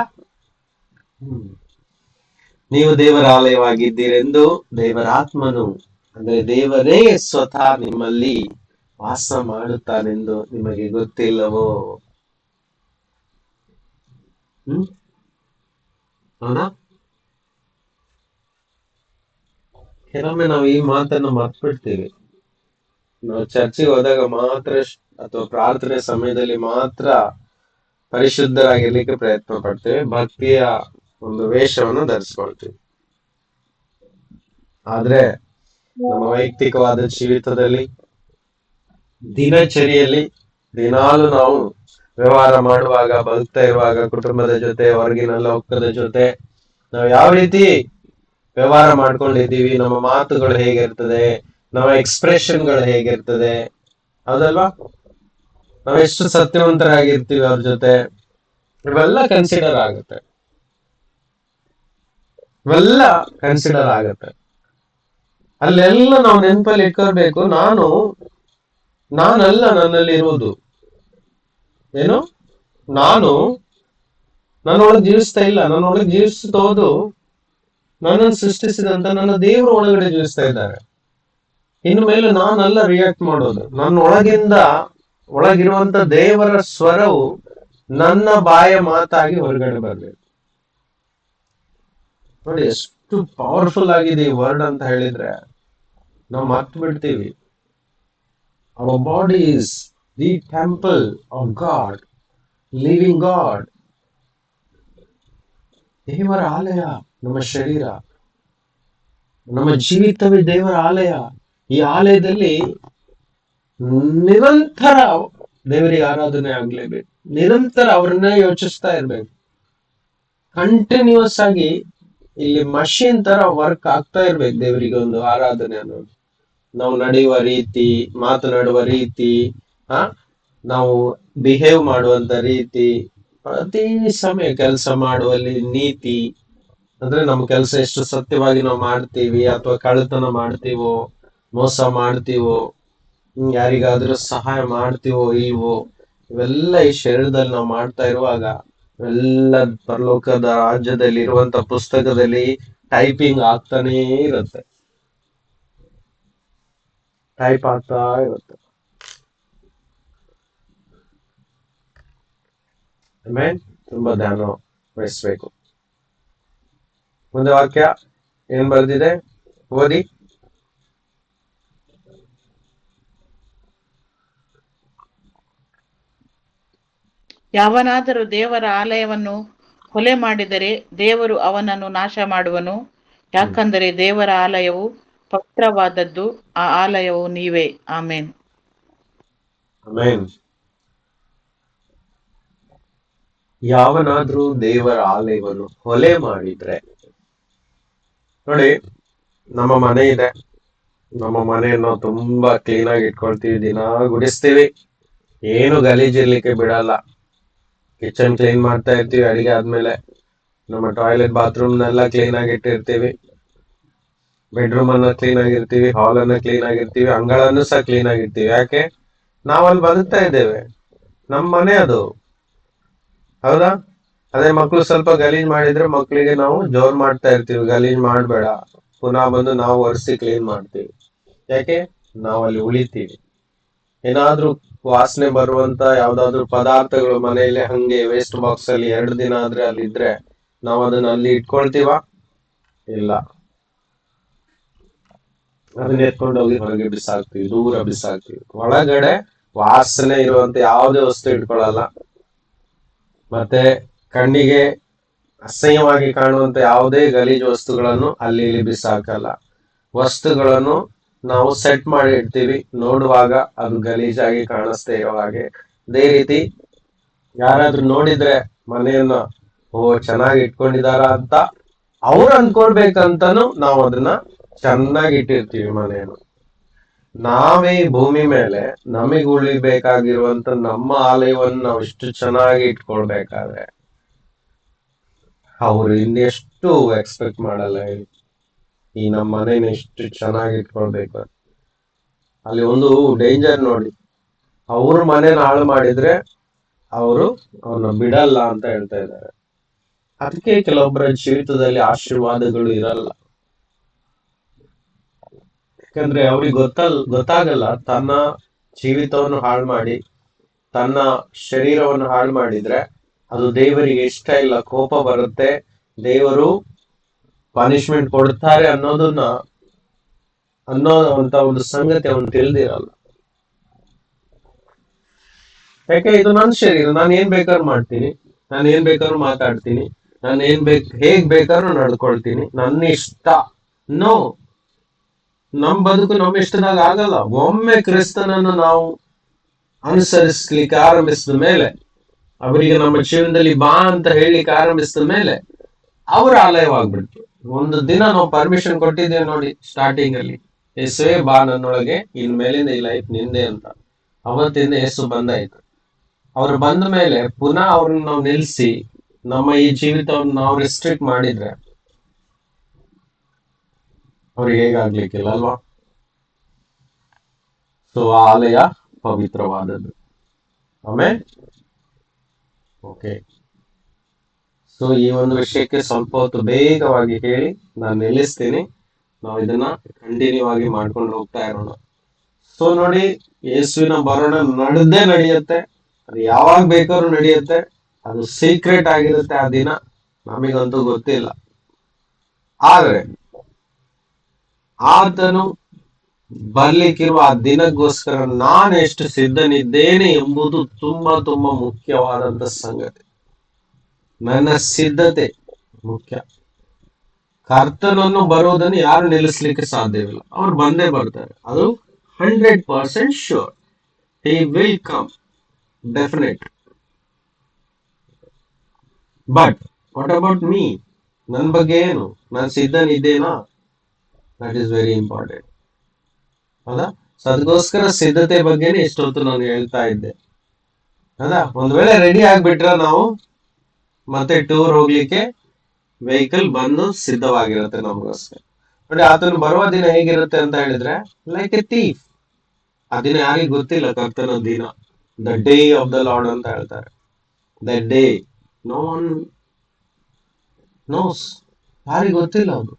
ನೀವು ದೇವರ ಆಲಯವಾಗಿದ್ದೀರೆಂದು ದೇವರ ಆತ್ಮನು ಅಂದ್ರೆ ದೇವರೇ ಸ್ವತಃ ನಿಮ್ಮಲ್ಲಿ ವಾಸ ಮಾಡುತ್ತಾನೆಂದು ನಿಮಗೆ ಗೊತ್ತಿಲ್ಲವೋ? ಹೌದಾ? ಕೆಲವೊಮ್ಮೆ ನಾವು ಈ ಮಾತನ್ನು ಮರ್ತ್ಬಿಡ್ತೀವಿ. ನಾವು ಚರ್ಚಿಗೆ ಹೋದಾಗ ಮಾತ್ರ ಅಥವಾ ಪ್ರಾರ್ಥನೆ ಸಮಯದಲ್ಲಿ ಮಾತ್ರ ಪರಿಶುದ್ಧರಾಗಿರ್ಲಿಕ್ಕೆ ಪ್ರಯತ್ನ ಪಡ್ತೇವೆ, ಭಕ್ತಿಯ ಒಂದು ವೇಷವನ್ನು ಧರಿಸ್ಕೊಳ್ತೀವಿ. ಆದ್ರೆ ನಮ್ಮ ವೈಯಕ್ತಿಕವಾದ ಜೀವಿತದಲ್ಲಿ, ದಿನಚರಿಯಲ್ಲಿ, ದಿನಾಲು ನಾವು ವ್ಯವಹಾರ ಮಾಡುವಾಗ, ಬದುಕ್ತಾ ಇರುವಾಗ, ಕುಟುಂಬದ ಜೊತೆ, ಹೊರಗಿನ ಲೋಕದ ಜೊತೆ ನಾವು ಯಾವ ರೀತಿ ವ್ಯವಹಾರ ಮಾಡ್ಕೊಂಡಿದ್ದೀವಿ, ನಮ್ಮ ಮಾತುಗಳು ಹೇಗಿರ್ತದೆ, ನಮ್ಮ ಎಕ್ಸ್ಪ್ರೆಷನ್ಗಳು ಹೇಗಿರ್ತದೆ, ಹೌದಲ್ವಾ? ನಾವು ಎಷ್ಟು ಸತ್ಯವಂತರಾಗಿರ್ತೀವಿ ಅವ್ರ ಜೊತೆ, ಇವೆಲ್ಲ ಕನ್ಸಿಡರ್ ಆಗುತ್ತೆ. ಇವೆಲ್ಲ ಕನ್ಸಿಡರ್ ಆಗುತ್ತೆ. ಅಲ್ಲೆಲ್ಲ ನಾವು ನೆನಪಲ್ಲಿ ಇಟ್ಕೊಳ್ಬೇಕು, ನಾನಲ್ಲ ನನ್ನಲ್ಲಿ ಇರುವುದು ಏನು, ನಾನು ನನ್ನೊಳಗೆ ಜೀವಿಸ್ತಾ ಇಲ್ಲ, ನನ್ನೊಳಗೆ ಜೀವಿಸ್ತೋದು ನನ್ನನ್ನು ಸೃಷ್ಟಿಸಿದಂತ ನನ್ನ ದೇವರು ಒಳಗಡೆ ಜೀವಿಸ್ತಾ ಇದ್ದಾರೆ. ಇನ್ನು ಮೇಲೆ ನಾನಲ್ಲ ರಿಯಾಕ್ಟ್ ಮಾಡೋದು, ನನ್ನ ಒಳಗಿರುವಂತ ದೇವರ ಸ್ವರವು ನನ್ನ ಬಾಯ ಮಾತಾಗಿ ಹೊರಗಡೆ ಬರ್ಬೇಕು. ನೋಡಿ ಎಷ್ಟು ಪವರ್ಫುಲ್ ಆಗಿದೆ ಈ ವರ್ಡ್ ಅಂತ ಹೇಳಿದ್ರೆ ನಾವು ಮರ್ತು ಬಿಡ್ತೀವಿ. Our body is the temple of God, living God. ದೇವರ ಆಲಯ ನಮ್ಮ ಶರೀರ, ನಮ್ಮ ಜೀವಿತವೇ ದೇವರ ಆಲಯ. ಈ ಆಲಯದಲ್ಲಿ ನಿರಂತರ ದೇವರಿಗೆ ಆರಾಧನೆ ಆಗ್ಲೇಬೇಕು, ನಿರಂತರ ಅವ್ರನ್ನೇ ಯೋಚಿಸ್ತಾ ಇರ್ಬೇಕು. ಕಂಟಿನ್ಯೂಸ್ ಆಗಿ ಇಲ್ಲಿ ಮಷೀನ್ ತರ ವರ್ಕ್ ಆಗ್ತಾ ಇರ್ಬೇಕು ದೇವರಿಗೆ ಒಂದು ಆರಾಧನೆ ಅನ್ನೋದು. ನಾವು ನಡೆಯುವ ರೀತಿ, ಮಾತನಾಡುವ ರೀತಿ, ನಾವು ಬಿಹೇವ್ ಮಾಡುವಂತ ರೀತಿ, ಪ್ರತಿ ಸಮಯ ಕೆಲಸ ಮಾಡುವಲ್ಲಿ ನೀತಿ, ಅಂದ್ರೆ ನಮ್ಮ ಕೆಲಸ ಎಷ್ಟು ಸತ್ಯವಾಗಿ ನಾವು ಮಾಡ್ತೀವಿ, ಅಥವಾ ಕಳ್ಳತನ ಮಾಡ್ತೀವೋ, ಮೋಸ ಮಾಡ್ತೀವೋ, ಯಾರಿಗಾದ್ರೂ ಸಹಾಯ ಮಾಡ್ತೀವೋ ಇಲ್ವೋ, ಇವೆಲ್ಲ ಈ ಶರೀರದಲ್ಲಿ ನಾವು ಮಾಡ್ತಾ ಇರುವಾಗ ಎಲ್ಲ ಪರಲೋಕದ ರಾಜ್ಯದಲ್ಲಿ ಇರುವಂತ ಪುಸ್ತಕದಲ್ಲಿ ಟೈಪಿಂಗ್ ಆಗ್ತಾನೇ ಇರುತ್ತೆ, ಟೈಪ್ ಆಗ್ತಾ ಇರುತ್ತೆ. ಆಮೇಲೆ ತುಂಬಾ ಧ್ಯಾನ ವಹಿಸ್ಬೇಕು. ಮುಂದೆ ವಾಕ್ಯ ಏನ್ ಬರ್ದಿದೆ ಓದಿ. ಯಾವನಾದರೂ ದೇವರ ಆಲಯವನ್ನು ಕೊಲೆ ಮಾಡಿದರೆ ದೇವರು ಅವನನ್ನು ನಾಶ ಮಾಡುವನು. ಯಾಕಂದರೆ ದೇವರ ಆಲಯವು ಪವಿತ್ರವಾದದ್ದು, ಆ ಆಲಯವು ನೀವೇ. ಆಮೇನ್. ಆಮೇನ್. ಯಾವನಾದ್ರೂ ದೇವರ ಆಲಯವನ್ನು ಕೊಲೆ ಮಾಡಿದ್ರೆ, ನೋಡಿ ನಮ್ಮ ಮನೆ ಇದೆ, ನಮ್ಮ ಮನೆಯನ್ನು ತುಂಬಾ ಕ್ಲೀನ್ ಆಗಿ ಇಟ್ಕೊಳ್ತೀವಿ, ದಿನ ಗುಡಿಸ್ತೀವಿ, ಏನು ಗಲೀಜಿರ್ಲಿಕ್ಕೆ ಬಿಡಲ್ಲ, ಕಿಚನ್ ಕ್ಲೀನ್ ಮಾಡ್ತಾ ಇರ್ತೀವಿ ಅಡಿಗೆ ಆದ್ಮೇಲೆ. ನಮ್ಮ ಟಾಯ್ಲೆಟ್ ಬಾತ್ರೂಮ್ನೆಲ್ಲ ಕ್ಲೀನ್ ಆಗಿ ಇಟ್ಟಿರ್ತೀವಿ. ಬೆಡ್ರೂಮ್ ಅನ್ನ ಕ್ಲೀನ್ ಆಗಿರ್ತೀವಿ, ಹಾಲ್ ಅನ್ನ ಕ್ಲೀನ್ ಆಗಿರ್ತೀವಿ, ಅಂಗಳನ್ನು ಸಹ ಕ್ಲೀನ್ ಆಗಿರ್ತೀವಿ. ಯಾಕೆ? ನಾವಲ್ಲಿ ಬದುಕ್ತಾ ಇದ್ದೇವೆ, ನಮ್ಮ ಮನೆ ಅದು, ಹೌದಾ? ಅದೇ ಮಕ್ಳು ಸ್ವಲ್ಪ ಗಲೀಜ್ ಮಾಡಿದ್ರೆ ಮಕ್ಳಿಗೆ ನಾವು ಜೋರ್ ಮಾಡ್ತಾ ಇರ್ತೀವಿ, ಗಲೀಜ್ ಮಾಡ್ಬೇಡ, ಪುನಃ ಬಂದು ನಾವು ಒರೆಸಿ ಕ್ಲೀನ್ ಮಾಡ್ತೀವಿ. ಯಾಕೆ? ನಾವಲ್ಲಿ ಉಳಿತೀವಿ. ಏನಾದ್ರೂ ವಾಸನೆ ಬರುವಂತ ಯಾವ್ದಾದ್ರು ಪದಾರ್ಥಗಳು ಮನೆಯಲ್ಲಿ ಹಂಗೆ ವೇಸ್ಟ್ ಬಾಕ್ಸ್ ಅಲ್ಲಿ 2 ದಿನ ಆದ್ರೆ ಅಲ್ಲಿ ಇದ್ರೆ ನಾವು ಅದನ್ನ ಅಲ್ಲಿ ಇಟ್ಕೊಳ್ತೀವ? ಇಲ್ಲ, ಅದನ್ನ ಎತ್ಕೊಂಡು ಹೋಗಿ ಹೊರಗೆ ಬಿಸಾಕ್ತಿವಿ, ದೂರ ಬಿಸಾಕ್ತಿವಿ. ಒಳಗಡೆ ವಾಸನೆ ಇರುವಂತ ಯಾವುದೇ ವಸ್ತು ಇಟ್ಕೊಳ್ಳಲ್ಲ. ಮತ್ತೆ ಕಣ್ಣಿಗೆ ಅಸಹ್ಯವಾಗಿ ಕಾಣುವಂತ ಯಾವುದೇ ಗಲೀಜು ವಸ್ತುಗಳನ್ನು ಅಲ್ಲಿ ಇಲ್ಲಿ ಬಿಸಾಕಲ್ಲ. ವಸ್ತುಗಳನ್ನು ನಾವು ಸೆಟ್ ಮಾಡಿ ಇಡ್ತೀವಿ, ನೋಡುವಾಗ ಅದು ಗಲೀಜಾಗಿ ಕಾಣಿಸ್ತೇ ಇರೋ ಹಾಗೆ. ಅದೇ ರೀತಿ ಯಾರಾದ್ರೂ ನೋಡಿದ್ರೆ ಮನೆಯನ್ನ ಚೆನ್ನಾಗಿ ಇಟ್ಕೊಂಡಿದಾರ ಅಂತ ಅವ್ರು ಅನ್ಕೊಳ್ಬೇಕಂತನೂ ನಾವು ಅದನ್ನ ಚೆನ್ನಾಗಿ ಇಟ್ಟಿರ್ತೀವಿ ಮನೆಯನ್ನು. ನಾವೇ ಭೂಮಿ ಮೇಲೆ ನಮಗೆ ಉಳಿಬೇಕಾಗಿರುವಂತ ನಮ್ಮ ಆಲಯವನ್ನು ನಾವು ಇಷ್ಟು ಚೆನ್ನಾಗಿ ಇಟ್ಕೊಳ್ಬೇಕಾದ್ರೆ ಅವ್ರು ಇನ್ನೆಷ್ಟು ಎಕ್ಸ್ಪೆಕ್ಟ್ ಮಾಡಲ್ಲ ಹೇಳಿ, ಈ ನಮ್ಮ ಮನೇನ ಎಷ್ಟು ಚೆನ್ನಾಗಿ ಇಟ್ಕೊಳ್ಬೇಕು. ಅಲ್ಲಿ ಒಂದು ಡೇಂಜರ್ ನೋಡಿ, ಅವ್ರ ಮನೇನ ಹಾಳು ಮಾಡಿದ್ರೆ ಅವ್ರನ್ನ ಬಿಡಲ್ಲ ಅಂತ ಹೇಳ್ತಾ ಇದ್ದಾರೆ. ಅದಕ್ಕೆ ಕೆಲವೊಬ್ಬರ ಜೀವಿತದಲ್ಲಿ ಆಶೀರ್ವಾದಗಳು ಇರಲ್ಲ. ಯಾಕಂದ್ರೆ ಅವ್ರಿಗೆ ಗೊತ್ತಾಗಲ್ಲ ತನ್ನ ಜೀವಿತವನ್ನು ಹಾಳು ಮಾಡಿ ತನ್ನ ಶರೀರವನ್ನು ಹಾಳು ಮಾಡಿದ್ರೆ ಅದು ದೇವರಿಗೆ ಇಷ್ಟ ಇಲ್ಲ, ಕೋಪ ಬರುತ್ತೆ, ದೇವರು ಪನಿಷ್ಮೆಂಟ್ ಕೊಡ್ತಾರೆ ಅನ್ನೋಂತ ಒಂದು ಸಂಗತಿ ಅವನು ತಿಳಿದಿರಲ್ಲ. ಯಾಕೆ? ಇದು ನನ್ನ ಶರೀರ, ನಾನು ಏನ್ ಬೇಕಾದ್ರೂ ಮಾಡ್ತೀನಿ, ನಾನು ಏನ್ ಬೇಕಾದ್ರೂ ಮಾತಾಡ್ತೀನಿ, ನಾನು ಹೇಗ್ ಬೇಕಾದ್ರೂ ನಡ್ಕೊಳ್ತೀನಿ, ನನ್ನ ಇಷ್ಟ. ನೋ, ನಮ್ ಬದುಕು ನಮ್ಮ ಇಷ್ಟದಾಗ ಆಗಲ್ಲ. ಒಮ್ಮೆ ಕ್ರಿಸ್ತನನ್ನು ನಾವು ಅನುಸರಿಸ್ಲಿಕ್ಕೆ ಆರಂಭಿಸಿದ ಮೇಲೆ, ಅವರಿಗೆ ನಮ್ಮ ಜೀವನದಲ್ಲಿ ಬಾ ಅಂತ ಹೇಳಲಿಕ್ಕೆ ಆರಂಭಿಸಿದ ಮೇಲೆ ಅವರ ಆಲಯವಾಗ್ಬಿಡ್ತು. ಒಂದು ದಿನ ನಾವು ಪರ್ಮಿಷನ್ ಕೊಟ್ಟಿದ್ದೇವೆ ನೋಡಿ ಸ್ಟಾರ್ಟಿಂಗ್ ಅಲ್ಲಿ, ಯೇಸುವೇ ಬಾ ನನ್ನೊಳಗೆ, ಇನ್ ಮೇಲಿಂದ ಈ ಲೈಫ್ ನಿಂದೆ ಅಂತ. ಅವತ್ತಿಂದ ಯೇಸು ಬಂದಾಯ್ತು. ಅವ್ರು ಬಂದ ಮೇಲೆ ಪುನಃ ಅವ್ರನ್ನ ನಾವು ನಿಲ್ಸಿ ನಮ್ಮ ಈ ಜೀವಿತವನ್ನು ನಾವು ರಿಸ್ಟ್ರಿಕ್ಟ್ ಮಾಡಿದ್ರೆ ಅವ್ರಿಗೆ ಹೇಗಾಗ್ಲಿಕ್ಕಿಲ್ಲ ಅಲ್ವಾ? ಸೊ ಆಲಯ ಪವಿತ್ರವಾದದ್ದು. ಆಮೇಲೆ ಓಕೆ, ಸೊ ಈ ಒಂದು ವಿಷಯಕ್ಕೆ ಸ್ವಲ್ಪ ಹೊತ್ತು ಬೇಗವಾಗಿ ಹೇಳಿ ನಾನು ನಿಲ್ಲಿಸ್ತೀನಿ. ನಾವು ಇದನ್ನ ಕಂಟಿನ್ಯೂ ಆಗಿ ಮಾಡ್ಕೊಂಡು ಹೋಗ್ತಾ ಇರೋಣ. ಸೊ ನೋಡಿ, ಯೇಸುವಿನ ಬರೋಣ ನಡೆಯುತ್ತೆ. ಅದು ಯಾವಾಗ ಬೇಕಾದ್ರೂ ನಡೆಯುತ್ತೆ. ಅದು ಸೀಕ್ರೆಟ್ ಆಗಿರುತ್ತೆ. ಆ ದಿನ ನಮಗಂತೂ ಗೊತ್ತಿಲ್ಲ. ಆದ್ರೆ ಆತನು ಬರ್ಲಿಕ್ಕಿರುವ ಆ ದಿನಕ್ಕೋಸ್ಕರ ನಾನು ಎಷ್ಟು ಸಿದ್ಧನಿದ್ದೇನೆ ಎಂಬುದು ತುಂಬಾ ತುಂಬಾ ಮುಖ್ಯವಾದಂತ ಸಂಗತಿ. ನನ್ನ ಸಿದ್ಧತೆ ಮುಖ್ಯ. ಕರ್ತನನ್ನು ಬರುವುದನ್ನು ಯಾರು ನಿಲ್ಲಿಸ್ಲಿಕ್ಕೆ ಸಾಧ್ಯವಿಲ್ಲ. ಅವ್ರು ಬಂದೇ ಬರ್ತಾರೆ, ಅದು 100% sure. He will come, definite. But what about me? ನನ್ನ ಬಗ್ಗೆ ಏನು? ನಾನು ಸಿದ್ಧನಿದ್ದೇನಾ? That is very important. ಹೌದಾ? ಸೊ ಅದಕ್ಕೋಸ್ಕರ ಸಿದ್ಧತೆ ಬಗ್ಗೆನೇ ಇಷ್ಟೊತ್ತು ನಾನು ಹೇಳ್ತಾ ಇದ್ದೆ. ಹೌದಾ? ಒಂದ್ ವೇಳೆ ರೆಡಿ ಆಗ್ಬಿಟ್ರ ನಾವು ಮತ್ತೆ ಟೂರ್ ಹೋಗ್ಲಿಕ್ಕೆ ವೆಹಿಕಲ್ ಬಂದು ಸಿದ್ಧವಾಗಿರುತ್ತೆ ನಮಗೋಸ್ಕರ. ನೋಡಿ, ಆತನು ಬರುವ ದಿನ ಹೇಗಿರುತ್ತೆ ಅಂತ ಹೇಳಿದ್ರೆ, ಲೈಕ್ ಎ ಥೀಫ್. ಆ ದಿನ ಯಾರಿಗೂ ಗೊತ್ತಿಲ್ಲ, ಕರ್ತನ ದಿನ, the day of the lord ಅಂತ ಹೇಳ್ತಾರೆ. The day no one knows, ಯಾರಿಗೂ ಗೊತ್ತಿಲ್ಲ ಅದು.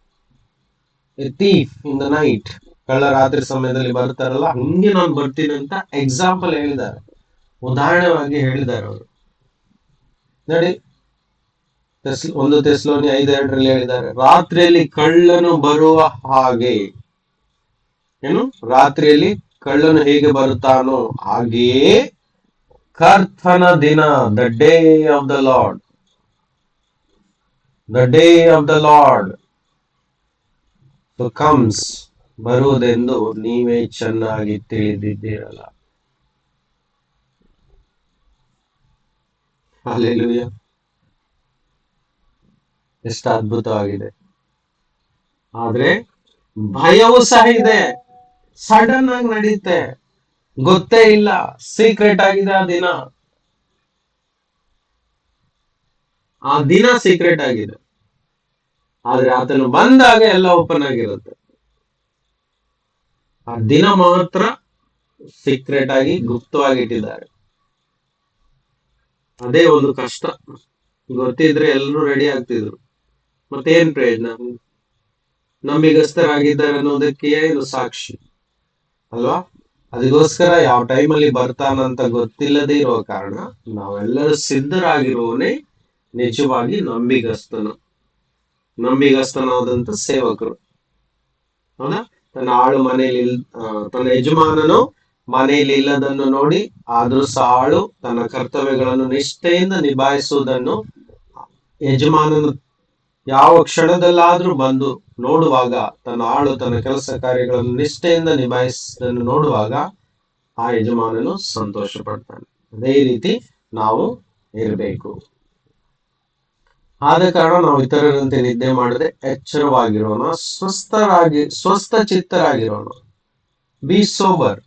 A thief in the night, ಕಳ್ಳ ರಾತ್ರಿ ಸಮಯದಲ್ಲಿ ಬರ್ತಾರಲ್ಲ, ಹಂಗೆ ನಾನು ಬರ್ತೀನಿ ಅಂತ ಎಕ್ಸಾಂಪಲ್ ಹೇಳಿದ್ದಾರೆ, ಉದಾಹರಣೆವಾಗಿ ಹೇಳಿದ್ದಾರೆ ಅವರು. ನೋಡಿ, 1 ಥೆಸಲೋನಿ 5:2 ಹೇಳಿದ್ದಾರೆ, ರಾತ್ರಿಯಲ್ಲಿ ಕಳ್ಳನು ಬರುವ ಹಾಗೆ. ಏನು? ರಾತ್ರಿಯಲ್ಲಿ ಕಳ್ಳನು ಹೇಗೆ ಬರುತ್ತಾನೋ ಹಾಗೆಯೇ ಕರ್ತನ ದಿನ, the day of the lord, the day of the lord comes, ಬರುವುದೆಂದು ನೀವೇ ಚೆನ್ನಾಗಿ ತಿಳಿದಿದ್ದೀರಲ್ಲ. ಹಲ್ಲೆಲೂಯಾ! ಎಷ್ಟು ಅದ್ಭುತವಾಗಿದೆ. ಆದ್ರೆ ಭಯವೂ ಸಹ ಇದೆ. ಸಡನ್ ಆಗಿ ನಡೆಯುತ್ತೆ, ಗೊತ್ತೇ ಇಲ್ಲ, ಸೀಕ್ರೆಟ್ ಆಗಿದೆ ಆ ದಿನ. ಆ ದಿನ ಸೀಕ್ರೆಟ್ ಆಗಿದೆ, ಆದ್ರೆ ಆತನು ಬಂದಾಗ ಎಲ್ಲ ಓಪನ್ ಆಗಿರುತ್ತೆ. ಆ ದಿನ ಮಾತ್ರ ಸೀಕ್ರೆಟ್ ಆಗಿ ಗುಪ್ತವಾಗಿಟ್ಟಿದ್ದಾರೆ. ಅದೇ ಒಂದು ಕಷ್ಟ. ಗೊತ್ತಿದ್ರೆ ಎಲ್ಲರೂ ರೆಡಿ ಆಗ್ತಿದ್ರು, ಮತ್ತೇನ್ ಪ್ರಯೋಜನ? ನಂಬಿಗಸ್ತರಾಗಿದ್ದಾರೆ ಅನ್ನೋದಕ್ಕೆ ಏನು ಸಾಕ್ಷಿ ಅಲ್ವಾ? ಅದಕ್ಕೋಸ್ಕರ ಯಾವ ಟೈಮಲ್ಲಿ ಬರ್ತಾನಂತ ಗೊತ್ತಿಲ್ಲದೆ ಇರುವ ಕಾರಣ ನಾವೆಲ್ಲರೂ ಸಿದ್ಧರಾಗಿರುವವನೇ ನಿಜವಾಗಿ ನಂಬಿಗಸ್ತನಾದಂತ ಸೇವಕರು. ಹೌದಾ? ತನ್ನ ಯಜಮಾನನು ಮನೆಯಲ್ಲಿ ಇಲ್ಲದನ್ನು ನೋಡಿ ಆದ್ರೂ ಸಹ ಆಳು ತನ್ನ ಕರ್ತವ್ಯಗಳನ್ನು ನಿಷ್ಠೆಯಿಂದ ನಿಭಾಯಿಸುವುದನ್ನು ಯಜಮಾನನು ಯಾವ ಕ್ಷಣದಲ್ಲಾದ್ರೂ ಬಂದು ನೋಡುವಾಗ, ತನ್ನ ಆಳು ತನ್ನ ಕೆಲಸ ಕಾರ್ಯಗಳನ್ನು ನಿಷ್ಠೆಯಿಂದ ನಿಭಾಯಿಸುವುದನ್ನು ನೋಡುವಾಗ ಆ ಯಜಮಾನನು ಸಂತೋಷ ಪಡ್ತಾನೆ. ಅದೇ ರೀತಿ ನಾವು ಇರಬೇಕು. ಆದ ಕಾರಣ ನಾವು ಇತರರಂತೆ ನಿದ್ದೆ ಮಾಡದೆ ಎಚ್ಚರವಾಗಿರೋಣ, ಸ್ವಸ್ಥ ಚಿತ್ತರಾಗಿರೋಣ. B sober.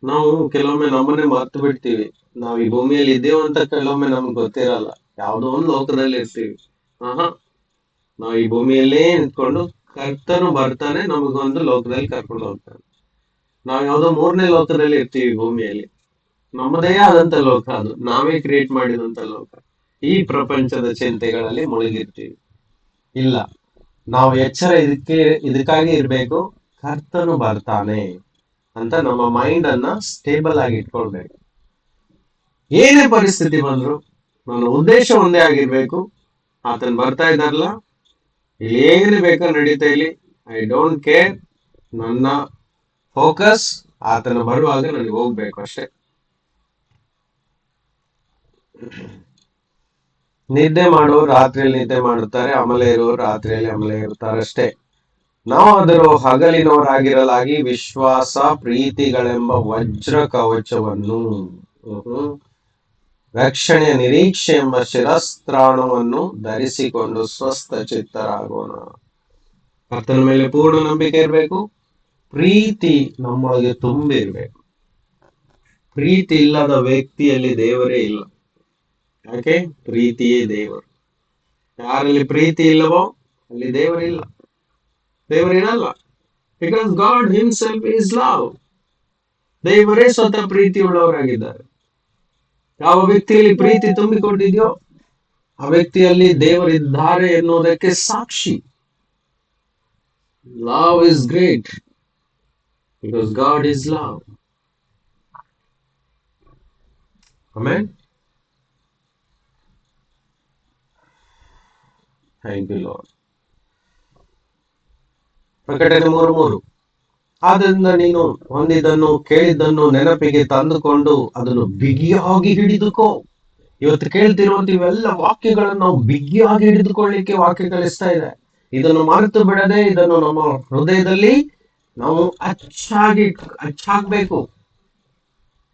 ನಾವು ಕೆಲವೊಮ್ಮೆ ನಮ್ಮನ್ನೇ ಮರ್ತು ಬಿಡ್ತೀವಿ. ನಾವು ಈ ಭೂಮಿಯಲ್ಲಿ ಇದ್ದೇವೆ ಅಂತ ಕೆಲವೊಮ್ಮೆ ನಮ್ಗೆ ಗೊತ್ತಿರಲ್ಲ, ಯಾವುದೋ ಒಂದು ಲೋಕದಲ್ಲಿ ಇರ್ತೀವಿ. ನಾವು ಈ ಭೂಮಿಯಲ್ಲೇ ನಿಂತ್ಕೊಂಡು ಕರ್ತನು ಬರ್ತಾನೆ, ನಮಗೊಂದು ಲೋಕದಲ್ಲಿ ಕರ್ಕೊಂಡು ಹೋಗ್ತಾನೆ. ನಾವು ಯಾವುದೋ 3ನೇ ಲೋಕದಲ್ಲಿ ಇರ್ತೀವಿ. ಭೂಮಿಯಲ್ಲಿ ನಮ್ಮದೇ ಆದಂತ ಲೋಕ, ಅದು ನಾವೇ ಕ್ರಿಯೇಟ್ ಮಾಡಿದಂತ ಲೋಕ. ಈ ಪ್ರಪಂಚದ ಚಿಂತೆಗಳಲ್ಲಿ ಮುಳುಗಿರ್ತೀವಿ. ಇಲ್ಲ, ನಾವು ಎಚ್ಚರ ಇದಕ್ಕಾಗಿ ಇರ್ಬೇಕು, ಕರ್ತನು ಬರ್ತಾನೆ ಅಂತ ನಮ್ಮ ಮೈಂಡ್ ಅನ್ನ ಸ್ಟೇಬಲ್ ಆಗಿ ಇಟ್ಕೊಳ್ಬೇಕು. ಏನೇ ಪರಿಸ್ಥಿತಿ ಬಂದ್ರು ನನ್ನ ಉದ್ದೇಶ ಒಂದೇ ಆಗಿರ್ಬೇಕು, ಆತನ್ ಬರ್ತಾ ಇದ್ದಾರಲ್ಲ, ಇಲ್ಲಿ ಏನೇ ಬೇಕಾದ್ರೆ ನಡೀತಾ ಇಲ್ಲಿ, ಐ ಡೋಂಟ್ ಕೇರ್. ನನ್ನ ಫೋಕಸ್ ಆತನ ಬರುವಾಗ ನನಗೆ ಹೋಗ್ಬೇಕು ಅಷ್ಟೇ. ನಿದ್ದೆ ಮಾಡುವವರು ರಾತ್ರಿಯಲ್ಲಿ ನಿದ್ದೆ ಮಾಡುತ್ತಾರೆ, ಅಮಲೆ ಇರುವವರು ರಾತ್ರಿಯಲ್ಲಿ ಅಮಲೆ ಇರುತ್ತಾರೆ ಅಷ್ಟೇ. ನಾವಾದರೂ ಹಗಲಿನವರಾಗಿರಲಾಗಿ ವಿಶ್ವಾಸ ಪ್ರೀತಿಗಳೆಂಬ ವಜ್ರ ಕವಚವನ್ನು, ರಕ್ಷಣೆಯ ನಿರೀಕ್ಷೆ ಎಂಬ ಶಿರಸ್ತ್ರಾಣವನ್ನು ಧರಿಸಿಕೊಂಡು ಸ್ವಸ್ಥ ಚಿತ್ತರಾಗೋಣ. ಕರ್ತನ ಮೇಲೆ ಪೂರ್ಣ ನಂಬಿಕೆ ಇರಬೇಕು. ಪ್ರೀತಿ ನಮ್ಮೊಳಗೆ ತುಂಬಿರ್ಬೇಕು. ಪ್ರೀತಿ ಇಲ್ಲದ ವ್ಯಕ್ತಿಯಲ್ಲಿ ದೇವರೇ ಇಲ್ಲ. ಯಾಕೆ? ಪ್ರೀತಿಯೇ ದೇವರು. ಯಾರಲ್ಲಿ ಪ್ರೀತಿ ಇಲ್ಲವೋ ಅಲ್ಲಿ ದೇವರಿಲ್ಲ, ದೇವರಿರಲ್ಲ. Because God himself is love. ದೇವರೇ ಸ್ವತಃ ಪ್ರೀತಿ ಉಳ್ಳವರಾಗಿದ್ದಾರೆ. ಯಾವ ವ್ಯಕ್ತಿಯಲ್ಲಿ ಪ್ರೀತಿ ತುಂಬಿಕೊಂಡಿದೆಯೋ ಆ ವ್ಯಕ್ತಿಯಲ್ಲಿ ದೇವರಿದ್ದಾರೆ ಎನ್ನುವುದಕ್ಕೆ ಸಾಕ್ಷಿ. Love is great because God is love. Amen. Thank you Lord. ಪ್ರಕಟಣೆ 3:3. ಆದ್ದರಿಂದ ನೀನು ಹೊಂದಿದ್ದನ್ನು ಕೇಳಿದ್ದನ್ನು ನೆನಪಿಗೆ ತಂದುಕೊಂಡು ಅದನ್ನು ಬಿಗಿಯಾಗಿ ಹಿಡಿದುಕೋ. ಇವತ್ತು ಕೇಳ್ತಿರುವಂತ ಇವೆಲ್ಲ ವಾಕ್ಯಗಳನ್ನು ನಾವು ಬಿಗಿಯಾಗಿ ಹಿಡಿದುಕೊಳ್ಳಿಕ್ಕೆ ವಾಕ್ಯ ಕಲಿಸ್ತಾ ಇದೆ. ಇದನ್ನು ಮರೆತು ಬಿಡದೆ ಇದನ್ನು ನಮ್ಮ ಹೃದಯದಲ್ಲಿ ನಾವು ಅಚ್ಚಾಗ್ಬೇಕು.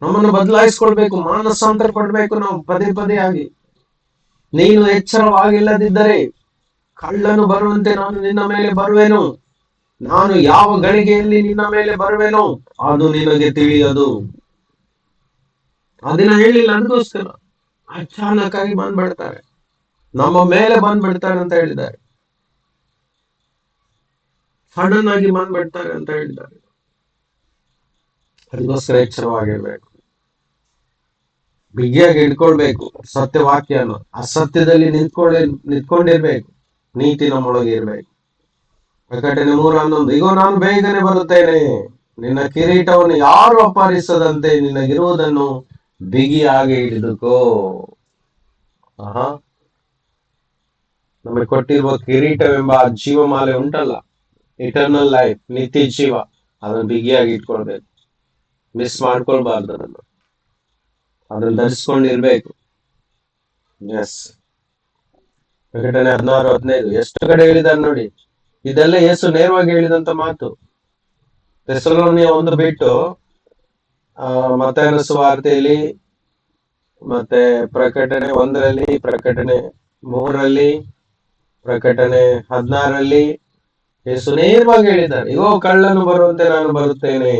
ನಮ್ಮನ್ನು ಬದಲಾಯಿಸ್ಕೊಳ್ಬೇಕು, ಮಾನಸಾಂತರ ಪಡ್ಬೇಕು ನಾವು ಪದೇ ಪದೇ ಆಗಿ. ನೀನು ಎಚ್ಚರವಾಗಿಲ್ಲದಿದ್ದರೆ ಕಳ್ಳನು ಬರುವಂತೆ ನಾನು ನಿನ್ನ ಮೇಲೆ ಬರುವೆನು. ನಾನು ಯಾವ ಗಳಿಗೆಯಲ್ಲಿ ನಿನ್ನ ಮೇಲೆ ಬರುವೆನೋ ಅದು ನಿನಗೆ ತಿಳಿಯದು. ಆ ದಿನ ಹೇಳಿಲ್ಲ, ಅದಕ್ಕೋಸ್ಕರ ಅಚಾನಕ್ಕಾಗಿ ಬಂದ್ಬಿಡ್ತಾರೆ, ನಮ್ಮ ಮೇಲೆ ಬಂದ್ಬಿಡ್ತಾರೆ ಅಂತ ಹೇಳಿದ್ದಾರೆ. ಸಡನ್ ಆಗಿ ಬಂದ್ಬಿಡ್ತಾರೆ ಅಂತ ಹೇಳಿದ್ದಾರೆ. ಅದಕ್ಕೋಸ್ಕರ ಎಚ್ಚರವಾಗಿರ್ಬೇಕು, ಬಿಗಿಯಾಗಿ ಹಿಡ್ಕೊಳ್ಬೇಕು ಸತ್ಯವಾಕ್ಯನ. ಅಸತ್ಯದಲ್ಲಿ ನಿಂತ್ಕೊಂಡಿರ್ಬೇಕು, ನೀತಿ ನಮ್ಮೊಳಗೆ ಇರ್ಬೇಕು. ಪ್ರಕಟಣೆ 3:11. ಈಗ ನಾನು ಬೇಗನೆ ಬರುತ್ತೇನೆ, ನಿನ್ನ ಕಿರೀಟವನ್ನು ಯಾರು ಅಪಹರಿಸದಂತೆ ನಿನಗಿರುವುದನ್ನು ಬಿಗಿಯಾಗಿ ಹಿಡಿದುಕೋ. ನಮಗೆ ಕೊಟ್ಟಿರುವ ಕಿರೀಟವೆಂಬ ಆ ಜೀವಮಾಲೆ ಉಂಟಲ್ಲ, ಇಟರ್ನಲ್ ಲೈಫ್, ನಿತ್ಯ ಜೀವ, ಅದನ್ನು ಬಿಗಿಯಾಗಿ ಇಟ್ಕೊಳ್ಬೇಕು. ಮಿಸ್ ಮಾಡ್ಕೊಳ್ಬಾರ್ದು. ಅದನ್ನು ಧರಿಸ್ಕೊಂಡಿರ್ಬೇಕು. ಎಸ್. ಪ್ರಕಟಣೆ 16:15. ಎಷ್ಟು ಕಡೆ ಹೇಳಿದಾರೆ ನೋಡಿ. ಇದೆಲ್ಲ ಯೇಸು ನೇರವಾಗಿ ಹೇಳಿದಂತ ಮಾತು. ಥೆಸಲೋನಿಯ 1 ಬಿಟ್ಟು ಮತ್ತಾಯನ ಸುವಾರ್ತೆಯಲ್ಲಿ, ಮತ್ತೆ ಪ್ರಕಟಣೆ 1ರಲ್ಲಿ, ಪ್ರಕಟಣೆ 3ರಲ್ಲಿ, ಪ್ರಕಟಣೆ 16ರಲ್ಲಿ ಯೇಸು ನೇರವಾಗಿ ಹೇಳಿದ್ದಾರೆ, ಇಗೋ ಕಳ್ಳನು ಬರುವಂತೆ ನಾನು ಬರುತ್ತೇನೆ.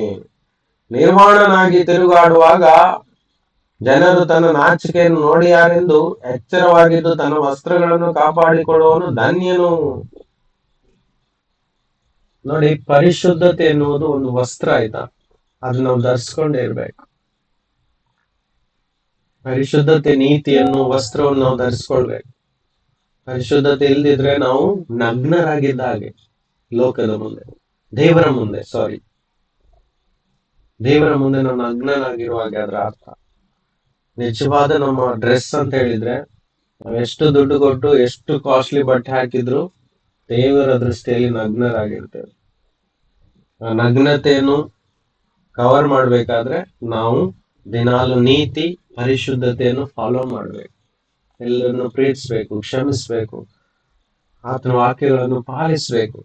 ನಿರ್ವಾಣನಾಗಿ ತಿರುಗಾಡುವಾಗ ಜನರು ತನ್ನ ನಾಚಿಕೆಯನ್ನು ನೋಡಿ ಯಾರೆಂದು ಎಚ್ಚರವಾಗಿದ್ದು ತನ್ನ ವಸ್ತ್ರಗಳನ್ನು ಕಾಪಾಡಿಕೊಳ್ಳುವವನು ಧನ್ಯನು. ನೋಡಿ, ಪರಿಶುದ್ಧತೆ ಎನ್ನುವುದು ಒಂದು ವಸ್ತ್ರ ಆಯ್ತಾ, ಅದನ್ನ ನಾವು ಧರಿಸ್ಕೊಂಡೇ ಇರ್ಬೇಕು. ಪರಿಶುದ್ಧತೆ, ನೀತಿಯನ್ನು, ವಸ್ತ್ರವನ್ನು ನಾವು ಧರಿಸ್ಕೊಳ್ಬೇಕು. ಪರಿಶುದ್ಧತೆ ಇಲ್ದಿದ್ರೆ ನಾವು ನಗ್ನರಾಗಿದ್ದ ಹಾಗೆ ಲೋಕದ ಮುಂದೆ, ದೇವರ ಮುಂದೆ ನಾವು ನಗ್ನರಾಗಿರುವ ಹಾಗೆ. ಅದರ ಅರ್ಥ ನಿಜವಾದ ನಮ್ಮ ಡ್ರೆಸ್ ಅಂತ ಹೇಳಿದ್ರೆ, ನಾವು ಎಷ್ಟು ದುಡ್ಡು ಕೊಟ್ಟು ಎಷ್ಟು ಕಾಸ್ಟ್ಲಿ ಬಟ್ಟೆ ಹಾಕಿದ್ರು ದೇವರ ದೃಷ್ಟಿಯಲ್ಲಿ ನಗ್ನರಾಗಿರ್ತೇವೆ. ಆ ನಗ್ನತೆಯನ್ನು ಕವರ್ ಮಾಡ್ಬೇಕಾದ್ರೆ ನಾವು ದಿನಾಲು ನೀತಿ, ಪರಿಶುದ್ಧತೆಯನ್ನು ಫಾಲೋ ಮಾಡ್ಬೇಕು. ಎಲ್ಲರನ್ನು ಪ್ರೀತಿಸ್ಬೇಕು, ಕ್ಷಮಿಸ್ಬೇಕು, ಆತನ ವಾಕ್ಯಗಳನ್ನು ಪಾಲಿಸ್ಬೇಕು,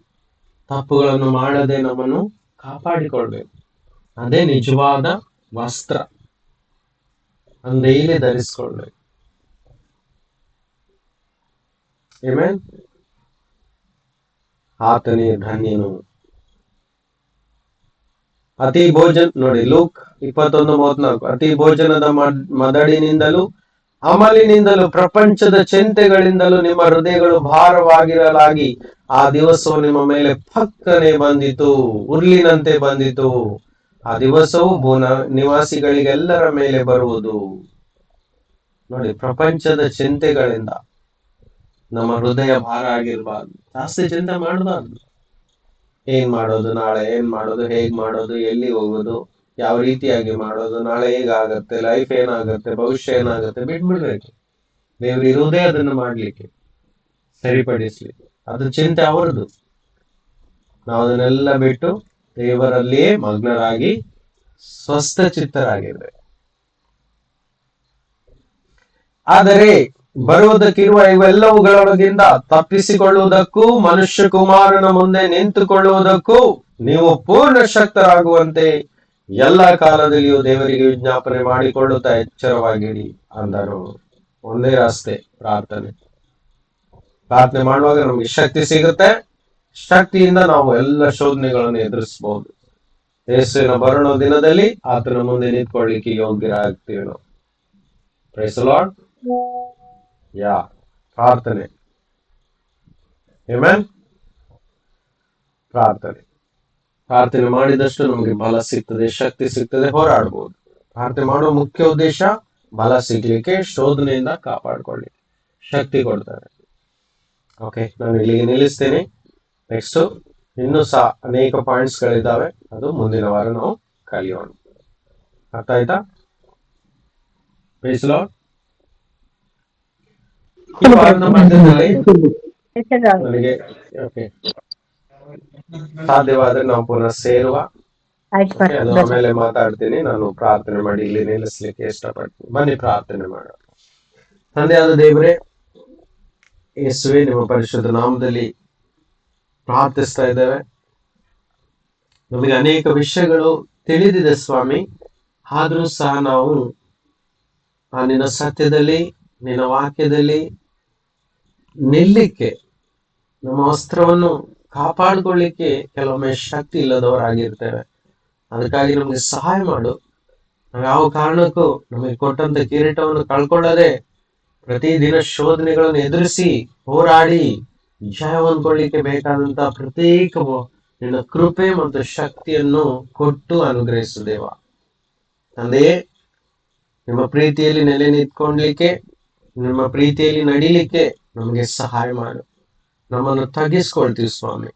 ತಪ್ಪುಗಳನ್ನು ಮಾಡದೆ ನಮ್ಮನ್ನು ಕಾಪಾಡಿಕೊಳ್ಬೇಕು. ಅದೇ ನಿಜವಾದ ವಸ್ತ್ರ. ಅದನ್ನ ಡೈಲಿ ಧರಿಸ್ಕೊಳ್ಬೇಕು. ಆಮೆನ್. ಆತನೇ ಧನ್ಯನು. ಅತಿ ಭೋಜನ, ನೋಡಿ ಲೂಕ್ 21:34, ಅತಿ ಭೋಜನದ ಮದಡಿನಿಂದಲೂ ಅಮಲಿನಿಂದಲೂ ಪ್ರಪಂಚದ ಚಿಂತೆಗಳಿಂದಲೂ ನಿಮ್ಮ ಹೃದಯಗಳು ಭಾರವಾಗಿರಲಾಗಿ ಆ ದಿವಸವು ನಿಮ್ಮ ಮೇಲೆ ಪಕ್ಕನೆ ಬಂದಿತು, ಉರ್ಲಿನಂತೆ ಬಂದಿತು. ಆ ದಿವಸವು ನಿವಾಸಿಗಳಿಗೆಲ್ಲರ ಮೇಲೆ ಬರುವುದು. ನೋಡಿ, ಪ್ರಪಂಚದ ಚಿಂತೆಗಳಿಂದ ನಮ್ಮ ಹೃದಯ ಭಾರ ಆಗಿರ್ಬಾರ್ದು. ಜಾಸ್ತಿ ಚಿಂತೆ ಮಾಡಬಾರ್ದು. ಏನ್ ಮಾಡೋದು, ನಾಳೆ ಏನ್ ಮಾಡೋದು, ಹೇಗ್ ಮಾಡೋದು, ಎಲ್ಲಿ ಹೋಗೋದು, ಯಾವ ರೀತಿಯಾಗಿ ಮಾಡೋದು, ನಾಳೆ ಹೇಗಾಗತ್ತೆ, ಲೈಫ್ ಏನಾಗತ್ತೆ, ಭವಿಷ್ಯ ಏನಾಗತ್ತೆ, ಬಿಟ್ಬಿಡ್ಬೇಕು. ದೇವ್ರು ಇರುವುದೇ ಅದನ್ನ ಮಾಡ್ಲಿಕ್ಕೆ, ಸರಿಪಡಿಸ್ಲಿಕ್ಕೆ. ಅದು ಚಿಂತೆ ಅವರದು. ನಾವು ಅದನ್ನೆಲ್ಲ ಬಿಟ್ಟು ದೇವರಲ್ಲಿಯೇ ಮಗ್ನರಾಗಿ ಸ್ವಸ್ಥ ಚಿತ್ತರಾಗಿರ್ಬೇಕು. ಆದರೆ ಬರುವುದಕ್ಕಿರುವ ಇವೆಲ್ಲವುಗಳೊಳಗಿಂದ ತಪ್ಪಿಸಿಕೊಳ್ಳುವುದಕ್ಕೂ ಮನುಷ್ಯ ಕುಮಾರನ ಮುಂದೆ ನಿಂತುಕೊಳ್ಳುವುದಕ್ಕೂ ನೀವು ಪೂರ್ಣ ಶಕ್ತರಾಗುವಂತೆ ಎಲ್ಲ ಕಾಲದಲ್ಲಿಯೂ ದೇವರಿಗೆ ವಿಜ್ಞಾಪನೆ ಮಾಡಿಕೊಳ್ಳುತ್ತಾ ಎಚ್ಚರವಾಗಿರಿ ಅಂದರು. ಒಂದೇ ರಸ್ತೆ, ಪ್ರಾರ್ಥನೆ ಮಾಡುವಾಗ ನಮ್ಗೆ ಶಕ್ತಿ ಸಿಗುತ್ತೆ. ಶಕ್ತಿಯಿಂದ ನಾವು ಎಲ್ಲ ಶೋಧನೆಗಳನ್ನು ಎದುರಿಸಬಹುದು. ಯೇಸುವಿನ ಬರೋಣ ದಿನದಲ್ಲಿ ಆತನ ಮುಂದೆ ನಿಂತ್ಕೊಳ್ಳಿಕ್ಕೆ ಯೋಗ್ಯರಾಗ್ತೀವಿ ನಾವು. Praise the lord. ಪ್ರಾರ್ಥನೆ. ಆಮೆನ್. ಪ್ರಾರ್ಥನೆ ಮಾಡಿದಷ್ಟು ನಮಗೆ ಬಲ ಸಿಗ್ತದೆ, ಶಕ್ತಿ ಸಿಗ್ತದೆ, ಹೋರಾಡಬಹುದು. ಪ್ರಾರ್ಥನೆ ಮಾಡುವ ಮುಖ್ಯ ಉದ್ದೇಶ ಬಲ ಸಿಗ್ಲಿಕ್ಕೆ, ಶೋಧನೆಯಿಂದ ಕಾಪಾಡ್ಕೊಳ್ಳಿ, ಶಕ್ತಿ ಕೊಡ್ತಾರೆ. ಓಕೆ, ನಾನು ಇಲ್ಲಿಗೆ ನಿಲ್ಲಿಸ್ತೇನೆ. ನೆಕ್ಸ್ಟ್ ಇನ್ನೂ ಸಹ ಅನೇಕ ಪಾಯಿಂಟ್ಸ್ ಗಳಿದ್ದಾವೆ, ಅದು ಮುಂದಿನ ವಾರ ನಾವು ಕಲಿಯೋಣ. ಅರ್ಥ ಆಯ್ತಾ? Praise the lord. ಈ ವಾರದ ಮಧ್ಯದಲ್ಲಿ ನನಗೆ ಸಾಧ್ಯವಾದ್ರೆ ನಾವು ಪುನಃ ಸೇರುವ. ಅದು ಆಮೇಲೆ ಮಾತಾಡ್ತೀನಿ. ನಾನು ಪ್ರಾರ್ಥನೆ ಮಾಡಿ ಇಲ್ಲಿ ನಿಲ್ಲಿಸ್ಲಿಕ್ಕೆ ಇಷ್ಟಪಡ್ತೀನಿ. ಬನ್ನಿ ಪ್ರಾರ್ಥನೆ ಮಾಡೋಣ. ತಂದೆಯಾದ ದೇವರೇ, ಯೇಸುವೇ, ನಿಮ್ಮ ಪರಿಶುದ್ಧ ನಾಮದಲ್ಲಿ ಪ್ರಾರ್ಥಿಸ್ತಾ ಇದ್ದೇವೆ. ನಮಗೆ ಅನೇಕ ವಿಷಯಗಳು ತಿಳಿದಿದೆ ಸ್ವಾಮಿ. ಆದ್ರೂ ಸಹ ನಾವು ನಿನ್ನ ಸತ್ಯದಲ್ಲಿ, ನಿನ್ನ ವಾಕ್ಯದಲ್ಲಿ ನಿಲ್ಲಿಕ್ಕೆ, ನಮ್ಮ ವಸ್ತ್ರವನ್ನು ಕಾಪಾಡಿಕೊಳ್ಳಿಕ್ಕೆ ಕೆಲವೊಮ್ಮೆ ಶಕ್ತಿ ಇಲ್ಲದವರಾಗಿರ್ತೇವೆ. ಅದಕ್ಕಾಗಿ ನಮಗೆ ಸಹಾಯ ಮಾಡು. ನಾವು ಯಾವ ಕಾರಣಕ್ಕೂ ನಮಗೆ ಕೊಟ್ಟಂತ ಕಿರೀಟವನ್ನು ಕಳ್ಕೊಳ್ಳದೆ ಪ್ರತಿದಿನ ಶೋಧನೆಗಳನ್ನು ಎದುರಿಸಿ ಹೋರಾಡಿ ಜಯ ಹೊಂದ್ಕೊಳ್ಳಿಕ್ಕೆ ಬೇಕಾದಂತ ಪ್ರತ್ಯೇಕ ನಿನ್ನ ಕೃಪೆ ಮತ್ತು ಶಕ್ತಿಯನ್ನು ಕೊಟ್ಟು ಅನುಗ್ರಹಿಸು ದೇವ. ತಂದೆಯೇ, ನಿಮ್ಮ ಪ್ರೀತಿಯಲ್ಲಿ ನೆಲೆ ನಿಂತ್ಕೊಳ್ಳಿಕ್ಕೆ, ನಿಮ್ಮ ಪ್ರೀತಿಯಲ್ಲಿ ನಡಿಲಿಕ್ಕೆ ನಮಗೆ ಸಹಾಯ ಮಾಡು. ನಮ್ಮನ್ನು ತಗ್ಗಿಸ್ಕೊಳ್ತೀವಿ ಸ್ವಾಮಿ,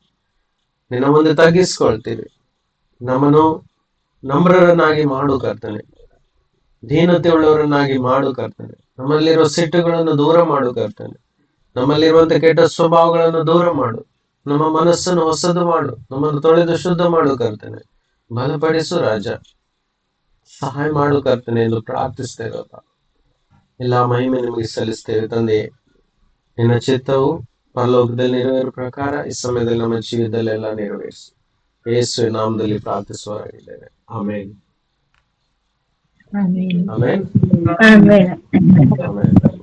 ನಿನ್ನ ಮುಂದೆ ತಗ್ಗಿಸ್ಕೊಳ್ತೀವಿ. ನಮ್ಮನ್ನು ನಮ್ರರನ್ನಾಗಿ ಮಾಡು ಕರ್ತನೆ, ದೀನತೆ ಉಳ್ಳವರನ್ನಾಗಿ ಮಾಡು ಕರ್ತನೆ. ನಮ್ಮಲ್ಲಿರುವ ಸಿಟ್ಟುಗಳನ್ನು ದೂರ ಮಾಡು ಕರ್ತನೆ. ನಮ್ಮಲ್ಲಿರುವಂತ ಕೆಟ್ಟ ಸ್ವಭಾವಗಳನ್ನು ದೂರ ಮಾಡು. ನಮ್ಮ ಮನಸ್ಸನ್ನು ಹೊಸದು ಮಾಡು. ನಮ್ಮನ್ನು ತೊಳೆದು ಶುದ್ಧ ಮಾಡು ಕರ್ತನೆ. ಬಲಪಡಿಸು ರಾಜ, ಸಹಾಯ ಮಾಡು ಕರ್ತನೆ ಎಂದು ಪ್ರಾರ್ಥಿಸ್ತೇವಪ್ಪ. ಎಲ್ಲಾ ಮಹಿಮೆ ನಿಮಗೆ ಸಲ್ಲಿಸ್ತೇವೆ ತಂದೆಯೇ. ನಿನ್ನ ಚಿತ್ತವು ಪರಲೋಕದಲ್ಲಿ ನೆರವೇರುವ ಪ್ರಕಾರ ಈ ಸಮಯದಲ್ಲಿ ನಮ್ಮ ಜೀವಿತದಲ್ಲೆಲ್ಲ ನೆರವೇರಿಸಿ ಯೇಸುವಿನ ನಾಮದಲ್ಲಿ ಪ್ರಾರ್ಥಿಸುವವರಾಗಿದ್ದೇವೆ. ಆಮೇನ್. ಆಮೆನ್. ಆಮೇನ್. ಆಮೆನ್. ಆಮೇನ್.